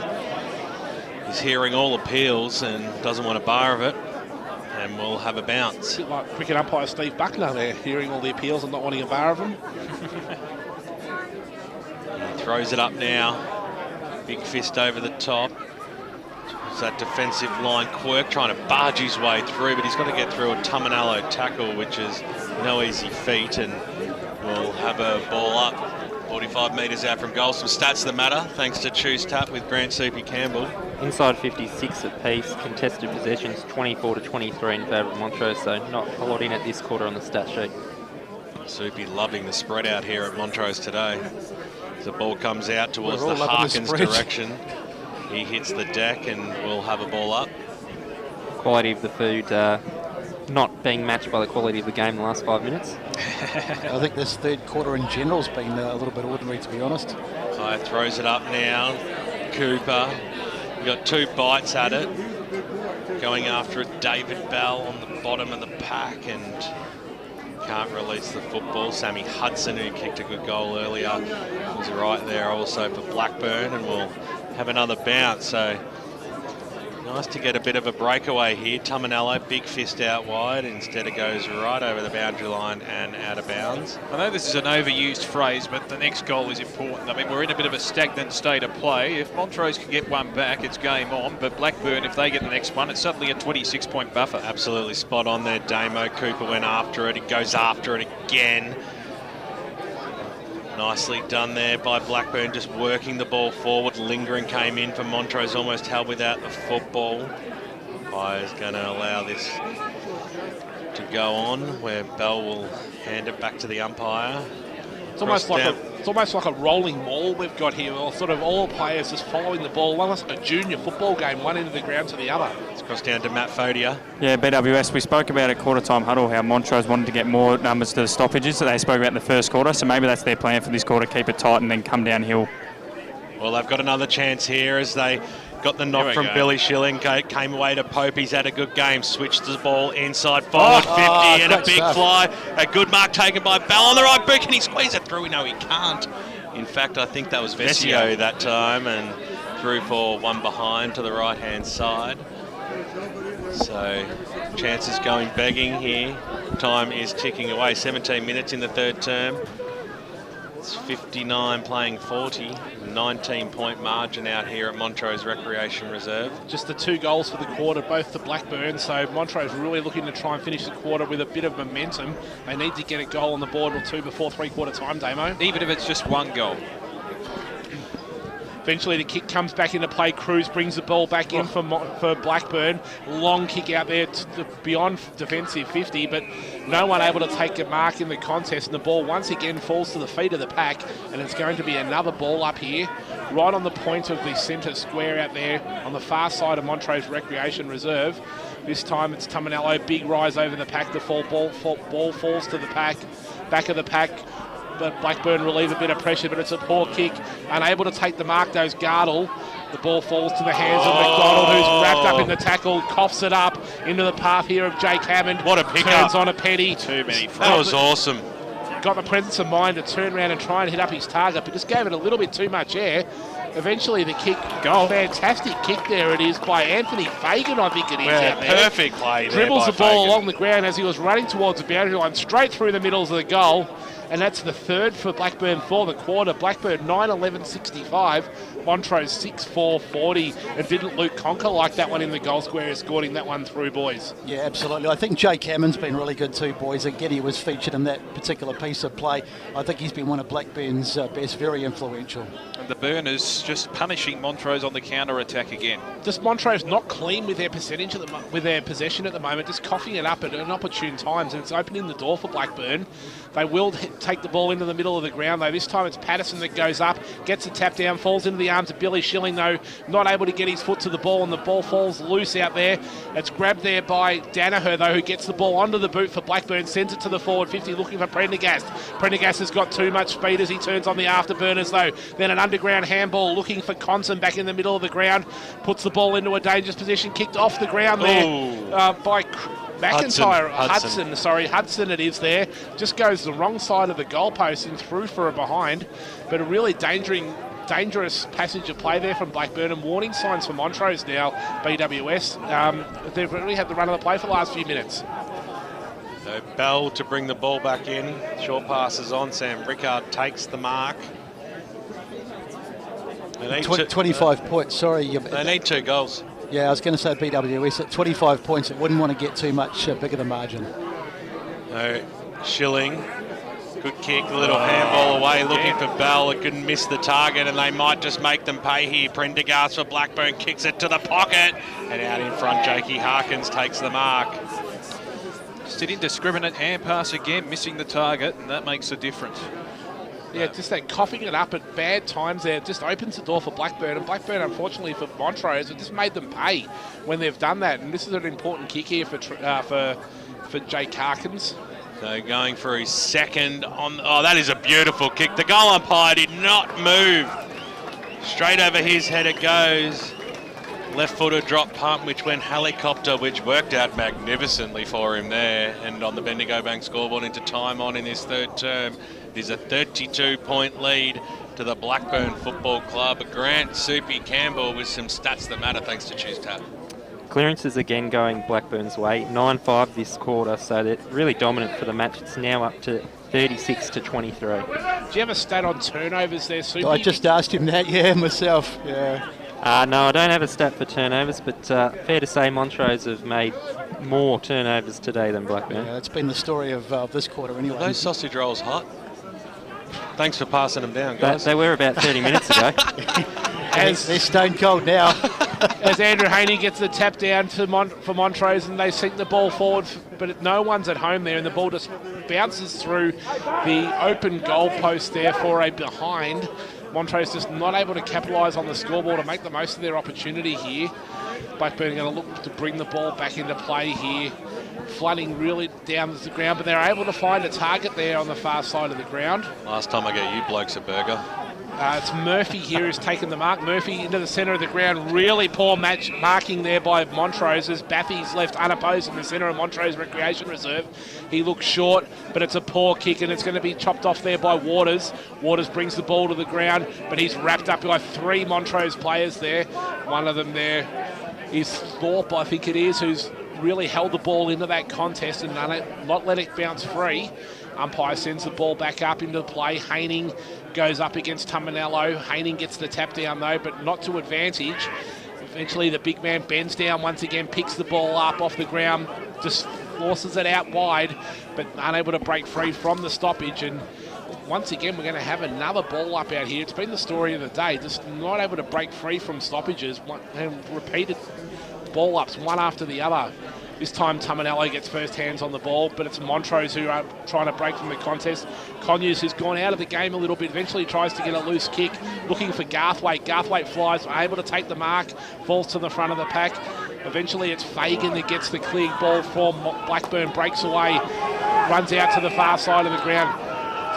is hearing all appeals and doesn't want a bar of it. And we'll have a bounce. A bit like cricket umpire Steve Buckner there, hearing all the appeals and not wanting a bar of them. He throws it up now. Big fist over the top. It's that defensive line. Quirk trying to barge his way through, but he's got to get through a Tamanello tackle, which is no easy feat, and we'll have a ball up. 45 metres out from goal. Some stats that matter, thanks to Choose Tap with Grant Soupy Campbell. Inside 56 apiece, contested possessions 24 to 23 in favour of Montrose, so not a lot in at this quarter on the stat sheet. Soupy loving the spread out here at Montrose today. As the ball comes out towards the Harkins direction, he hits the deck and we'll have a ball up. Quality of the food not being matched by the quality of the game in the last 5 minutes. I think this third quarter in general has been a little bit ordinary, to be honest. Throws it up now. Cooper. We've got 2 bites at it. Going after it, David Bell on the bottom of the pack and can't release the football. Sammy Hudson, who kicked a good goal earlier, was right there also for Blackburn, and we'll have another bounce. So nice to get a bit of a breakaway here. Tamanello, big fist out wide. Instead it goes right over the boundary line and out of bounds. I know this is an overused phrase, but the next goal is important. I mean, we're in a bit of a stagnant state of play. If Montrose can get one back, it's game on. But Blackburn, if they get the next one, it's suddenly a 26-point buffer. Absolutely spot on there, Damo. Cooper went after it. He goes after it again. Nicely done there by Blackburn, just working the ball forward. Lingering came in for Montrose, almost held without the football. Umpire's going to allow this to go on, where Bell will hand it back to the umpire. It's almost like a rolling maul we've got here, or sort of all players just following the ball, almost like a junior football game, one end of the ground to the other. It's crossed down to Matt Fodia. Yeah, BWS, we spoke about at quarter-time huddle how Montrose wanted to get more numbers to the stoppages that they spoke about in the first quarter, so maybe that's their plan for this quarter, keep it tight and then come downhill. Well, they've got another chance here as they got the knock from Billy Schilling, came away to Pope. He's had a good game, switched the ball inside forward 50 and a big fly. A good mark taken by Bell on the right brick, and he squeezed it through. No, he can't. In fact, I think that was Vesio that time, and threw for one behind to the right-hand side. So chances going begging here. Time is ticking away. 17 minutes in the third term. It's 59 playing 40, 19-point margin out here at Montrose Recreation Reserve. Just the 2 goals for the quarter, both to Blackburn, so Montrose really looking to try and finish the quarter with a bit of momentum. They need to get a goal on the board or 2 before three-quarter time, Damo. Even if it's just 1 goal. Eventually the kick comes back into play. Cruz brings the ball back in for Blackburn. Long kick out there beyond defensive 50, but no one able to take a mark in the contest. And the ball once again falls to the feet of the pack, and it's going to be another ball up here, right on the point of the centre square out there on the far side of Montrose Recreation Reserve. This time it's Tumanello, big rise over the pack. The ball falls to the pack, back of the pack. But Blackburn relieve a bit of pressure, but it's a poor kick. Unable to take the mark, those Gardle. The ball falls to the hands of McDonald, who's wrapped up in the tackle, coughs it up into the path here of Jake Hammond. What a pick Turns up. on a Petty. Too many. That was awesome. Got the presence of mind to turn around and try and hit up his target, but just gave it a little bit too much air. Eventually the kick, fantastic kick there it is by Anthony Fagan, I think it is out there. Perfect play there. Dribbles by the ball Fagan along the ground as he was running towards the boundary line, straight through the middles of the goal. And that's the 3rd for Blackburn for the quarter. Blackburn 9-11-65, Montrose 6-4-40. And didn't Luke Conker like that one in the goal square, escorting that one through, boys? Yeah, absolutely. I think Jake Hammond's been really good too, boys. Again, he was featured in that particular piece of play. I think he's been one of Blackburn's best, very influential. And the Burners just punishing Montrose on the counter-attack again. Just Montrose not clean with their percentage with their possession at the moment, just coughing it up at inopportune times, and it's opening the door for Blackburn. They will take the ball into the middle of the ground, though. This time it's Patterson that goes up, gets a tap down, falls into the arms of Billy Schilling, though, not able to get his foot to the ball, and the ball falls loose out there. It's grabbed there by Danaher, though, who gets the ball onto the boot for Blackburn, sends it to the forward 50, looking for Prendergast. Prendergast has got too much speed as he turns on the afterburners, though. Then an underground handball, looking for Conson back in the middle of the ground, puts the ball into a dangerous position, kicked off the ground there by McIntyre, Hudson it is there. Just goes the wrong side of the goalpost and through for a behind. But a really dangerous passage of play there from Blackburn, and warning signs for Montrose now, BWS. They've really had the run of the play for the last few minutes. So Bell to bring the ball back in. Short passes on. Sam Rickard takes the mark. 25 points, sorry. They need 2 goals. Yeah, I was going to say BWS at 25 points. It wouldn't want to get too much bigger the margin. No, Schilling, good kick, a little handball away, looking for Bell. It couldn't miss the target, and they might just make them pay here. Prendergast for Blackburn kicks it to the pocket, and out in front, Jakey Harkins takes the mark. Just an indiscriminate hand pass again, missing the target, and that makes a difference. Yeah, just that coughing it up at bad times there just opens the door for Blackburn. And Blackburn, unfortunately for Montrose, it just made them pay when they've done that. And this is an important kick here for Jake Harkins. So going for his second on. Oh, that is a beautiful kick. The goal umpire did not move. Straight over his head it goes. Left-footed drop pump, which went helicopter, which worked out magnificently for him there. And on the Bendigo Bank scoreboard into time on in his 3rd term. It is a 32-point lead to the Blackburn Football Club. Grant Soupy Campbell with some stats that matter thanks to Choose Tab. Clearances again going Blackburn's way. 9-5 this quarter, so they're really dominant for the match. It's now up to 36-23. Do you have a stat on turnovers there, Soupy? I just asked him that, myself. Yeah. No, I don't have a stat for turnovers, but fair to say Montrose have made more turnovers today than Blackburn. Yeah, it's been the story of this quarter anyway. Are those sausage rolls hot? Thanks for passing them down, guys. They were about 30 minutes ago. They're stone cold now. As Andrew Haney gets the tap down for Montrose, and they sink the ball forward, but no one's at home there, and the ball just bounces through the open goal post there for a behind. Montrose just not able to capitalise on the scoreboard to make the most of their opportunity here. Blackburn going to look to bring the ball back into play here, flooding really down to the ground, but they're able to find a target there on the far side of the ground. Last time I get you blokes a burger. It's Murphy here who's taken the mark. Murphy into the centre of the ground. Really poor marking there by Montrose as Baffy's left unopposed in the centre of Montrose Recreation Reserve. He looks short, but it's a poor kick and it's going to be chopped off there by Waters. Waters brings the ball to the ground, but he's wrapped up by 3 Montrose players there. One of them there is Thorpe, I think it is, who's really held the ball into that contest and not let it bounce free. Umpire sends the ball back up into play. Haining goes up against Tumanello. Haining gets the tap down though, but not to advantage. Eventually the big man bends down once again, picks the ball up off the ground, just forces it out wide, but unable to break free from the stoppage. And once again, we're going to have another ball up out here. It's been the story of the day, just not able to break free from stoppages and repeated ball ups one after the other. This time Tumanello gets first hands on the ball, but it's Montrose who are trying to break from the contest. Conyers, who's gone out of the game a little bit, eventually tries to get a loose kick, looking for Garthwaite. Garthwaite flies, able to take the mark, falls to the front of the pack. Eventually it's Fagan that gets the clear ball from Blackburn, breaks away, runs out to the far side of the ground.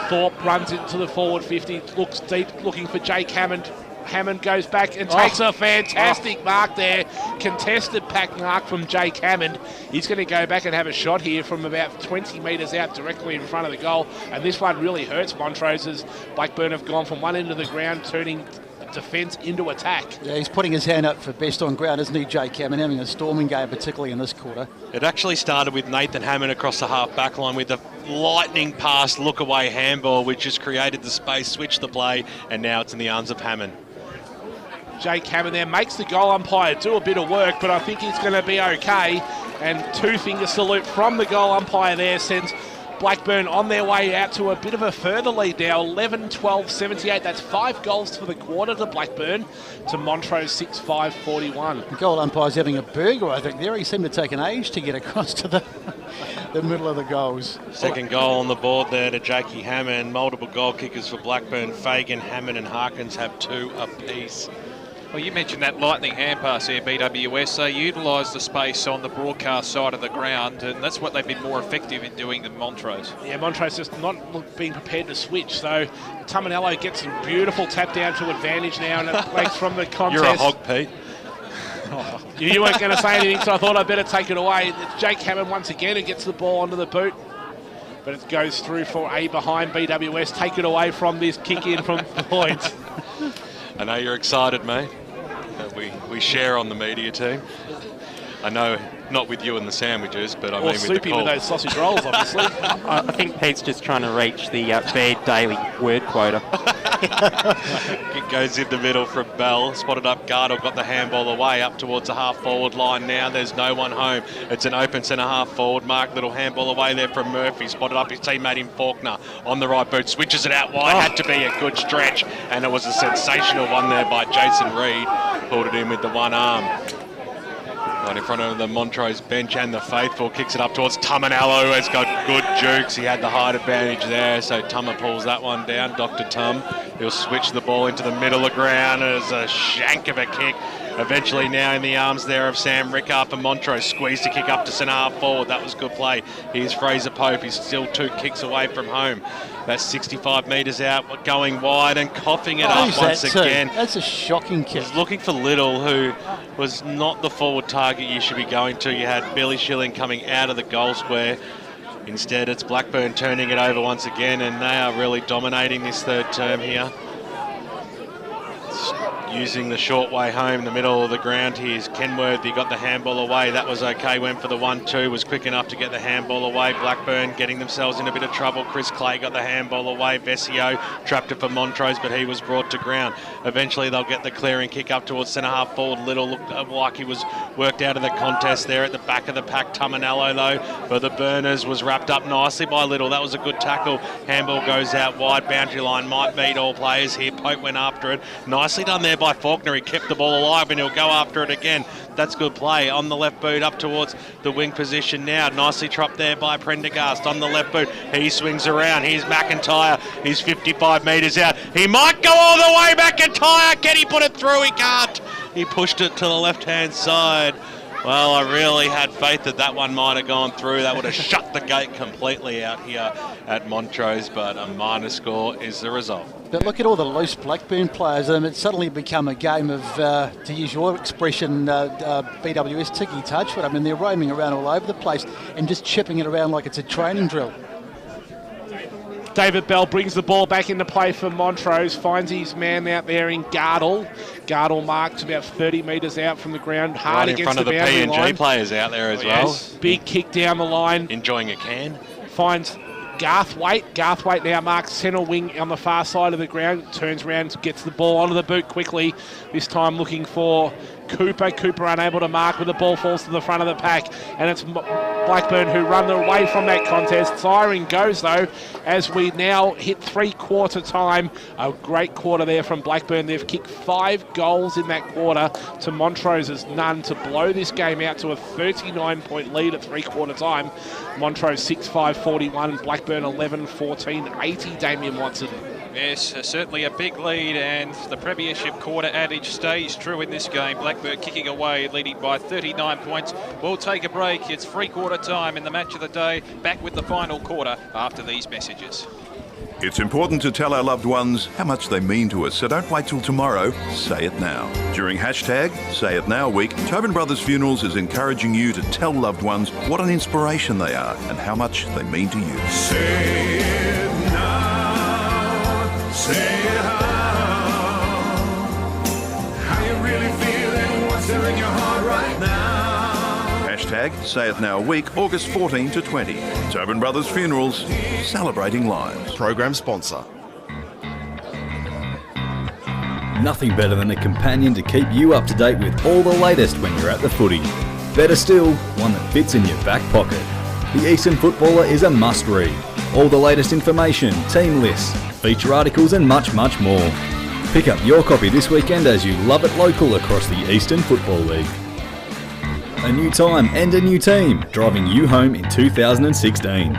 Thorpe runs into the forward 50, looks deep, looking for Jake Hammond. Hammond goes back and takes a fantastic mark there. Contested pack mark from Jake Hammond. He's going to go back and have a shot here from about 20 metres out directly in front of the goal. And this one really hurts Montrose as Blackburn have gone from one end of the ground, turning defence into attack. Yeah, he's putting his hand up for best on ground, isn't he, Jake Hammond, having a storming game, particularly in this quarter. It actually started with Nathan Hammond across the half-back line with a lightning pass, look-away handball, which has created the space, switched the play, and now it's in the arms of Hammond. Jake Hammond there makes the goal umpire do a bit of work, but I think he's going to be okay. And 2-finger salute from the goal umpire there sends Blackburn on their way out to a bit of a further lead now, 11-12-78. That's 5 goals for the quarter to Blackburn, to Montrose 6-5-41. The goal umpire's having a burger, I think, there. He seemed to take an age to get across to the middle of the goals. Second goal on the board there to Jakey Hammond. Multiple goal kickers for Blackburn. Fagan, Hammond and Harkins have 2 apiece. Well, you mentioned that lightning hand pass there, BWS. They utilised the space on the broadcast side of the ground, and that's what they've been more effective in doing than Montrose. Yeah, Montrose just not being prepared to switch. So Tumanello gets a beautiful tap down to advantage now, and it breaks from the contest. You're a hog, Pete. You weren't going to say anything, so I thought I'd better take it away. It's Jake Hammond once again who gets the ball onto the boot, but it goes through for a behind BWS. Take it away from this kick in from Lloyd. I know you're excited, mate. We share on the media team. I know, not with you and the sandwiches, but I mean with the Soupy with those sausage rolls, obviously. I think Pete's just trying to reach the bad daily word quota. It goes in the middle from Bell. Spotted up Gardle, got the handball away up towards the half-forward line now. There's no one home. It's an open centre-half forward. Mark Little handball away there from Murphy. Spotted up his teammate in Faulkner on the right boot. Switches it out wide. Had to be a good stretch. And it was a sensational one there by Jason Reed. Pulled it in with the one arm. Right in front of the Montrose bench and the faithful. Kicks it up towards Tumanello, who has got good jukes. He had the height advantage there, so Tuma pulls that one down. Dr. Tum, he'll switch the ball into the middle of the ground as a shank of a kick. Eventually now in the arms there of Sam Rickarp, and Montrose squeezed to kick up to centre half forward. That was good play. Here's Fraser Pope. He's still 2 kicks away from home. That's 65 metres out, going wide and coughing it up once again. That's a shocking kick. He's looking for Little, who was not the forward target you should be going to. You had Billy Schilling coming out of the goal square. Instead, it's Blackburn turning it over once again, and they are really dominating this third term here. Using the short way home in the middle of the ground. Here's Kenworthy, got the handball away. That was okay, went for the 1-2, was quick enough to get the handball away. Blackburn getting themselves in a bit of trouble. Chris Clay got the handball away. Vesio trapped it for Montrose, but he was brought to ground. Eventually they'll get the clearing kick up towards centre half forward. Little looked like he was worked out of the contest there at the back of the pack. Tumanello though, for the Burners, was wrapped up nicely by Little. That was a good tackle. Handball goes out wide. Boundary line might beat all players here. Pope went after it. Nice nicely done there by Faulkner. He kept the ball alive and he'll go after it again. That's good play. On the left boot up towards the wing position now. Nicely dropped there by Prendergast on the left boot. He swings around. Here's McIntyre. He's 55 metres out. He might go all the way. McIntyre. Can he put it through? He can't. He pushed it to the left-hand side. Well, I really had faith that that one might have gone through. That would have shut the gate completely out here at Montrose, but a minor score is the result. But look at all the loose Blackburn players. It's suddenly become a game of, to use your expression, BWS ticky-touch. But I mean, they're roaming around all over the place and just chipping it around like it's a training drill. David Bell brings the ball back into play for Montrose, finds his man out there in Gardle. Gardle marks about 30 metres out from the ground, hard right against in front the of the boundary line. PNG players out there as well. Yes, big kick down the line. Enjoying a can. Finds Garthwaite. Garthwaite now marks centre wing on the far side of the ground, turns around, gets the ball onto the boot quickly, this time looking for Cooper. Cooper unable to mark, but the ball falls to the front of the pack, and it's Blackburn who run away from that contest. Siren goes though as we now hit three-quarter time. A great quarter there from Blackburn. They've kicked 5 goals in that quarter to Montrose's none to blow this game out to a 39-point lead at three-quarter time. Montrose 6-5-41, Blackburn 11-14-80. Damien Watson. Yes, certainly a big lead, and the premiership quarter adage stays true in this game. Blackburn kicking away, leading by 39 points. We'll take a break. It's three-quarter time in the match of the day. Back with the final quarter after these messages. It's important to tell our loved ones how much they mean to us, so don't wait till tomorrow. Say it now. During hashtag Say It Now week, Tobin Brothers Funerals is encouraging you to tell loved ones what an inspiration they are and how much they mean to you. Say it now. Say it how you really feel and what's there in your heart right now. Hashtag Say It Now week, August 14 to 20. Tobin Brothers Funerals, celebrating lives. Program sponsor. Nothing better than a companion to keep you up to date with all the latest when you're at the footy. Better still, one that fits in your back pocket. The Eastern Footballer is a must-read. All the latest information, team lists, feature articles and much, much more. Pick up your copy this weekend as you love it local across the Eastern Football League. A new time and a new team, driving you home in 2016.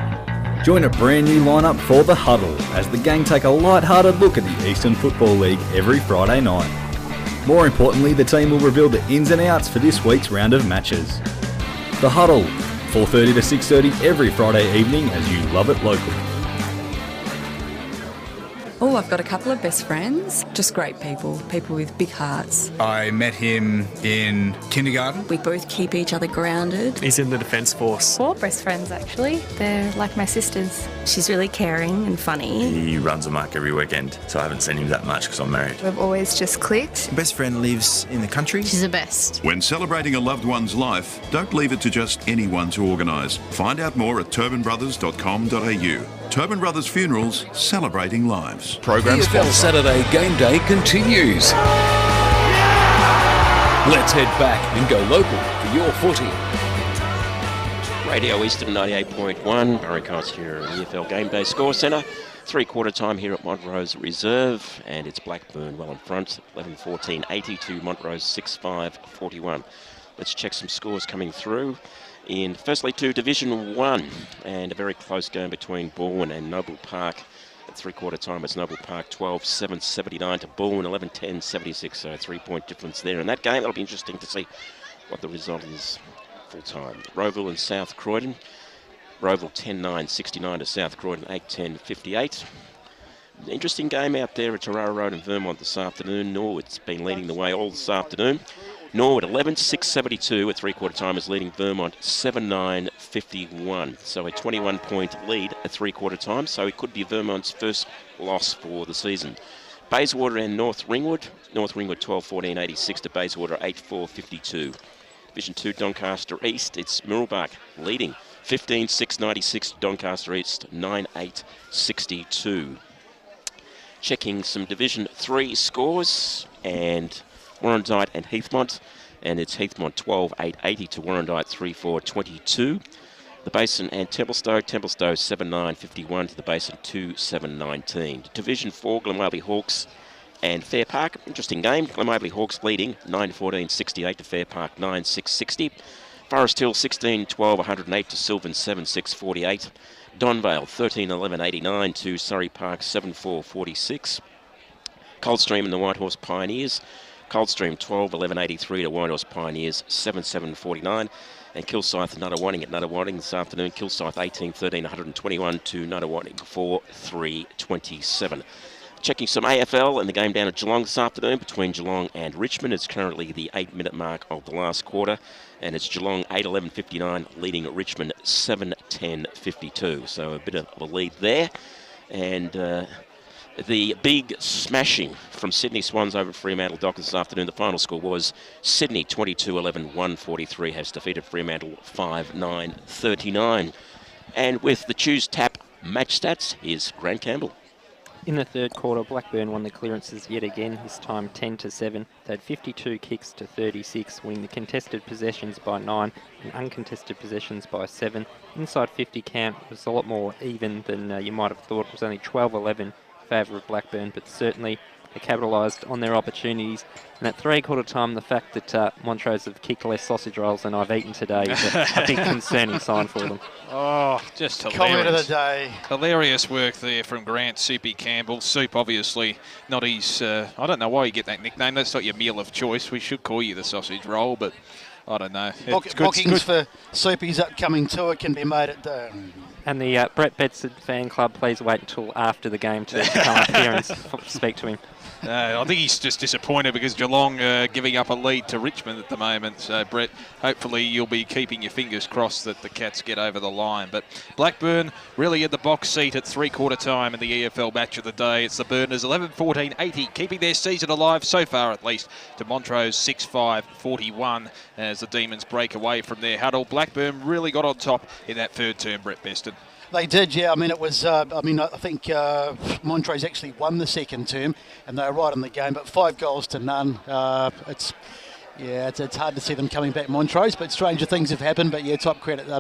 Join a brand new lineup for The Huddle as the gang take a light-hearted look at the Eastern Football League every Friday night. More importantly, the team will reveal the ins and outs for this week's round of matches. The Huddle, 4:30 to 6:30 every Friday evening as you love it local. Oh, I've got a couple of best friends. Just great people, people with big hearts. I met him in kindergarten. We both keep each other grounded. He's in the Defence Force. 4 best friends, actually. They're like my sisters. She's really caring and funny. He runs amok every weekend, so I haven't seen him that much because I'm married. We've always just clicked. My best friend lives in the country. She's the best. When celebrating a loved one's life, don't leave it to just anyone to organise. Find out more at turbinbrothers.com.au. Tobin Brothers Funerals, celebrating lives. Program EFL Saturday Game Day continues. Let's head back and go local for your footy. Radio Eastern 98.1, Barry Cox here at the EFL Game Day Score Centre. Three-quarter time here at Montrose Reserve, and it's Blackburn well in front, 11-14-80 to Montrose 6-5-41. Let's check some scores coming through. In firstly to Division 1, and a very close game between Bourne and Noble Park. At three-quarter time, it's Noble Park 12-7-79 to Bourne 11-10-76, so a 3-point difference there in that game. That'll be interesting to see what the result is full-time. Rowville and South Croydon. Rowville 10-9-69 to South Croydon 8-10-58. Interesting game out there at Tarara Road in Vermont this afternoon. Norwood's been leading the way all this afternoon. Norwood 11-6-72 at three-quarter time is leading Vermont 7-9-51. So a 21-point lead at three-quarter time. So it could be Vermont's first loss for the season. Bayswater and North Ringwood. North Ringwood 12-14-86 to Bayswater 8-4-52. Division 2 Doncaster East. It's Mirrabah leading 15-6-96 to Doncaster East 9-8-62. Checking some Division 3 scores, and Warrandyte and Heathmont, and it's Heathmont 12-8-80 to Warrandyte 3-4-22. The Basin and Templestowe 7-9-51 to the Basin 2-7-19. Division 4 Glenwhaley Hawks and Fair Park. Interesting game. Glemobley Hawks leading 9-14, 68 to Fair Park 9-6, 60. Forest Hill 16-12, 108 to Sylvan 7-6, 48. Donvale 13-11, 89 to Surrey Park 7-4, 46. Coldstream and the Whitehorse Pioneers. Coldstream 12-11, 83 to Whitehorse Pioneers 7-7, 49. And Kilsyth Nunawading at Nunawading this afternoon. Kilsyth 18-13, 121 to Nunawading 4-3, 27. Checking some AFL and the game down at Geelong this afternoon between Geelong and Richmond. It's currently the 8-minute mark of the last quarter, and it's Geelong 8-11-59 leading Richmond 7-10-52. So a bit of a lead there. And the big smashing from Sydney Swans over Fremantle Dockers this afternoon. The final score was Sydney 22-11, 143 has defeated Fremantle 5-9-39. And with the Choose Tap match stats, here's Grant Campbell. In the third quarter, Blackburn won the clearances yet again, this time 10-7. They had 52 kicks to 36, winning the contested possessions by 9 and uncontested possessions by 7. Inside 50 count was a lot more even than you might have thought. It was only 12-11 in favour of Blackburn, but certainly they capitalised on their opportunities. And at three-quarter time, the fact that Montrose have kicked less sausage rolls than I've eaten today is a big concerning sign for them. Oh, just hilarious. Comment of the day. Hilarious work there from Grant Soupy Campbell. Soup, obviously, not his... I don't know why you get that nickname. That's not your meal of choice. We should call you the sausage roll, but I don't know. Bookings for Soupy's upcoming tour can be made at... And the Brett Bedford fan club, please wait until after the game to come up here and speak to him. I think he's just disappointed because Geelong are giving up a lead to Richmond at the moment. So, Brett, hopefully you'll be keeping your fingers crossed that the Cats get over the line. But Blackburn really in the box seat at three-quarter time in the EFL match of the day. It's the Burners 11-14-80, keeping their season alive so far at least, to Montrose 6-5-41 as the Demons break away from their huddle. Blackburn really got on top in that third term, Brett Beston. They did, yeah. I mean, it was. I think Montrose actually won the second term, and they were right in the game. But 5 goals to none. It's hard to see them coming back, Montrose. But stranger things have happened. But yeah,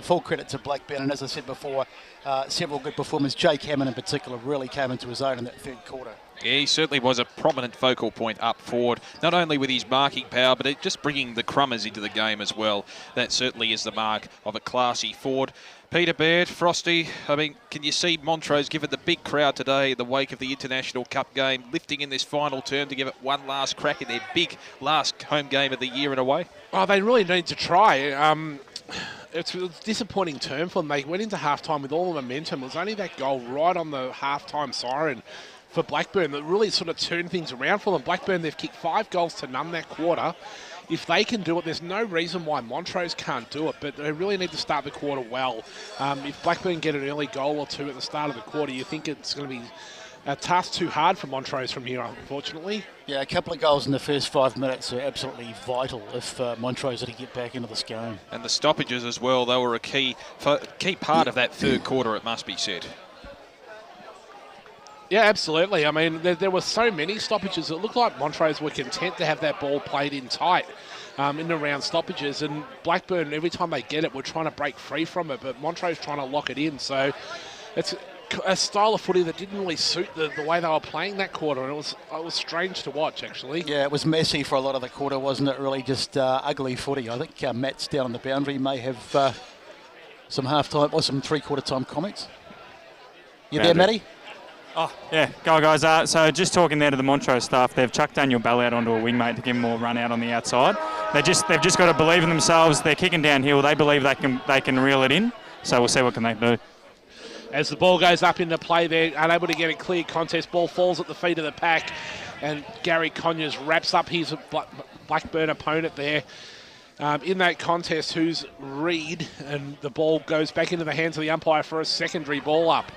full credit to Blackburn. And as I said before, several good performers. Jake Hammond in particular really came into his own in that third quarter. Yeah, he certainly was a prominent focal point up forward, not only with his marking power, but just bringing the crummers into the game as well. That certainly is the mark of a classy forward. Peter Baird, Frosty, I mean, can you see Montrose, given the big crowd today in the wake of the International Cup game, lifting in this final term to give it one last crack in their big last home game of the year in a way? Oh, they really need to try. It's a disappointing term for them. They went into halftime with all the momentum. It was only that goal right on the halftime siren for Blackburn that really sort of turned things around for them. Blackburn, they've kicked 5 goals to none that quarter. If they can do it, there's no reason why Montrose can't do it, but they really need to start the quarter well. If Blackburn get an early goal or two at the start of the quarter, you think it's going to be a task too hard for Montrose from here, unfortunately. Yeah, a couple of goals in the first 5 minutes are absolutely vital if Montrose are to get back into this game. And the stoppages as well, they were a key part of that third quarter, it must be said. Yeah, absolutely. I mean, there were so many stoppages. It looked like Montrose were content to have that ball played in tight in and around stoppages. And Blackburn, every time they get it, were trying to break free from it, but Montrose trying to lock it in. So it's a style of footy that didn't really suit the way they were playing that quarter. And it was strange to watch, actually. Yeah, it was messy for a lot of the quarter, wasn't it? Really just ugly footy. I think Matt's down on the boundary may have some half-time or some three-quarter time comments. You there, Matty? Oh, yeah. Go, guys. So just talking there to the Montrose staff, they've chucked Daniel Bell out onto a wingmate to give him more run out on the outside. They've just got to believe in themselves. They're kicking downhill. They believe they can reel it in. So we'll see what can they do. As the ball goes up into play, they're unable to get a clear contest. Ball falls at the feet of the pack, and Gary Conyers wraps up his Blackburn opponent there. In that contest, who's Reed, and the ball goes back into the hands of the umpire for a secondary ball up.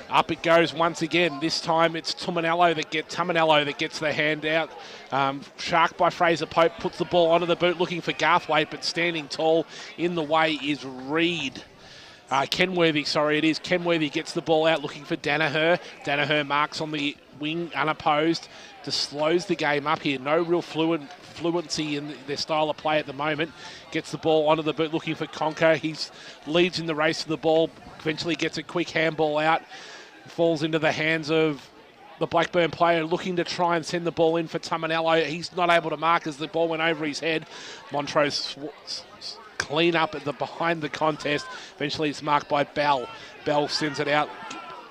Up it goes once again. This time it's Tumanello that gets the hand out. Shark by Fraser Pope puts the ball onto the boot looking for Garthwaite, but standing tall in the way is Reed. Kenworthy gets the ball out looking for Danaher. Danaher marks on the wing unopposed to slows the game up here. No real fluency in their style of play at the moment. Gets the ball onto the boot looking for Conker. He leads in the race to the ball. Eventually gets a quick handball out. Falls into the hands of the Blackburn player looking to try and send the ball in for Tamanello. He's not able to mark as the ball went over his head. Montrose clean up at the behind the contest. Eventually it's marked by Bell. Bell sends it out.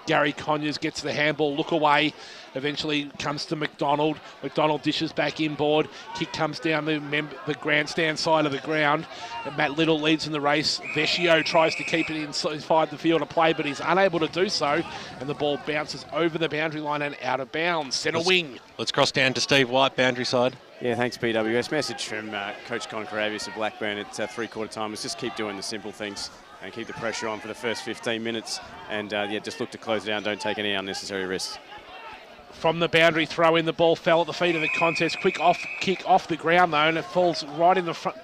Gary Conyers gets the handball, look away. Eventually comes to McDonald. McDonald dishes back inboard. Kick comes down the grandstand side of the ground. And Matt Little leads in the race. Vecchio tries to keep it inside the field of play, but he's unable to do so. And the ball bounces over the boundary line and out of bounds. Centre wing. Let's cross down to Steve White, boundary side. Yeah, thanks, PWS. Message from Coach Con Caravius of Blackburn at three-quarter time is just keep doing the simple things and keep the pressure on for the first 15 minutes. And, just look to close it down. Don't take any unnecessary risks. From the boundary throw in, the ball fell at the feet of the contest. Quick kick off the ground though, and it falls right in the front,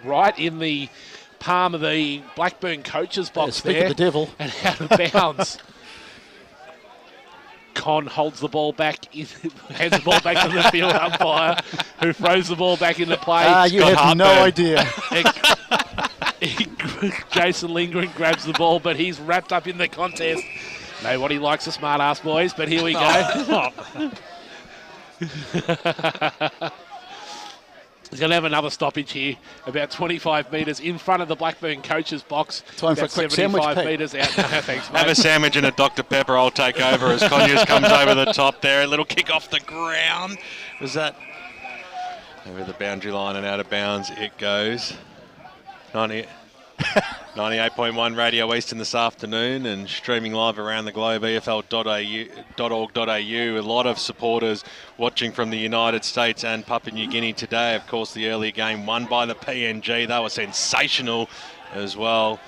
right in the palm of the Blackburn coach's box there. Speak of the devil. And out of bounds. Con holds the ball back, hands the ball back to the field umpire, who throws the ball back into play. You have no idea. Jason Lindgren grabs the ball, but he's wrapped up in the contest. Nobody likes a smart ass, boys, but here we go. He's going to have another stoppage here, about 25 metres in front of the Blackburn coach's box. Time for a quick sandwich, Pete. Metres out. No, thanks, mate. Have a sandwich and a Dr. Pepper. I'll take over as Conyers comes over the top there. A little kick off the ground. Was that over the boundary line and out of bounds? It goes. 98.1 Radio Eastern this afternoon and streaming live around the globe, efl.org.au. A lot of supporters watching from the United States and Papua New Guinea today. Of course, the earlier game won by the PNG. They were sensational as well.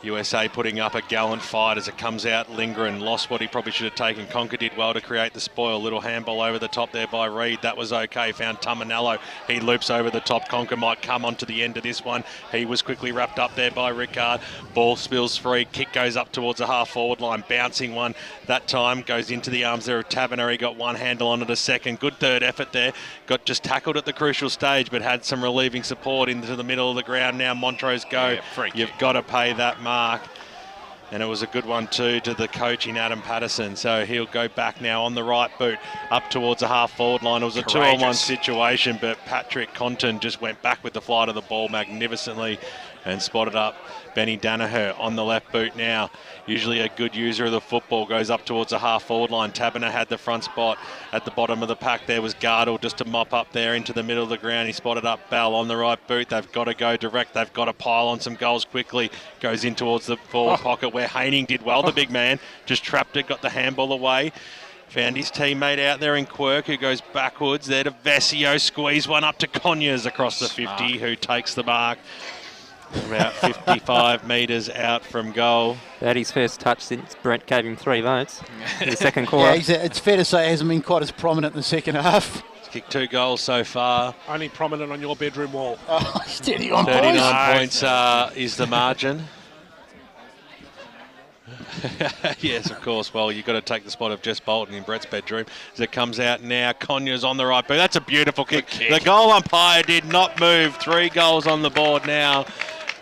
USA putting up a gallant fight as it comes out. Lindgren lost what he probably should have taken. Conker did well to create the spoil. Little handball over the top there by Reed. That was okay. Found Tamanello. He loops over the top. Conker might come onto the end of this one. He was quickly wrapped up there by Rickard. Ball spills free. Kick goes up towards the half-forward line. Bouncing one. That time goes into the arms there of Taverner. He got one handle on it a second. Good third effort there. Got just tackled at the crucial stage, but had some relieving support into the middle of the ground. Now Montrose go. You've got to pay that mark. And it was a good one too to the coach in Adam Patterson. So he'll go back now on the right boot up towards the half-forward line. It was a 2-on-1 situation, but Patrick Conton just went back with the flight of the ball magnificently and spotted up Benny Danaher on the left boot now. Usually a good user of the football, goes up towards the half-forward line. Taberner had the front spot. At the bottom of the pack there was Gardle just to mop up there into the middle of the ground. He spotted up Bell on the right boot. They've got to go direct. They've got to pile on some goals quickly. Goes in towards the forward pocket where Haining did well, the big man. Just trapped it, got the handball away. Found his teammate out there in Quirk, who goes backwards there to Vecchio. Squeeze one up to Conyers across the 50, who takes the mark. About 55 metres out from goal. About his first touch since Brent gave him 3 votes in the second quarter. Yeah, it's fair to say he hasn't been quite as prominent in the second half. He's kicked 2 goals so far. Only prominent on your bedroom wall. Oh, steady on 39 points is the margin. Yes, of course. Well, you've got to take the spot of Jess Bolton in Brett's bedroom as it comes out now. Conyers on the right boot. That's a beautiful kick. The goal umpire did not move. 3 goals on the board now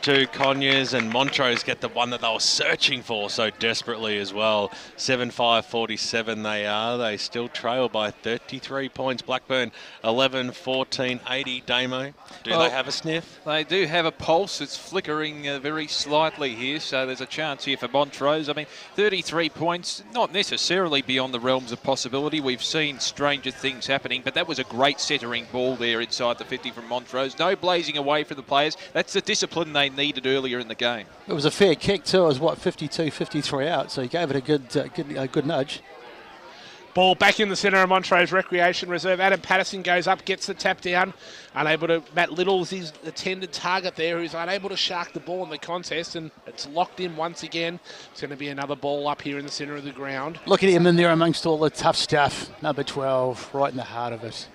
to Conyers, and Montrose get the one that they were searching for so desperately as well. 7-5-47 they are. They still trail by 33 points. Blackburn 11-14-80. Damo, do they have a sniff? They do have a pulse. It's flickering very slightly here, so there's a chance here for Montrose. I mean, 33 points, not necessarily beyond the realms of possibility. We've seen stranger things happening, but that was a great centering ball there inside the 50 from Montrose. No blazing away for the players. That's the discipline they needed earlier in the game. It was a fair kick too. It was, what, 52, 53 out, so he gave it a good nudge. Ball back in the centre of Montrose Recreation Reserve. Adam Patterson goes up, gets the tap down. Unable to... Matt Little's his attended target there, who's unable to shark the ball in the contest, and it's locked in once again. It's going to be another ball up here in the centre of the ground. Look at him in there amongst all the tough stuff. Number 12, right in the heart of it.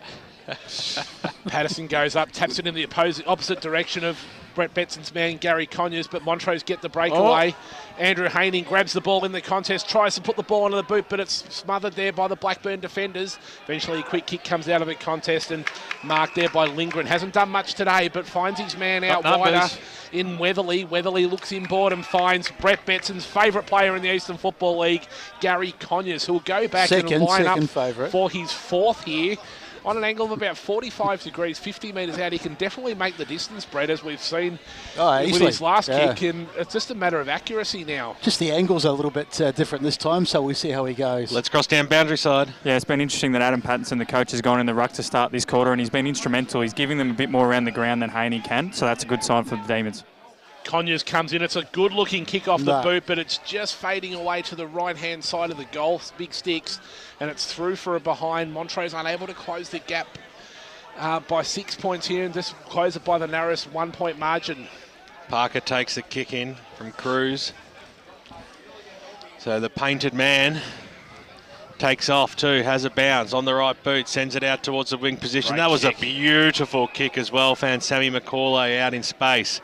Patterson goes up, taps it in the opposite direction of Brett Betson's man, Gary Conyers, but Montrose get the breakaway. Andrew Haining grabs the ball in the contest, tries to put the ball into the boot, but it's smothered there by the Blackburn defenders. Eventually, a quick kick comes out of the contest and marked there by Lindgren. Hasn't done much today, but finds his man out wider in Weatherly. Weatherly looks inboard and finds Brett Betson's favourite player in the Eastern Football League, Gary Conyers, who will go back and line up for his fourth here. On an angle of about 45 degrees, 50 metres out, he can definitely make the distance, Brett, as we've seen with his last kick. And it's just a matter of accuracy now. Just the angles are a little bit different this time, so we'll see how he goes. Let's cross down boundary side. Yeah, it's been interesting that Adam Pattinson, the coach, has gone in the ruck to start this quarter, and he's been instrumental. He's giving them a bit more around the ground than Haney can, so that's a good sign for the Demons. Conyers comes in. It's a good-looking kick off the boot, but it's just fading away to the right-hand side of the goal. Big sticks, and it's through for a behind. Montrose unable to close the gap by 6 points here, and just close it by the narrowest 1 point margin. Parker takes a kick in from Cruz. So the painted man takes off too, has a bounce on the right boot, sends it out towards the wing position. That was a beautiful kick as well. Found Sammy McCauley out in space.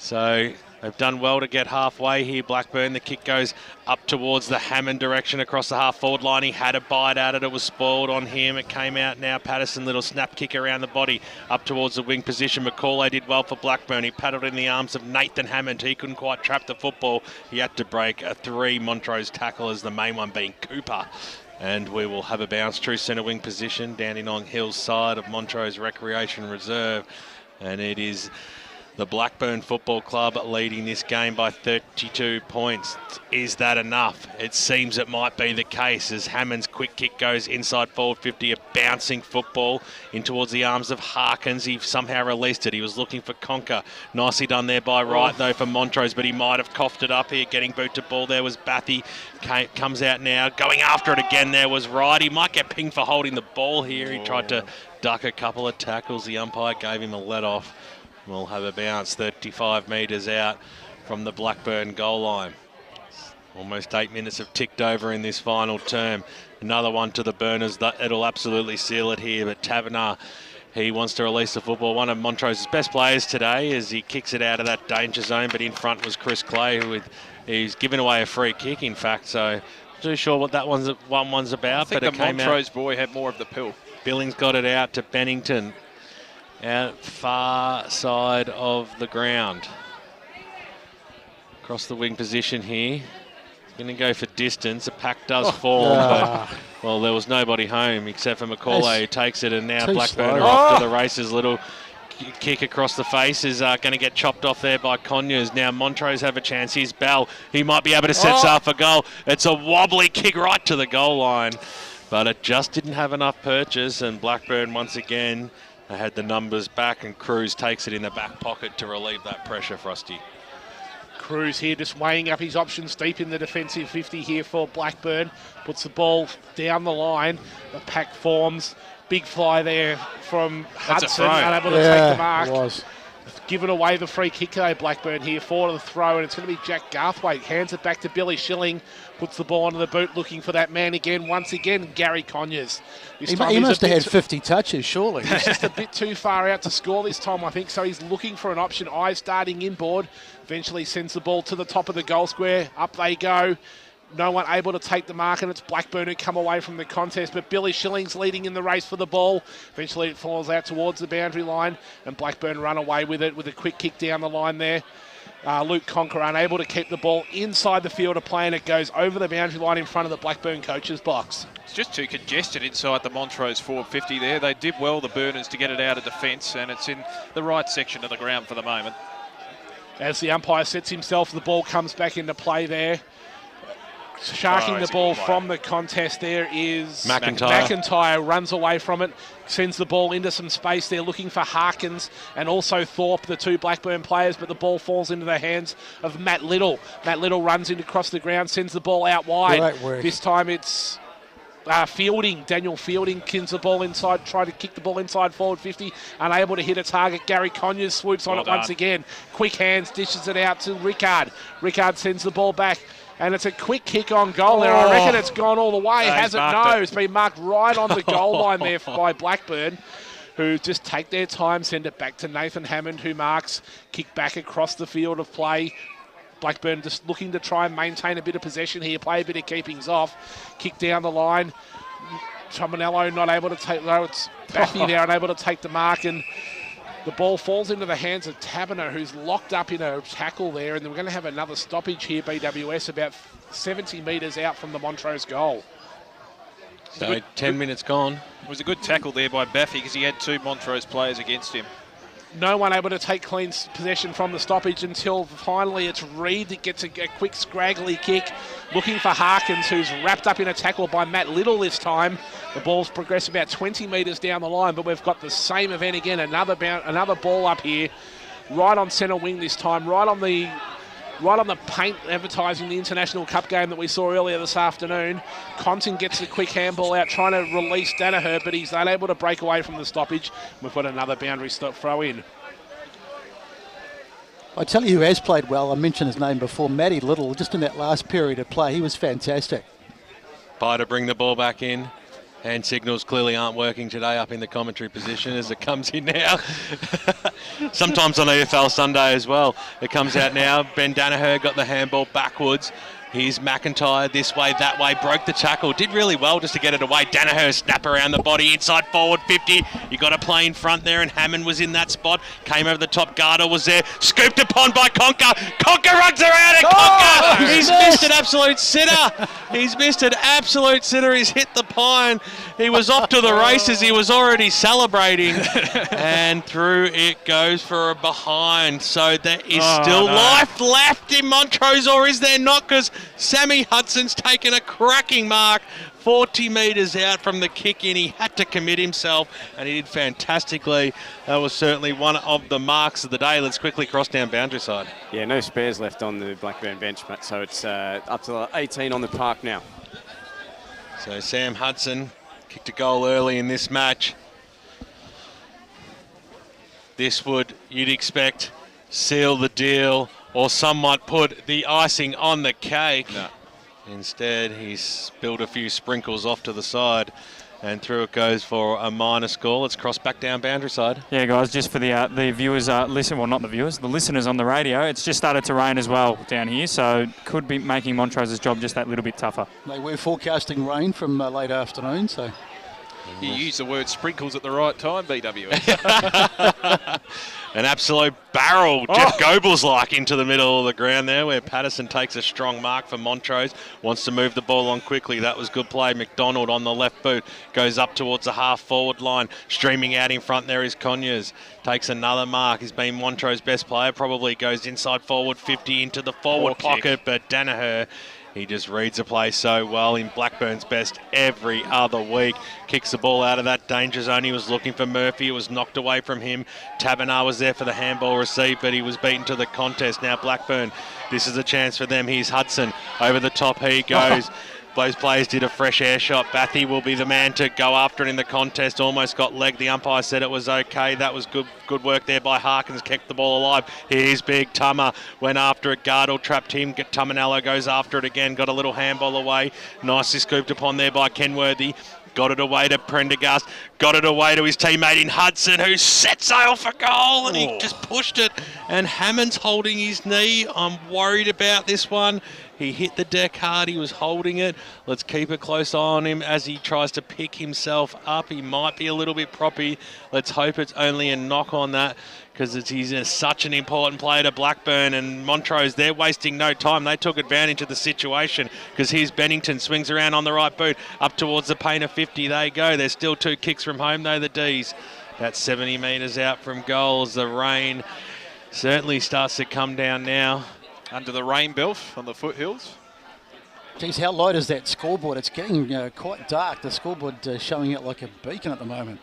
So they've done well to get halfway here, Blackburn. The kick goes up towards the Hammond direction across the half-forward line. He had a bite at it. It was spoiled on him. It came out now. Patterson, little snap kick around the body up towards the wing position. McCauley did well for Blackburn. He paddled in the arms of Nathan Hammond. He couldn't quite trap the football. He had to break a 3 Montrose tacklers, the main one being Cooper. And we will have a bounce, true centre wing position, Dandenong Hills side of Montrose Recreation Reserve. And it is the Blackburn Football Club leading this game by 32 points. Is that enough? It seems it might be the case as Hammond's quick kick goes inside forward 50, a bouncing football in towards the arms of Harkins. He somehow released it. He was looking for Conker. Nicely done there by Wright though for Montrose, but he might have coughed it up here. Getting boot to ball there was Bathy. Comes out now. Going after it again there was Wright. He might get pinged for holding the ball here. He tried to duck a couple of tackles. The umpire gave him a let off. We'll have a bounce 35 metres out from the Blackburn goal line. Almost 8 minutes have ticked over in this final term. Another one to the Burners. It'll absolutely seal it here. But Taverner, he wants to release the football. One of Montrose's best players today as he kicks it out of that danger zone. But in front was Chris Clay, he's given away a free kick, in fact. So not too sure what that one's about. I think but the Montrose boy had more of the pill. Billings got it out to Bennington. Out far side of the ground. Across the wing position here. Going to go for distance. A pack does form, but, well, there was nobody home except for McCauley who takes it, and now Blackburn are off to the races. Little kick across the face is going to get chopped off there by Conyers. Now Montrose have a chance. Here's Bell. He might be able to set up a goal. It's a wobbly kick right to the goal line, but it just didn't have enough purchase, and Blackburn once again, they had the numbers back, and Cruz takes it in the back pocket to relieve that pressure, Frosty. Cruz here just weighing up his options deep in the defensive 50 here for Blackburn. Puts the ball down the line. The pack forms. Big fly there from Hudson. Unable to take the mark. It was. Given away the free kick though, Blackburn here for the throw, and it's going to be Jack Garthwaite. Hands it back to Billy Schilling. Puts the ball onto the boot, looking for that man again. Once again, Gary Conyers. He must have had 50 touches, surely. He's just a bit too far out to score this time, I think. So he's looking for an option. Eyes starting inboard. Eventually sends the ball to the top of the goal square. Up they go. No one able to take the mark, and it's Blackburn who come away from the contest. But Billy Schilling's leading in the race for the ball. Eventually it falls out towards the boundary line, and Blackburn run away with it with a quick kick down the line there. Luke Conker unable to keep the ball inside the field of play, and it goes over the boundary line in front of the Blackburn coach's box. It's just too congested inside the Montrose forward 50 there. They did well, the Burners, to get it out of defence, and it's in the right section of the ground for the moment. As the umpire sets himself, the ball comes back into play there. Sharking the ball from the contest there is McIntyre. Runs away from it, sends the ball into some space. They're looking for Harkins and also Thorpe, the two Blackburn players, but the ball falls into the hands of Matt Little. Matt Little runs in across the ground, sends the ball out wide. This time it's Fielding. Daniel Fielding kins the ball inside, try to kick the ball inside forward 50, unable to hit a target. Gary Conyers swoops on it once again. Quick hands, dishes it out to Rickard. Rickard sends the ball back. And it's a quick kick on goal there. I reckon it's gone all the way. Has it? No. It's been marked right on the goal line there by Blackburn. who just take their time, send it back to Nathan Hammond, who marks, kick back across the field of play. Blackburn just looking to try and maintain a bit of possession here, play a bit of keepings off, kick down the line. Tominello not able to take, though it's Baffy there, unable to take the mark, and the ball falls into the hands of Taberner, who's locked up in a tackle there, and we're going to have another stoppage here, BWS, about 70 metres out from the Montrose goal. So 10 minutes gone. It was a good tackle there by Baffy because he had 2 Montrose players against him. No one able to take clean possession from the stoppage until finally it's Reed that gets a quick scraggly kick, looking for Harkins, who's wrapped up in a tackle by Matt Little this time. The ball's progressed about 20 metres down the line, but we've got the same event again. Another ball up here, right on centre wing this time, right on the paint advertising the International Cup game that we saw earlier this afternoon. Compton gets the quick handball out, trying to release Danaher, but he's unable to break away from the stoppage. We've got another boundary throw in. I tell you who has played well, I mentioned his name before, Matty Little, just in that last period of play. He was fantastic. By to bring the ball back in. Hand signals clearly aren't working today up in the commentary position as it comes in now. Sometimes on EFL Sunday as well. It comes out now. Ben Danaher got the handball backwards. Here's McIntyre this way, that way, broke the tackle. Did really well just to get it away. Danaher snap around the body, inside forward 50. You got to play in front there, and Hammond was in that spot. Came over the top, Garda was there. Scooped upon by Conker. Conker runs around it, Conker! He's missed an absolute sitter. He's missed an absolute sitter. He's hit the pine. He was off to the races. He was already celebrating. And through it goes for a behind. So there is still life left in Montrose, or is there not? Because Sammy Hudson's taken a cracking mark 40 metres out from the kick in. He had to commit himself, and he did fantastically. That was certainly one of the marks of the day. Let's quickly cross down boundary side. Yeah, no spares left on the Blackburn bench, Matt, so it's up to 18 on the park now. So Sam Hudson kicked a goal early in this match. This would, you'd expect, seal the deal, or some might put the icing on the cake. No. Instead, he's spilled a few sprinkles off to the side, and through it goes for a minor score. Let's cross back down boundary side. Yeah, guys, just for the viewers, well, not the viewers, the listeners on the radio, it's just started to rain as well down here, so could be making Montrose's job just that little bit tougher. They were forecasting rain from late afternoon, so... You used the word sprinkles at the right time, BWS. An absolute barrel, Jeff Goebbels-like, into the middle of the ground there, where Patterson takes a strong mark for Montrose. Wants to move the ball on quickly. That was good play. McDonald on the left boot goes up towards the half-forward line. Streaming out in front there is Conyers. Takes another mark. He's been Montrose's best player. Probably goes inside forward 50 into the forward pocket, but Danaher... He just reads the play so well, in Blackburn's best every other week. Kicks the ball out of that danger zone. He was looking for Murphy. It was knocked away from him. Taberner was there for the handball receive, but he was beaten to the contest. Now Blackburn, this is a chance for them. Here's Hudson. Over the top he goes. Those players did a fresh air shot. Bathy will be the man to go after it in the contest. Almost got legged. The umpire said it was okay. That was good work there by Harkins. Kept the ball alive. Here's Big Tummer. Went after it. Gardle trapped him. Tuminello goes after it again. Got a little handball away. Nicely scooped upon there by Kenworthy. Got it away to Prendergast. Got it away to his teammate in Hudson, who set sail for goal, and he just pushed it. And Hammond's holding his knee. I'm worried about this one. He hit the deck hard. He was holding it. Let's keep a close eye on him as he tries to pick himself up. He might be a little bit proppy. Let's hope it's only a knock on that, because he's such an important player to Blackburn, and Montrose, they're wasting no time. They took advantage of the situation, because here's Bennington, swings around on the right boot, up towards the paint of 50 they go. There's still 2 kicks from home though, the D's. About 70 metres out from goals. The rain certainly starts to come down now. Under the rain belt on the foothills. Geez, how light is that scoreboard? It's getting quite dark. The scoreboard showing it like a beacon at the moment.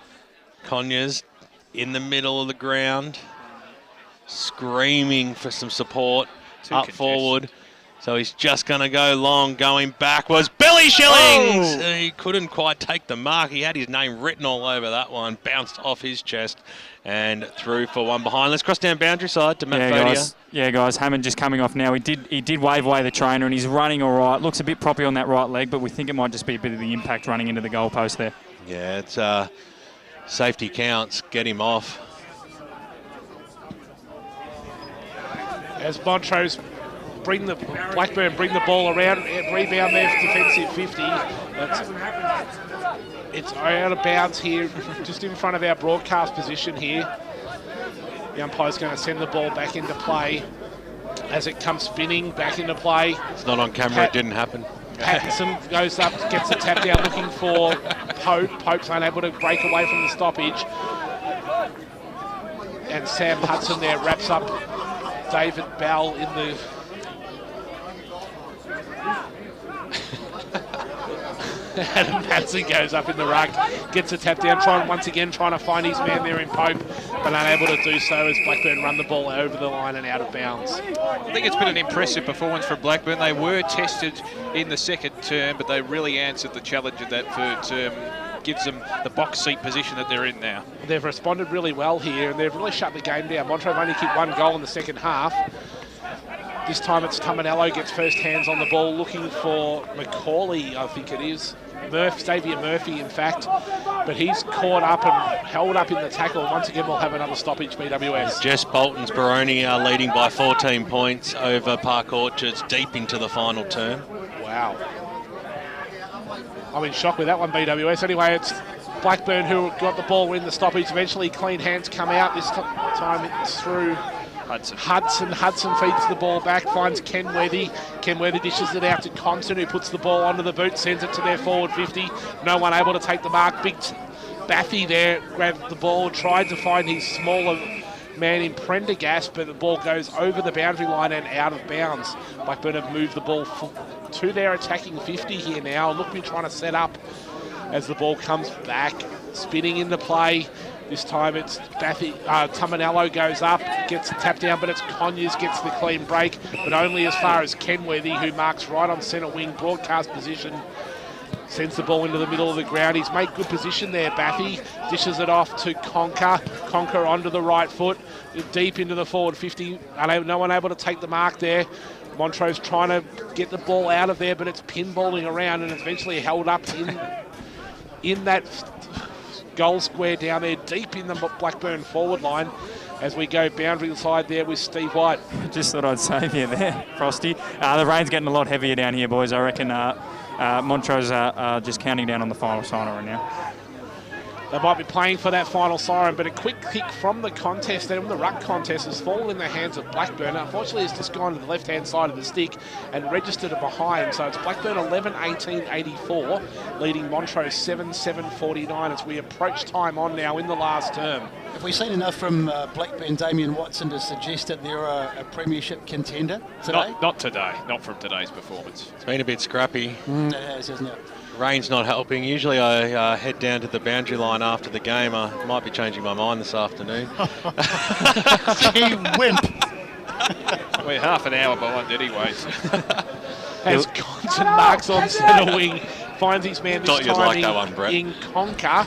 Conyers in the middle of the ground, screaming for some support up forward. So he's just going to go long, going backwards. Billy Shillings! He couldn't quite take the mark. He had his name written all over that one. Bounced off his chest and through for one behind. Let's cross down boundary side to Matt Fodia. Yeah, guys. Hammond just coming off now. He did wave away the trainer, and he's running all right. Looks a bit proppy on that right leg, but we think it might just be a bit of the impact running into the goalpost there. Yeah, it's Safety counts, get him off. As Montrose Blackburn bring the ball around, rebound there for defensive 50. It's out of bounds here, just in front of our broadcast position here. The umpire's going to send the ball back into play as it comes spinning back into play. It's not on camera, it didn't happen. Pattinson goes up, gets the tap down looking for Pope. Pope's unable to break away from the stoppage. And Sam Hudson there wraps up David Bell in the... Adam Pattinson goes up in the ruck, gets a tap down, trying to find his man there in Pope, but unable to do so as Blackburn run the ball over the line and out of bounds. I think it's been an impressive performance from Blackburn. They were tested in the second term, but they really answered the challenge of that third term. Gives them the box seat position that they're in now. They've responded really well here, and they've really shut the game down. Montrose only kicked 1 goal in the second half. This time it's Tamanello gets first hands on the ball, looking for Macaulay, I think it is. Xavier Murphy, in fact. But he's caught up and held up in the tackle. Once again, we'll have another stoppage, BWS. Jess Bolton's Baroni are leading by 14 points over Park Orchards deep into the final term. Wow. I'm in shock with that one, BWS. Anyway, it's Blackburn who got the ball in the stoppage. Eventually, clean hands come out. This time it's through Hudson. Hudson feeds the ball back, finds Kenworthy. Kenworthy dishes it out to Compton, who puts the ball onto the boot, sends it to their forward 50. No one able to take the mark. Big Baffy there grabbed the ball, tried to find his smaller man in Prendergast, but the ball goes over the boundary line and out of bounds. Blackburn have moved the ball to their attacking 50 here now. Look, we're trying to set up as the ball comes back, spinning into play. This time it's Tamanello goes up, gets the tap down, but it's Conyers gets the clean break, but only as far as Kenworthy, who marks right on centre wing, broadcast position, sends the ball into the middle of the ground. He's made good position there, Baffy. Dishes it off to Conker. Conker onto the right foot, deep into the forward 50. No one able to take the mark there. Montrose trying to get the ball out of there, but it's pinballing around and it's eventually held up in that goal square down there, deep in the Blackburn forward line, as we go boundary side there with Steve White. Just thought I'd save you there, Frosty. The rain's getting a lot heavier down here, boys. I reckon Montrose are just counting down on the final sign right now. They might be playing for that final siren, but a quick kick from the contest, from the ruck contest, has fallen in the hands of Blackburn. Unfortunately, it's just gone to the left-hand side of the stick and registered it behind. So it's Blackburn 11-18-84, leading Montrose 7-7-49 as we approach time on now in the last term. Have we seen enough from Blackburn, Damien Watson, to suggest that they're a premiership contender today? Not today, not from today's performance. It's been a bit scrappy. It has, hasn't it? Rain's not helping. Usually I head down to the boundary line after the game. I might be changing my mind this afternoon. Gee, wimp. We're half an hour behind anyways. As Compton marks on centre wing, finds his man this time in Conker.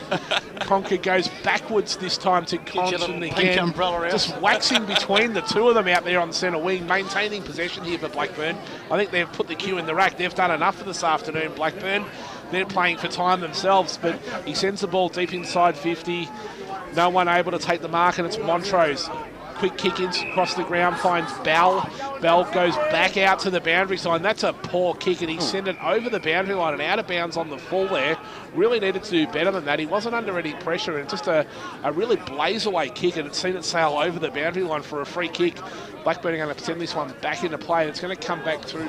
Conker goes backwards this time to Compton again. Just waxing between the two of them out there on centre wing, maintaining possession here for Blackburn. I think they've put the cue in the rack. They've done enough for this afternoon, Blackburn. They're playing for time themselves, but he sends the ball deep inside 50. No one able to take the mark, and it's Montrose. Quick kick in across the ground, finds Bell. Bell goes back out to the boundary line. That's a poor kick, and he sent it over the boundary line and out of bounds on the full there. Really needed to do better than that. He wasn't under any pressure, and just a really blaze-away kick, and it's seen it sail over the boundary line for a free kick. Blackburn are going to send this one back into play, and it's going to come back through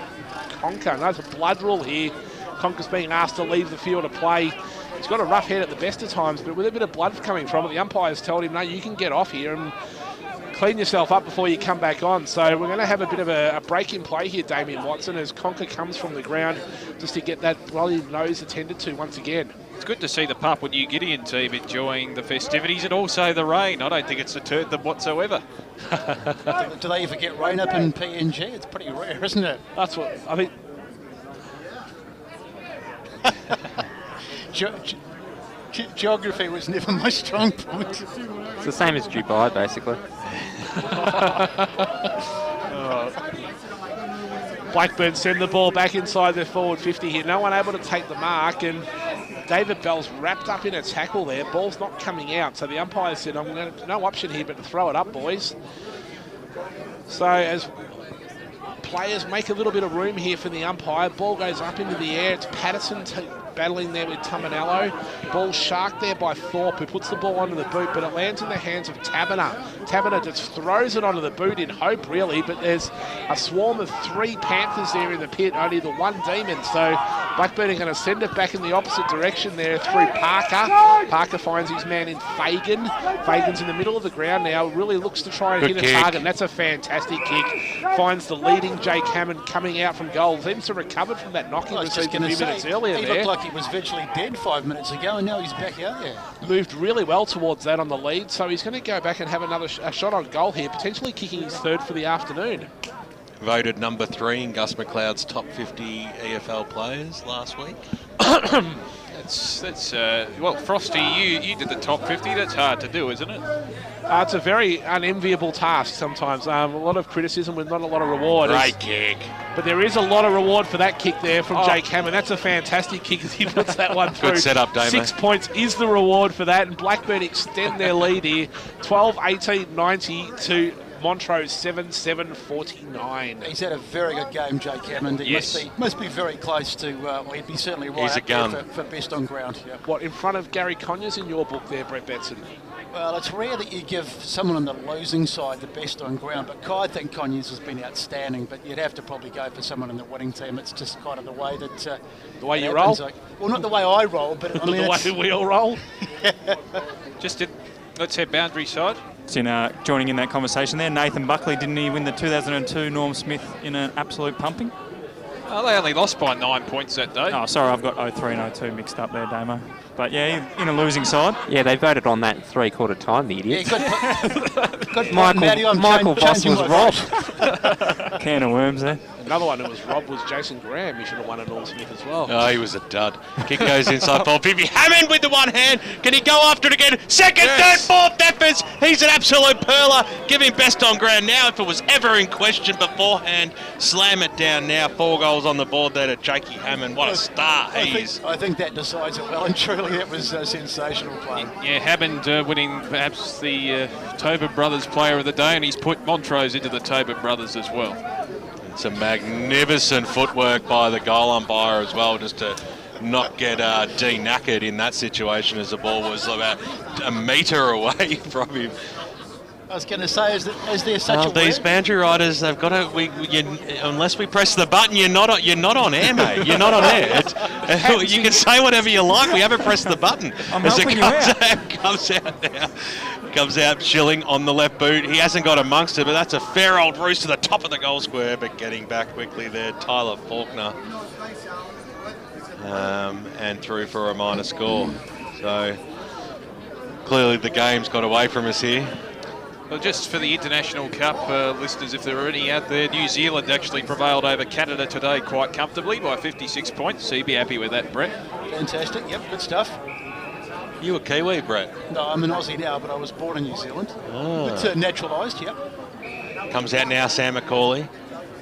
Conker. And that's a blood rule here. Conker's being asked to leave the field of play. He's got a rough head at the best of times, but with a bit of blood coming from it, the umpires told him, no, you can get off here and clean yourself up before you come back on. So we're going to have a bit of a break in play here, Damien Watson, as Conker comes from the ground just to get that bloody nose attended to once again. It's good to see the Papua New Guinean team enjoying the festivities and also the rain. I don't think it's deterred them whatsoever. Do they ever get rain up in PNG? It's pretty rare, isn't it? That's what I think. Geography was never my strong point. It's the same as Dubai, basically. Blackburn send the ball back inside their forward 50 here. No one able to take the mark, and David Bell's wrapped up in a tackle there. Ball's not coming out. So the umpire said, no option here but to throw it up, boys. So as players make a little bit of room here for the umpire, ball goes up into the air. It's Patterson battling there with Tumanello. Ball sharked there by Thorpe, who puts the ball onto the boot, but it lands in the hands of Taberner. Taberner just throws it onto the boot in hope, really, but there's a swarm of 3 Panthers there in the pit, only the 1 Demon. So Blackburn are going to send it back in the opposite direction there through Parker. Parker finds his man in Fagan. Fagan's in the middle of the ground now, really looks to try and hit a target. And that's a fantastic kick. Finds the leading Jake Hammond coming out from goal. Seems to recovered from that knock he received a few minutes earlier there. He looked like he was virtually dead 5 minutes ago, and now he's back out there. Moved really well towards that on the lead, so he's going to go back and have another shot on goal here, potentially kicking his 3rd for the afternoon. Voted number 3 in Gus McLeod's top 50 EFL players last week. Well, Frosty, you did the top 50. That's hard to do, isn't it? It's a very unenviable task sometimes. A lot of criticism with not a lot of reward. Great kick. But there is a lot of reward for that kick there from Jake Hammond. That's a fantastic kick as he puts that one through. Good setup, Damo. 6 points is the reward for that, and Blackburn extend their lead here. 12-18-90 to Montrose 7-7-49. He's had a very good game, Jake Hammond. He must be very close to, he'd be certainly right up there for best on ground. Yeah. What, in front of Gary Conyers in your book there, Brett Betson? Well, it's rare that you give someone on the losing side the best on ground, but I think Conyers has been outstanding, but you'd have to probably go for someone in the winning team. It's just kind of the way that... the way you roll? Well, not the way I roll, but I mean... the way we all roll? Let's head boundary side. Joining in that conversation there, Nathan Buckley, didn't he win the 2002 Norm Smith in an absolute pumping? Oh, they only lost by 9 points that day. Oh, sorry, I've got 03 and 02 mixed up there, Damo. But yeah, in a losing side. Yeah, they voted on that 3/4 time, the idiots. Yeah, good Michael Voss was robbed. Can of worms there. Another one who was robbed was Jason Graham. He should have won a Norm Smith as well. Oh, he was a dud. Kick goes inside ball. Pippi Hammond with the one hand. Can he go after it again? Second, third, fourth efforts. He's an absolute perler. Give him best on ground now. If it was ever in question beforehand, slam it down now. 4 goals on the board there to Jakey Hammond. What a star he is. I think that decides it well, and truly that was sensational play. Yeah, Hammond winning perhaps the Tobin Brothers Player of the Day, and he's put Montrose into the Tobin Brothers as well. Some magnificent footwork by the goal umpire as well, just to not get knackered in that situation as the ball was about a metre away from him. I was going to say, is there such a these boundary riders, they've got to. Unless we press the button, you're not on air, mate. You're not on air. You can say whatever you like. We haven't pressed the button. I'm helping you out. Comes out now. Comes out Schilling on the left boot. He hasn't got amongst it, but that's a fair old roost to the top of the goal square. But getting back quickly there, Tyler Faulkner, and through for a minor score. So clearly the game's got away from us here. Well, just for the International Cup listeners, if there are any out there, New Zealand actually prevailed over Canada today quite comfortably by 56 points, so you'd be happy with that, Brett. Fantastic, yep, good stuff. You a Kiwi, Brett? No, I'm an Aussie now, but I was born in New Zealand. It's naturalised, yep. Comes out now, Sam McCauley.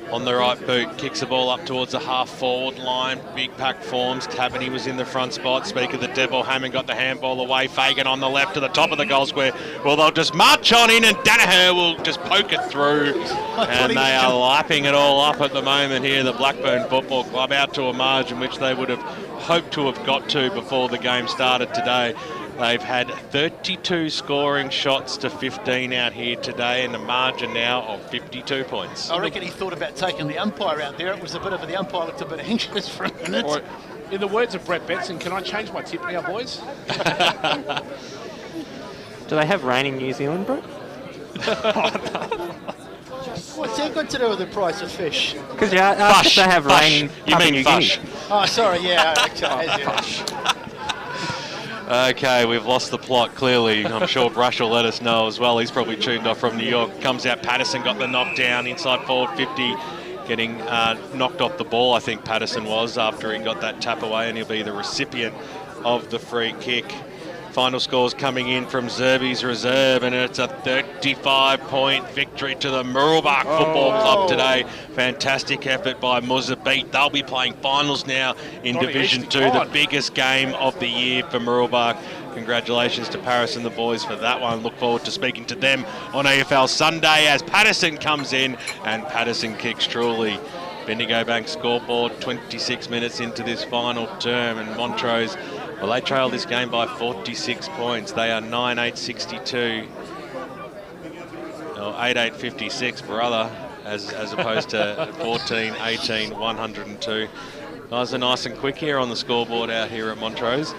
On the right boot, kicks the ball up towards the half-forward line. Big pack forms. Taberny was in the front spot. Speak of the devil, Hammond got the handball away. Fagan on the left to the top of the goal square. Well, they'll just march on in, and Danaher will just poke it through. And they are lapping it all up at the moment here. The Blackburn Football Club out to a margin which they would have hoped to have got to before the game started today. They've had 32 scoring shots to 15 out here today, and a margin now of 52 points. I reckon he thought about taking the umpire out there. It was a bit of the umpire looked a bit anxious for a minute. Or, in the words of Brett Betson, can I change my tip now, boys? Do they have rain in New Zealand, Brett? What's that got to do with the price of fish? Because they have rain. You mean fush? Oh, sorry, yeah. Fush. Okay, we've lost the plot, clearly. I'm sure Brush will let us know as well. He's probably tuned off from New York. Comes out, Patterson got the knockdown inside forward 50, getting knocked off the ball, I think Patterson was, after he got that tap away, and he'll be the recipient of the free kick Final scores coming in from Zerby's reserve, and it's a 35-point victory to the Murrelbach Football Club today. Fantastic effort by Muzabit. They'll be playing finals now in Division 2, the biggest game of the year for Murrelbach. Congratulations to Paris and the boys for that one. Look forward to speaking to them on AFL Sunday as Patterson comes in, and Patterson kicks truly. Bendigo Bank scoreboard 26 minutes into this final term, and Montrose, well, they trail this game by 46 points. They are 9-8-62, or 8-8-56, brother, as opposed to 14-18-102. Guys are nice and quick here on the scoreboard out here at Montrose.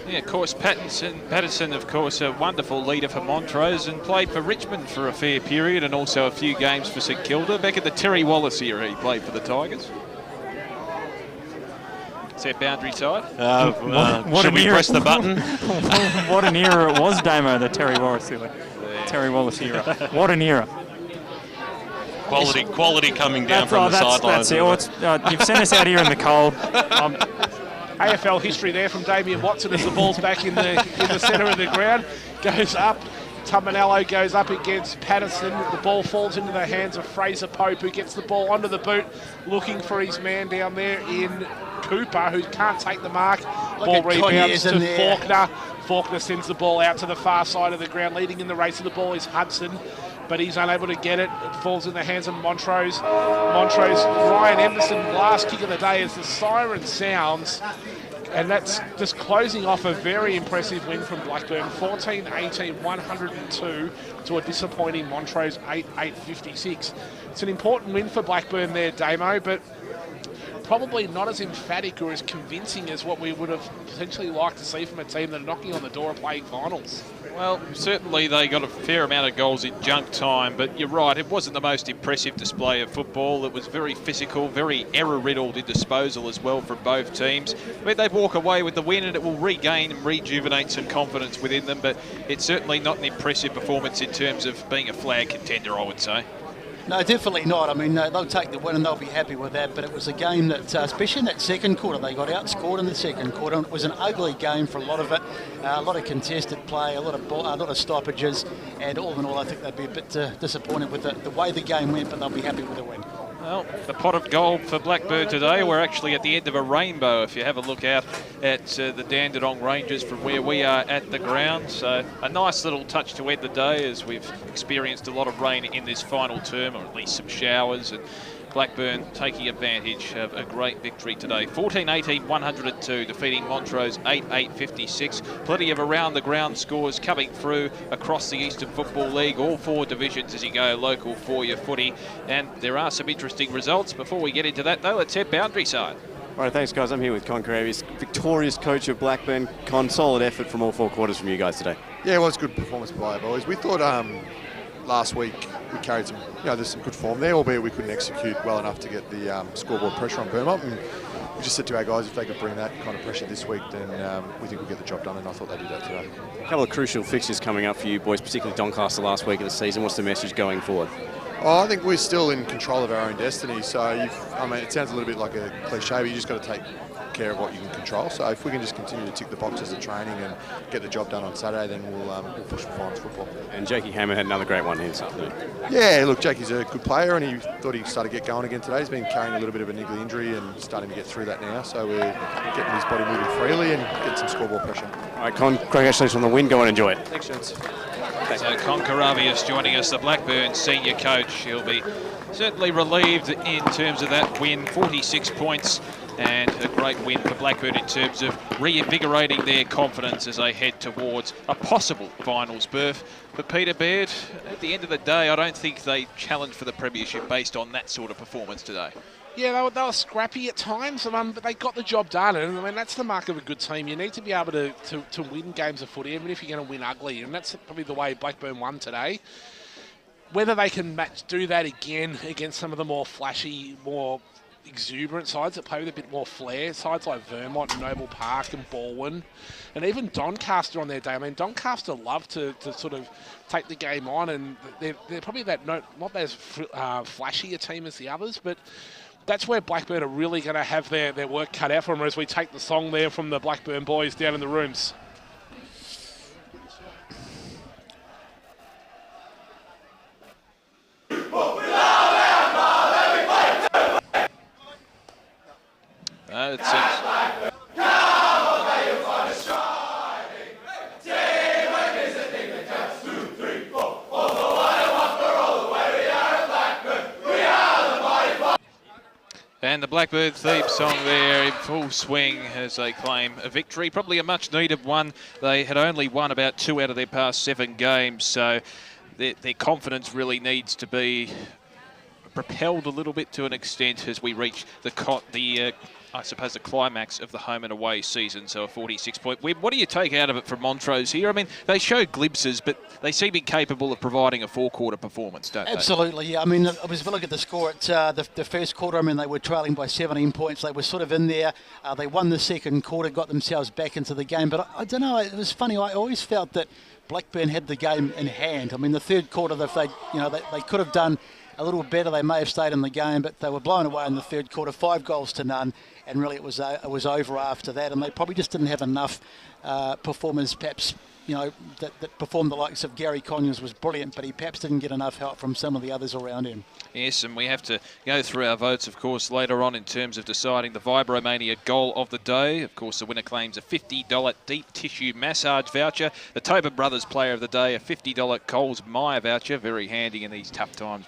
Yeah, of course, Patterson, of course, a wonderful leader for Montrose and played for Richmond for a fair period and also a few games for St Kilda. Back at the Terry Wallace era, he played for the Tigers. Is that boundary side? Should we press the button? What an era it was, Damo, the Terry Wallace era. Terry Wallace era. What an era. Quality coming down from the sidelines. That's it. You've sent us out here in the cold. AFL history there from Damien Watson as the ball's back in the centre of the ground. Goes up. Tumanello goes up against Patterson. The ball falls into the hands of Fraser Pope, who gets the ball onto the boot, looking for his man down there in Cooper, who can't take the mark. Ball rebounds to Faulkner. Faulkner sends the ball out to the far side of the ground. Leading in the race of the ball is Hudson, but he's unable to get it. It falls in the hands of Montrose. Ryan Emerson, last kick of the day as the siren sounds. And that's just closing off a very impressive win from Blackburn. 14-18, 102 to a disappointing Montrose 8-8-56. It's an important win for Blackburn there, Damo, but probably not as emphatic or as convincing as what we would have potentially liked to see from a team that are knocking on the door of playing finals. Well, certainly they got a fair amount of goals in junk time, but you're right, it wasn't the most impressive display of football. It was very physical, very error-riddled in disposal as well from both teams. I mean, they walk away with the win and it will regain and rejuvenate some confidence within them, but it's certainly not an impressive performance in terms of being a flag contender, I would say. No, definitely not. I mean, they'll take the win and they'll be happy with that, but it was a game that, especially in that second quarter, they got outscored in the second quarter, and it was an ugly game for a lot of it. A lot of contested play, a lot of stoppages, and all in all, I think they'd be a bit disappointed with the way the game went, but they'll be happy with the win. Well, the pot of gold for Blackburn today, we're actually at the end of a rainbow if you have a look out at the Dandenong Ranges from where we are at the ground. So a nice little touch to end the day as we've experienced a lot of rain in this final term, or at least some showers, and Blackburn taking advantage of a great victory today. 14-18, 102, defeating Montrose 8-8-56. Plenty of around-the-ground scores coming through across the Eastern Football League, all four divisions as you go local for your footy. And there are some interesting results. Before we get into that, though, let's head boundary side. All right, thanks, guys. I'm here with Con Karavius, victorious coach of Blackburn. Con, solid effort from all four quarters from you guys today. Yeah, well, it's a good performance by our boys. We thought last week we carried some, there's some good form there, albeit we couldn't execute well enough to get the scoreboard pressure on Burmont. And we just said to our guys, if they could bring that kind of pressure this week, then we think we'll get the job done, and I thought they did that today. A couple of crucial fixtures coming up for you boys, particularly Doncaster last week of the season. What's the message going forward? Oh, I think we're still in control of our own destiny. So, it sounds a little bit like a cliche, but you just got to take care of what you can control. So if we can just continue to tick the boxes of training and get the job done on Saturday, then we'll push for finals football. And Jakey Hammer had another great one here this afternoon. Yeah, look, Jakey's a good player, and he thought he started to get going again today. He's been carrying a little bit of a niggly injury and starting to get through that now. So we're getting his body moving freely and getting some scoreboard pressure. All right, Con, congratulations on the win. Go and enjoy it. Thanks, gents. So Con Karavius joining us, the Blackburn senior coach. He'll be certainly relieved in terms of that win, 46 points, and a great win for Blackburn in terms of reinvigorating their confidence as they head towards a possible finals berth. But Peter Baird, at the end of the day, I don't think they challenged for the premiership based on that sort of performance today. Yeah, they were scrappy at times, but they got the job done. And I mean, that's the mark of a good team. You need to be able to win games of footy, even if you're going to win ugly. And that's probably the way Blackburn won today. Whether they can do that again against some of the more flashy, more exuberant sides that play with a bit more flair, sides like Vermont and Noble Park and Baldwin, and even Doncaster on their day. I mean, Doncaster love to sort of take the game on, and they're probably not as flashy a team as the others, but that's where Blackburn are really going to have their work cut out for them as we take the song there from the Blackburn boys down in the rooms. And the Blackbird theme song there in full swing as they claim a victory. Probably a much needed one. They had only won about 2 out of their past 7 games, so their confidence really needs to be propelled a little bit to an extent as we reach I suppose the climax of the home and away season, so a 46-point win. What do you take out of it from Montrose here? I mean, they show glimpses, but they seem incapable of providing a 4-quarter performance, don't they? Absolutely, yeah. I mean, if we look at the score at the first quarter, I mean, they were trailing by 17 points. They were sort of in there. They won the second quarter, got themselves back into the game. But I don't know, it was funny. I always felt that Blackburn had the game in hand. I mean, the third quarter, they could have done a little better. They may have stayed in the game, but they were blown away in the third quarter, 5 goals to none, and really it was over after that. And they probably just didn't have enough performers, perhaps, that performed the likes of Gary Conyers was brilliant, but he perhaps didn't get enough help from some of the others around him. Yes, and we have to go through our votes, of course, later on in terms of deciding the Vibromania goal of the day. Of course, the winner claims a $50 deep tissue massage voucher. The Tobin Brothers Player of the Day, a $50 Coles Myer voucher. Very handy in these tough times,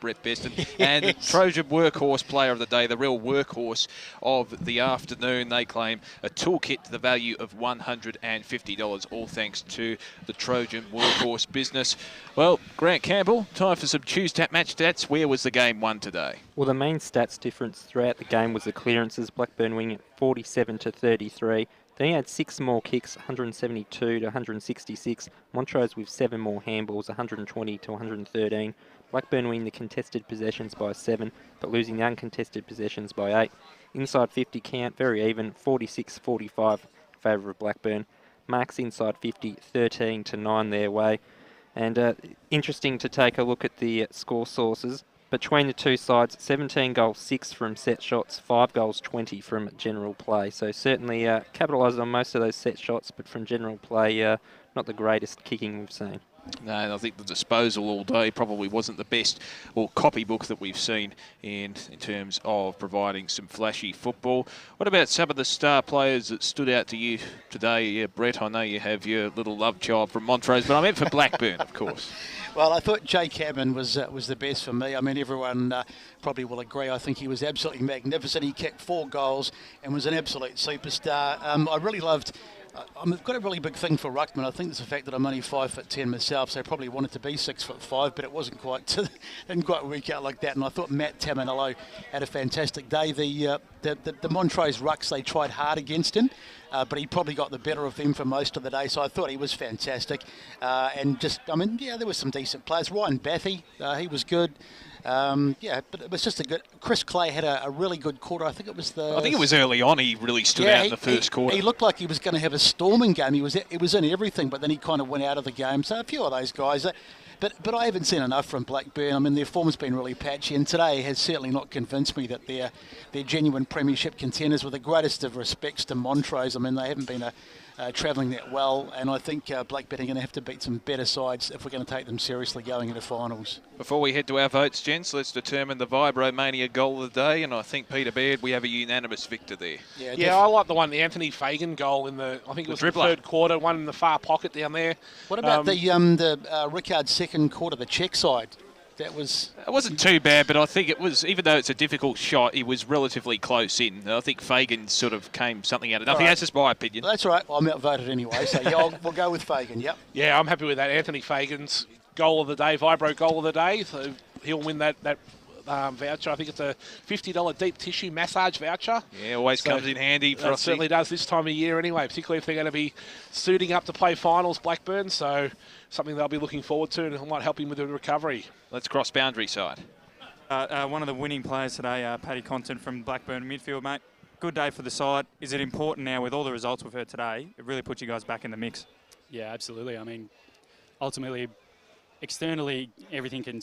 Brett Beston. Yes. And the Trojan Workhorse Player of the Day, the real workhorse of the afternoon. They claim a toolkit to the value of $150, all thanks to the Trojan Workhorse business. Well, Grant Campbell, time for some Tuesday match stats. Where was the game won today? Well, the main stats difference throughout the game was the clearances. Blackburn winning at 47-33. Then he had 6 more kicks, 172 to 166. Montrose with 7 more handballs, 120 to 113. Blackburn winning the contested possessions by 7, but losing the uncontested possessions by 8. Inside 50 count, very even, 46-45 in favour of Blackburn. Marks inside 50, 13-9 their way. And interesting to take a look at the score sources. Between the two sides, 17 goals, 6 from set shots, 5 goals, 20 from general play. So certainly capitalised on most of those set shots, but from general play, not the greatest kicking we've seen. No, I think the disposal all day probably wasn't the best or copybook that we've seen in terms of providing some flashy football. What about some of the star players that stood out to you today? Yeah, Brett, I know you have your little love child from Montrose, but I meant for Blackburn, of course. Well, I thought Jay Cabin was the best for me. I mean, everyone probably will agree. I think he was absolutely magnificent. He kicked 4 goals and was an absolute superstar. I really loved... I've got a really big thing for ruckman. I think it's the fact that I'm only 5'10" myself, so I probably wanted to be 6'5", but it wasn't didn't quite work out like that. And I thought Matt Tamanello had a fantastic day. The Montrose rucks, they tried hard against him, but he probably got the better of them for most of the day. So I thought he was fantastic. And there were some decent players. Ryan Baffy, he was good. But it was just a good... Chris Clay had a really good quarter. I think it was early on he really stood out in the first quarter. He looked like he was going to have a storming game. He was in everything, but then he kind of went out of the game. So a few of those guys... But I haven't seen enough from Blackburn. I mean, their form's been really patchy, and today has certainly not convinced me that they're genuine premiership contenders. With the greatest of respects to Montrose, I mean, they haven't been travelling that well, and I think Blackburn are going to have to beat some better sides if we're going to take them seriously going into finals. Before we head to our votes, gents, let's determine the Vibromania goal of the day, and I think, Peter Baird, we have a unanimous victor there. Yeah, I like the one, the Anthony Fagan goal in the third quarter, one in the far pocket down there. What about the Rickard's second quarter, the Czech side? It wasn't too bad, but I think it was, even though it's a difficult shot, it was relatively close in. I think Fagan sort of came something out of nothing. That's just my opinion. That's all right. Well, I'm outvoted anyway, so we'll go with Fagan, yep. Yeah, I'm happy with that. Anthony Fagan's goal of the day, Vibro goal of the day, so he'll win that voucher. I think it's a $50 deep tissue massage voucher. Yeah, always comes in handy for us. It certainly does this time of year anyway, particularly if they're going to be suiting up to play finals, Blackburn, so something they'll be looking forward to and might help him with the recovery. Let's cross boundary side. One of the winning players today, Paddy Compton from Blackburn midfield, mate. Good day for the side. Is it important now with all the results we've heard today? It really puts you guys back in the mix. Yeah, absolutely. I mean, ultimately, externally, everything can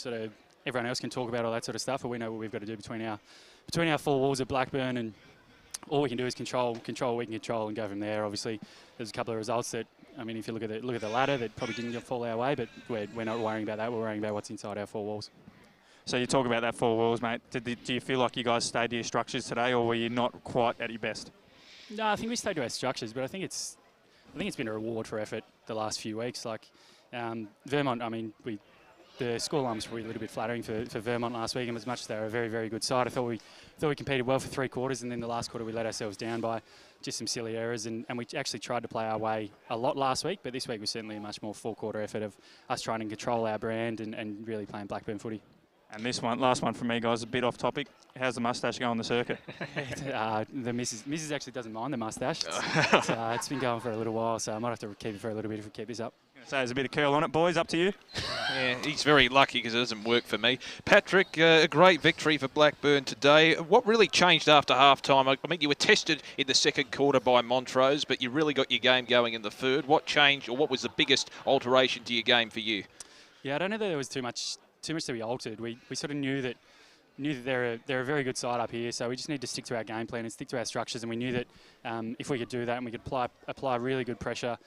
everyone else can talk about all that sort of stuff, but we know what we've got to do between our 4 walls at Blackburn, and all we can do is control what we can control and go from there. Obviously, there's a couple of results that, I mean, if you look at the ladder, that probably didn't fall our way, but we're not worrying about that. We're worrying about what's inside our 4 walls. So you talk about that 4 walls, mate. Do you feel like you guys stayed to your structures today, or were you not quite at your best? No, I think we stayed to our structures, but I think it's been a reward for effort the last few weeks. Like Vermont, I mean, we the scoreline was probably a little bit flattering for Vermont last week, and as much as they were a very, very good side, I thought we competed well for 3 quarters, and then the last quarter we let ourselves down by just some silly errors, and we actually tried to play our way a lot last week, but this week was certainly a much more full-quarter effort of us trying to control our brand and really playing Blackburn footy. And this one, last one from me, guys, a bit off topic. How's the moustache going on the circuit? The missus actually doesn't mind the moustache. It's been going for a little while, so I might have to keep it for a little bit if we keep this up. So there's a bit of curl on it, boys. Up to you. Yeah, he's very lucky because it doesn't work for me. Patrick, a great victory for Blackburn today. What really changed after half-time? I mean, you were tested in the second quarter by Montrose, but you really got your game going in the third. What changed, or what was the biggest alteration to your game for you? Yeah, I don't know that there was too much to be altered. We sort of knew that they're a very good side up here, so we just need to stick to our game plan and stick to our structures, and we knew that if we could do that and we could apply really good pressure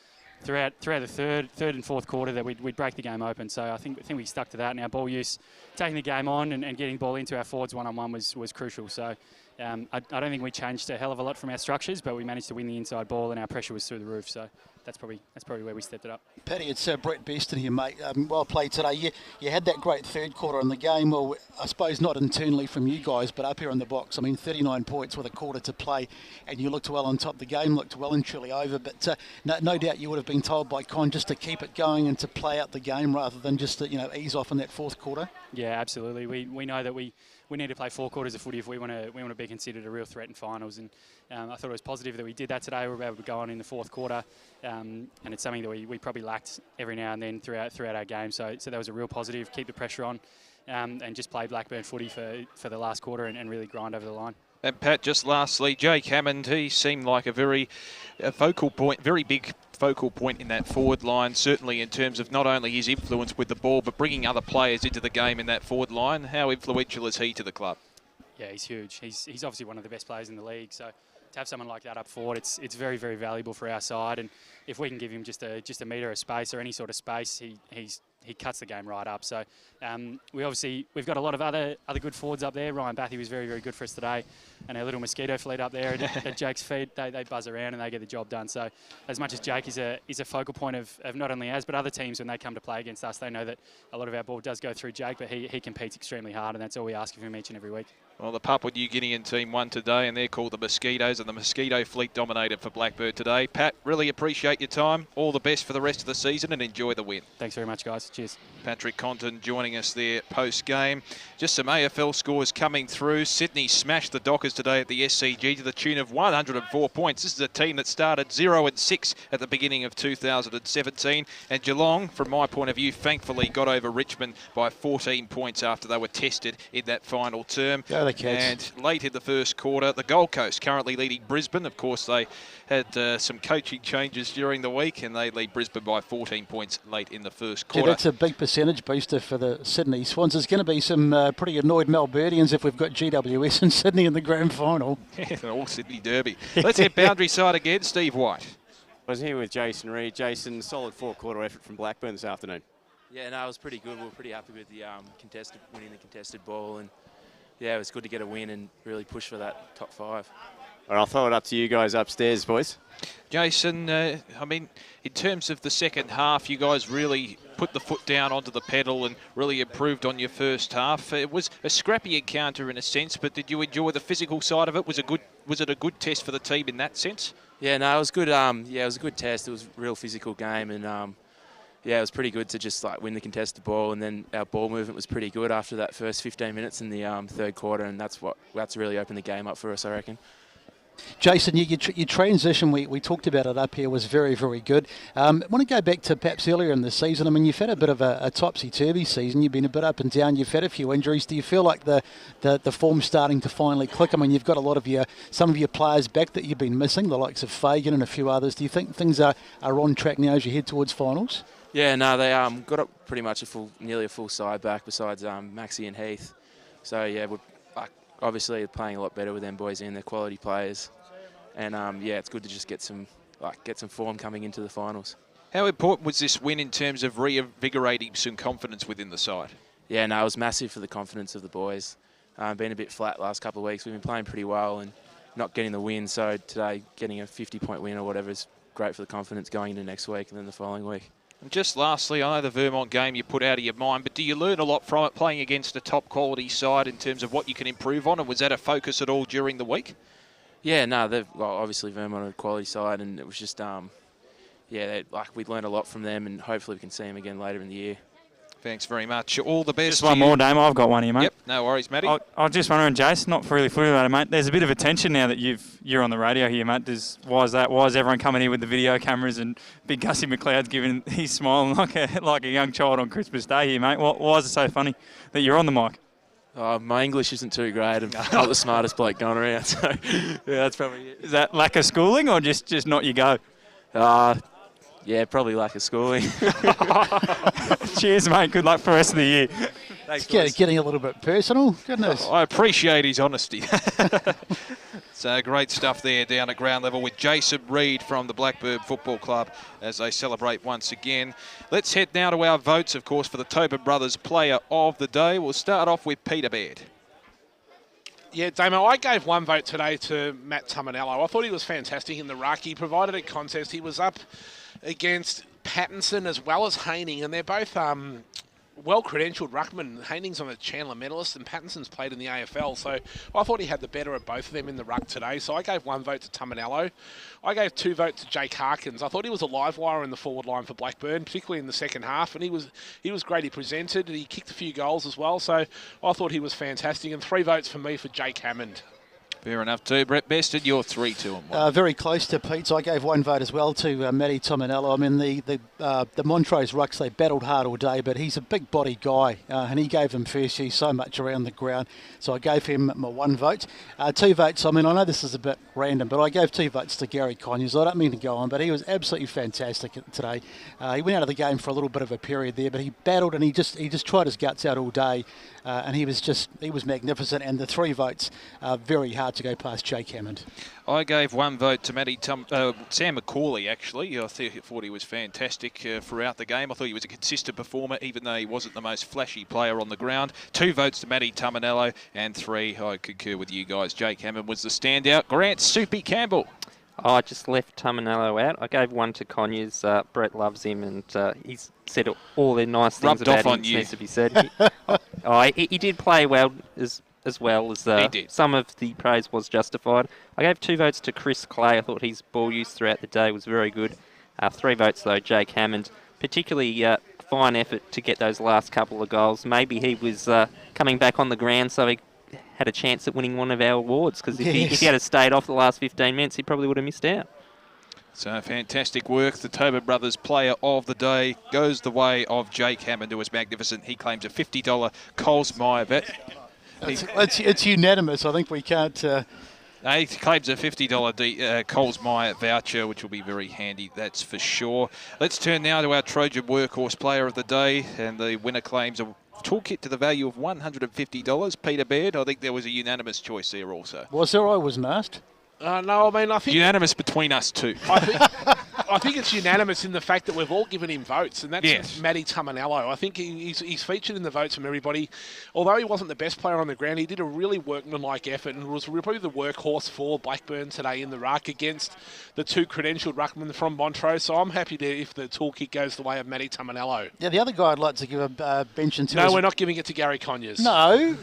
throughout the third and fourth quarter, that we'd break the game open. So I think we stuck to that, and our ball use, taking the game on and getting the ball into our forwards one-on-one was crucial. So I don't think we changed a hell of a lot from our structures, but we managed to win the inside ball, and our pressure was through the roof. So that's probably where we stepped it up. Paddy, it's Brett Beston here, mate. Well played today. You had that great third quarter in the game. Well, I suppose not internally from you guys, but up here in the box. I mean, 39 points with a quarter to play, and you looked well on top. The game looked well and truly over, but no doubt you would have been told by Con just to keep it going and to play out the game rather than just to, ease off in that fourth quarter. Yeah, absolutely. We know that we need to play 4 quarters of footy if we want to be considered a real threat in finals, and I thought it was positive that we did that today. We were able to go on in the fourth quarter, and it's something that we probably lacked every now and then throughout our game. So that was a real positive. Keep the pressure on, and just play Blackburn footy for the last quarter and really grind over the line. And Pat, just lastly, Jake Hammond, he seemed like a very big focal point in that forward line, certainly in terms of not only his influence with the ball, but bringing other players into the game in that forward line. How influential is he to the club? Yeah, he's huge. He's obviously one of the best players in the league, so to have someone like that up forward, it's very, very valuable for our side. And if we can give him just a metre of space or any sort of space, he cuts the game right up. So we've got a lot of other good forwards up there. Ryan Bathy was very, very good for us today, and our little mosquito fleet up there at Jake's feet, they buzz around and they get the job done. So as much as Jake is a focal point of not only ours but other teams, when they come to play against us, they know that a lot of our ball does go through Jake, but he competes extremely hard, and that's all we ask of him each and every week. Well, the Papua New Guinean team won today, and they're called the Mosquitoes, and the Mosquito fleet dominated for Blackburn today. Pat, really appreciate your time. All the best for the rest of the season, and enjoy the win. Thanks very much, guys. Cheers. Patrick Conton joining us there post-game. Just some AFL scores coming through. Sydney smashed the Dockers today at the SCG to the tune of 104 points. This is a team that started 0-6 at the beginning of 2017. And Geelong, from my point of view, thankfully got over Richmond by 14 points after they were tested in that final term. Go the Cats. And late in the first quarter, the Gold Coast currently leading Brisbane. Of course, they had some coaching changes during the week, and they lead Brisbane by 14 points late in the first quarter. Yeah, that's a big percentage booster for the Sydney Swans. There's going to be some pretty annoyed Melburnians if we've got GWS and Sydney in the grand final. Yeah, the all-Sydney derby. Let's hit boundary side again. Steve White. I was here with Jason Reid. Jason, solid 4-quarter effort from Blackburn this afternoon. Yeah, no, it was pretty good. We were pretty happy with the winning the contested ball, and yeah, it was good to get a win and really push for that top 5. All right, I'll throw it up to you guys upstairs, boys. Jason, I mean, in terms of the second half, you guys really put the foot down onto the pedal and really improved on your first half. It was a scrappy encounter in a sense, but did you enjoy the physical side of it? Was it a good test for the team in that sense? Yeah, no, it was good. Yeah, it was a good test. It was a real physical game, and yeah, it was pretty good to just win the contested ball, and then our ball movement was pretty good after that first 15 minutes in the third quarter, and that's really opened the game up for us, I reckon. Jason, your transition, we talked about it up here, was very, very good. I want to go back to perhaps earlier in the season. I mean, you've had a bit of a topsy-turvy season. You've been a bit up and down. You've had a few injuries. Do you feel like the form's starting to finally click? I mean, you've got a lot of some of your players back that you've been missing, the likes of Fagan and a few others. Do you think things are on track now as you head towards finals? Yeah, no, they got up pretty much nearly a full side back besides Maxie and Heath. So yeah, we're obviously playing a lot better with them boys in. They're quality players, and yeah, it's good to just get some form coming into the finals. How important was this win in terms of reinvigorating some confidence within the side? Yeah, no, it was massive for the confidence of the boys. Been a bit flat last couple of weeks. We've been playing pretty well and not getting the win. So today, getting a 50-point win or whatever is great for the confidence going into next week and then the following week. And just lastly, I know the Vermont game you put out of your mind, but do you learn a lot from it playing against a top quality side in terms of what you can improve on? And was that a focus at all during the week? Yeah, no, obviously Vermont on a quality side, and it was just, we learned a lot from them, and hopefully we can see them again later in the year. Thanks very much. All the best. Just one more, Damo. I've got one here, mate. Yep, no worries, Matty. I was just wondering, Jace, not really footy about it, mate. There's a bit of attention now that you're on the radio here, mate. Why is that? Why is everyone coming here with the video cameras and Big Gussie McLeod's giving, he's smiling like a young child on Christmas Day here, mate? Why is it so funny that you're on the mic? My English isn't too great. I'm not the smartest bloke going around, so yeah, that's probably it. Is that lack of schooling or just not your go? Yeah, probably lack of schooling. Cheers, mate. Good luck for the rest of the year. Thanks, it's getting a little bit personal. Goodness. I appreciate his honesty. So great stuff there down at ground level with Jason Reid from the Blackburn Football Club as they celebrate once again. Let's head now to our votes, of course, for the Tobin Brothers Player of the Day. We'll start off with Peter Baird. Yeah, Damo, I gave one vote today to Matt Tuminello. I thought he was fantastic in the ruck. He provided a contest. He was up against Pattinson as well as Haining, and they're both well-credentialed ruckmen. Haining's on a Chandler medalist, and Pattinson's played in the AFL, so I thought he had the better of both of them in the ruck today. So I gave one vote to Tuminello. I gave 2 votes to Jake Harkins. I thought he was a live wire in the forward line for Blackburn, particularly in the second half, and he was great. He presented, and he kicked a few goals as well, so I thought he was fantastic. And 3 votes for me for Jake Hammond. Fair enough too. Brett Bested, you're 3, 2 and 1. Very close to Pete's. I gave 1 vote as well to Matty Tuminello. I mean, the Montrose rucks, they battled hard all day, but he's a big-bodied guy, and he gave them first year so much around the ground. So I gave him my 1 vote. 2 votes, I mean, I know this is a bit random, but I gave 2 votes to Gary Conyers. I don't mean to go on, but he was absolutely fantastic today. He went out of the game for a little bit of a period there, but he battled and he just tried his guts out all day, and he was magnificent. And the 3 votes are very hard to go past Jake Hammond. I gave 1 vote to Sam McCauley, actually. I thought he was fantastic throughout the game. I thought he was a consistent performer, even though he wasn't the most flashy player on the ground. 2 votes to Matty Tuminello, and 3, I concur with you guys. Jake Hammond was the standout. Grant Soupy Campbell. I just left Tuminello out. I gave 1 to Conyers. Brett loves him, and he's said all the nice things about him. Needs to be said. He did play well as well as some of the praise was justified. I gave 2 votes to Chris Clay. I thought his ball use throughout the day was very good. 3 votes, though, Jake Hammond. Particularly fine effort to get those last couple of goals. Maybe he was coming back on the ground so he had a chance at winning one of our awards, because if he had stayed off the last 15 minutes, he probably would have missed out. So fantastic work. The Tobin Brothers Player of the Day goes the way of Jake Hammond, who was magnificent. He claims a $50 Coles Myer bet. It's unanimous. I think we can't... He claims a $50 Coles Myer voucher, which will be very handy, that's for sure. Let's turn now to our Trojan Workhorse Player of the Day, and the winner claims a toolkit to the value of $150. Peter Baird, I think there was a unanimous choice there also. Was there? I wasn't asked. No, I mean, I think... Unanimous between us two. I think it's unanimous in the fact that we've all given him votes, and that's Matty Tuminello. I think he's featured in the votes from everybody. Although he wasn't the best player on the ground, he did a really workmanlike effort and was probably the workhorse for Blackburn today in the ruck against the 2 credentialed ruckmen from Montrose. So I'm happy if the toolkit goes the way of Matty Tuminello. Yeah, the other guy I'd like to give a mention to... No, we're not giving it to Gary Conyers. No.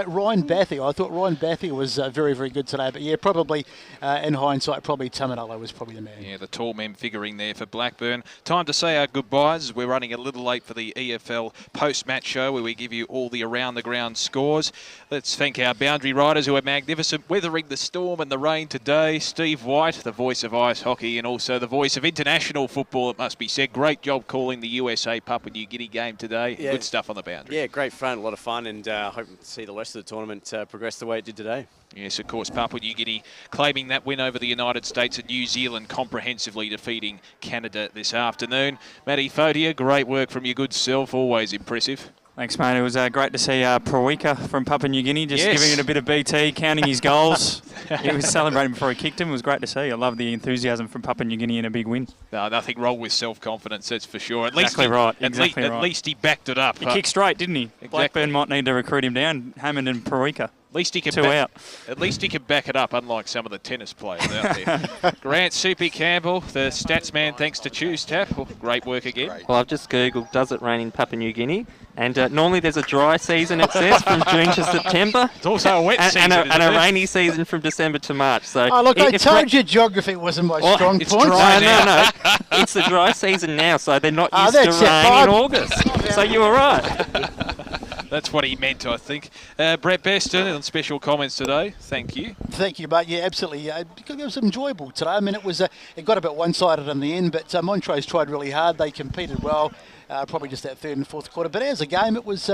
Ryan Bathy. I thought Ryan Bathy was very, very good today. But yeah, probably... in hindsight, probably Tuminello was probably the man. Yeah, the tall men figuring there for Blackburn. Time to say our goodbyes. We're running a little late for the EFL post-match show where we give you all the around-the-ground scores. Let's thank our boundary riders who are magnificent, weathering the storm and the rain today. Steve White, the voice of ice hockey and also the voice of international football, it must be said. Great job calling the USA Papua New Guinea game today. Yeah. Good stuff on the boundary. Yeah, great fun, a lot of fun, and hoping to see the rest of the tournament progress the way it did today. Yes, of course, Papua New Guinea claiming that win over the United States and New Zealand, comprehensively defeating Canada this afternoon. Matty Fodia, great work from your good self, always impressive. Thanks, mate. It was great to see Prawika from Papua New Guinea just giving it a bit of BT, counting his goals. He was celebrating before he kicked him. It was great to see. I love the enthusiasm from Papua New Guinea in a big win. No, nothing wrong with self-confidence, that's for sure. At least at least he backed it up. He kicked straight, didn't he? Exactly. Blackburn might need to recruit him down, Hammond and Prawika. least he can 2 out. At least he can back it up, unlike some of the tennis players out there. Grant Soupy Campbell, the stats man, thanks to Choose Tap. Well, great work again. Well, I've just Googled, does it rain in Papua New Guinea? And normally there's a dry season, it says, from June to September. It's also a wet season, and a rainy season from December to March. So look, I told you geography wasn't my strong it's point. dry No. It's the dry season now, so they're not used to rain in August. So you were right. That's what he meant, I think. Brett Beston on special comments today. Thank you. Thank you, mate. Yeah, absolutely. It was enjoyable today. I mean, it got a bit one-sided in the end, but Montrose tried really hard. They competed well. Probably just that third and fourth quarter. But as a game, it was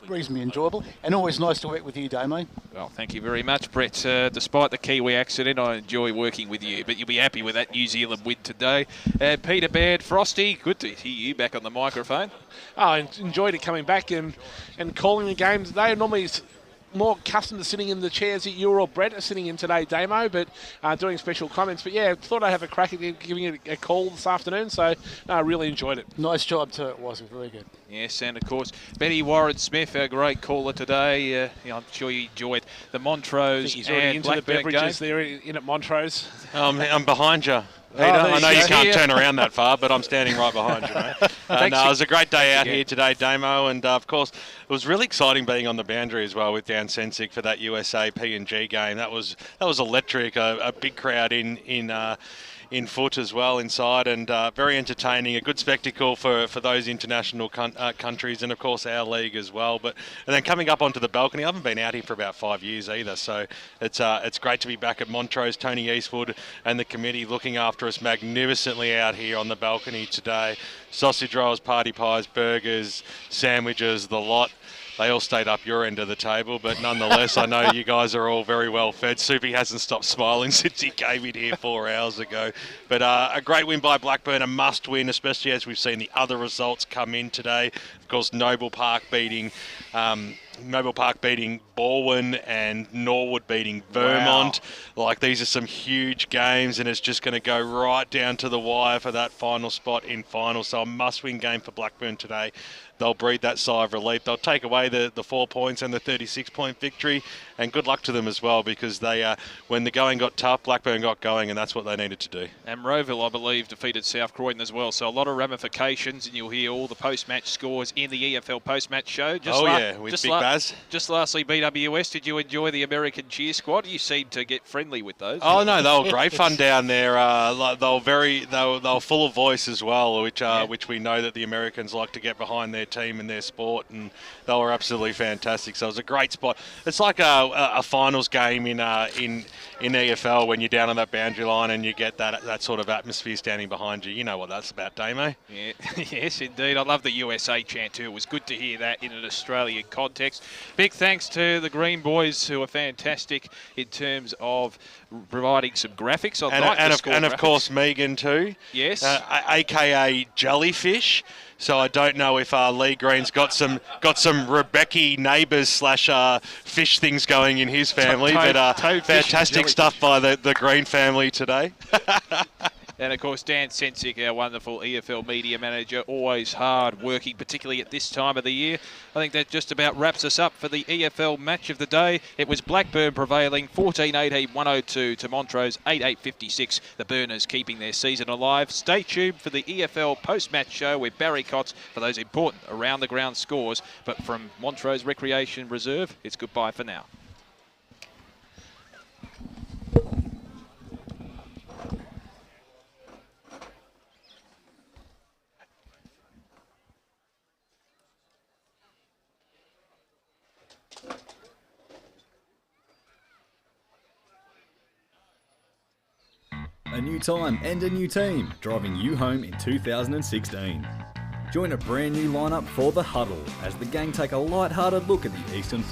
reasonably enjoyable and always nice to work with you, Damo. Well, thank you very much, Brett. Despite the Kiwi accident, I enjoy working with you, but you'll be happy with that New Zealand win today. Peter Baird, Frosty, good to hear you back on the microphone. I enjoyed it coming back and calling the game today. Normally more accustomed to sitting in the chairs that you or Brett are sitting in today, Damo, but doing special comments. But yeah, thought I'd have a crack at giving it a call this afternoon, so I really enjoyed it. Nice job too, it was very good. Yes, and of course, Betty Warren-Smith, our great caller today. I'm sure you enjoyed the Montrose He's already and into Blackburn the beverages game. there in at Montrose. I'm behind you, Peter. there I know you you go. can't turn around that far, but I'm standing right behind you, mate. It was a great day out here today, Damo, and of course, it was really exciting being on the boundary as well with Dan Sensik for that USA P&G game. That was electric. A big crowd in foot as well inside, and very entertaining. A good spectacle for those international countries, and of course our league as well. And then coming up onto the balcony, I haven't been out here for about 5 years either, so it's great to be back at Montrose. Tony Eastwood and the committee looking after us magnificently out here on the balcony today. Sausage rolls, party pies, burgers, sandwiches, the lot. They all stayed up your end of the table, but nonetheless, I know you guys are all very well fed. Soupy hasn't stopped smiling since he came in here 4 hours ago. But a great win by Blackburn, a must win, especially as we've seen the other results come in today. Of course, Noble Park beating Balwyn and Norwood beating Vermont. Wow. Like, these are some huge games, and it's just going to go right down to the wire for that final spot in final. So a must-win game for Blackburn today. They'll breathe that sigh of relief. They'll take away the 4 points and the 36-point victory, and good luck to them as well, because they, when the going got tough, Blackburn got going, and that's what they needed to do. And Roeville, I believe, defeated South Croydon as well. So a lot of ramifications, and you'll hear all the post-match scores in the EFL post-match show. With Big Baz. Just lastly, BWS, did you enjoy the American cheer squad? You seemed to get friendly with those. Oh no, they were great fun down there. They were full of voice as well, which we know that the Americans like to get behind their team and their sport, and they were absolutely fantastic. So it was a great spot. It's like a finals game in EFL when you're down on that boundary line and you get that sort of atmosphere standing behind you. You know what that's about, Damo? Yeah, yes, indeed. I love the USA chant too. It was good to hear that in an Australian context. Big thanks to the Green Boys, who are fantastic in terms of providing some graphics. And of course Megan too. Yes. AKA Jellyfish. So I don't know if Lee Green's got some Rebecca neighbours / fish things going in his family, but fantastic stuff by the Green family today. And, of course, Dan Sensik, our wonderful EFL media manager, always hard working, particularly at this time of the year. I think that just about wraps us up for the EFL match of the day. It was Blackburn prevailing 14-18-102 to Montrose 8-8-56. The Burners keeping their season alive. Stay tuned for the EFL post-match show with Barry Cotts for those important around-the-ground scores. But from Montrose Recreation Reserve, it's goodbye for now. A new time and a new team, driving you home in 2016. Join a brand new lineup for The Huddle as the gang take a light-hearted look at the Eastern football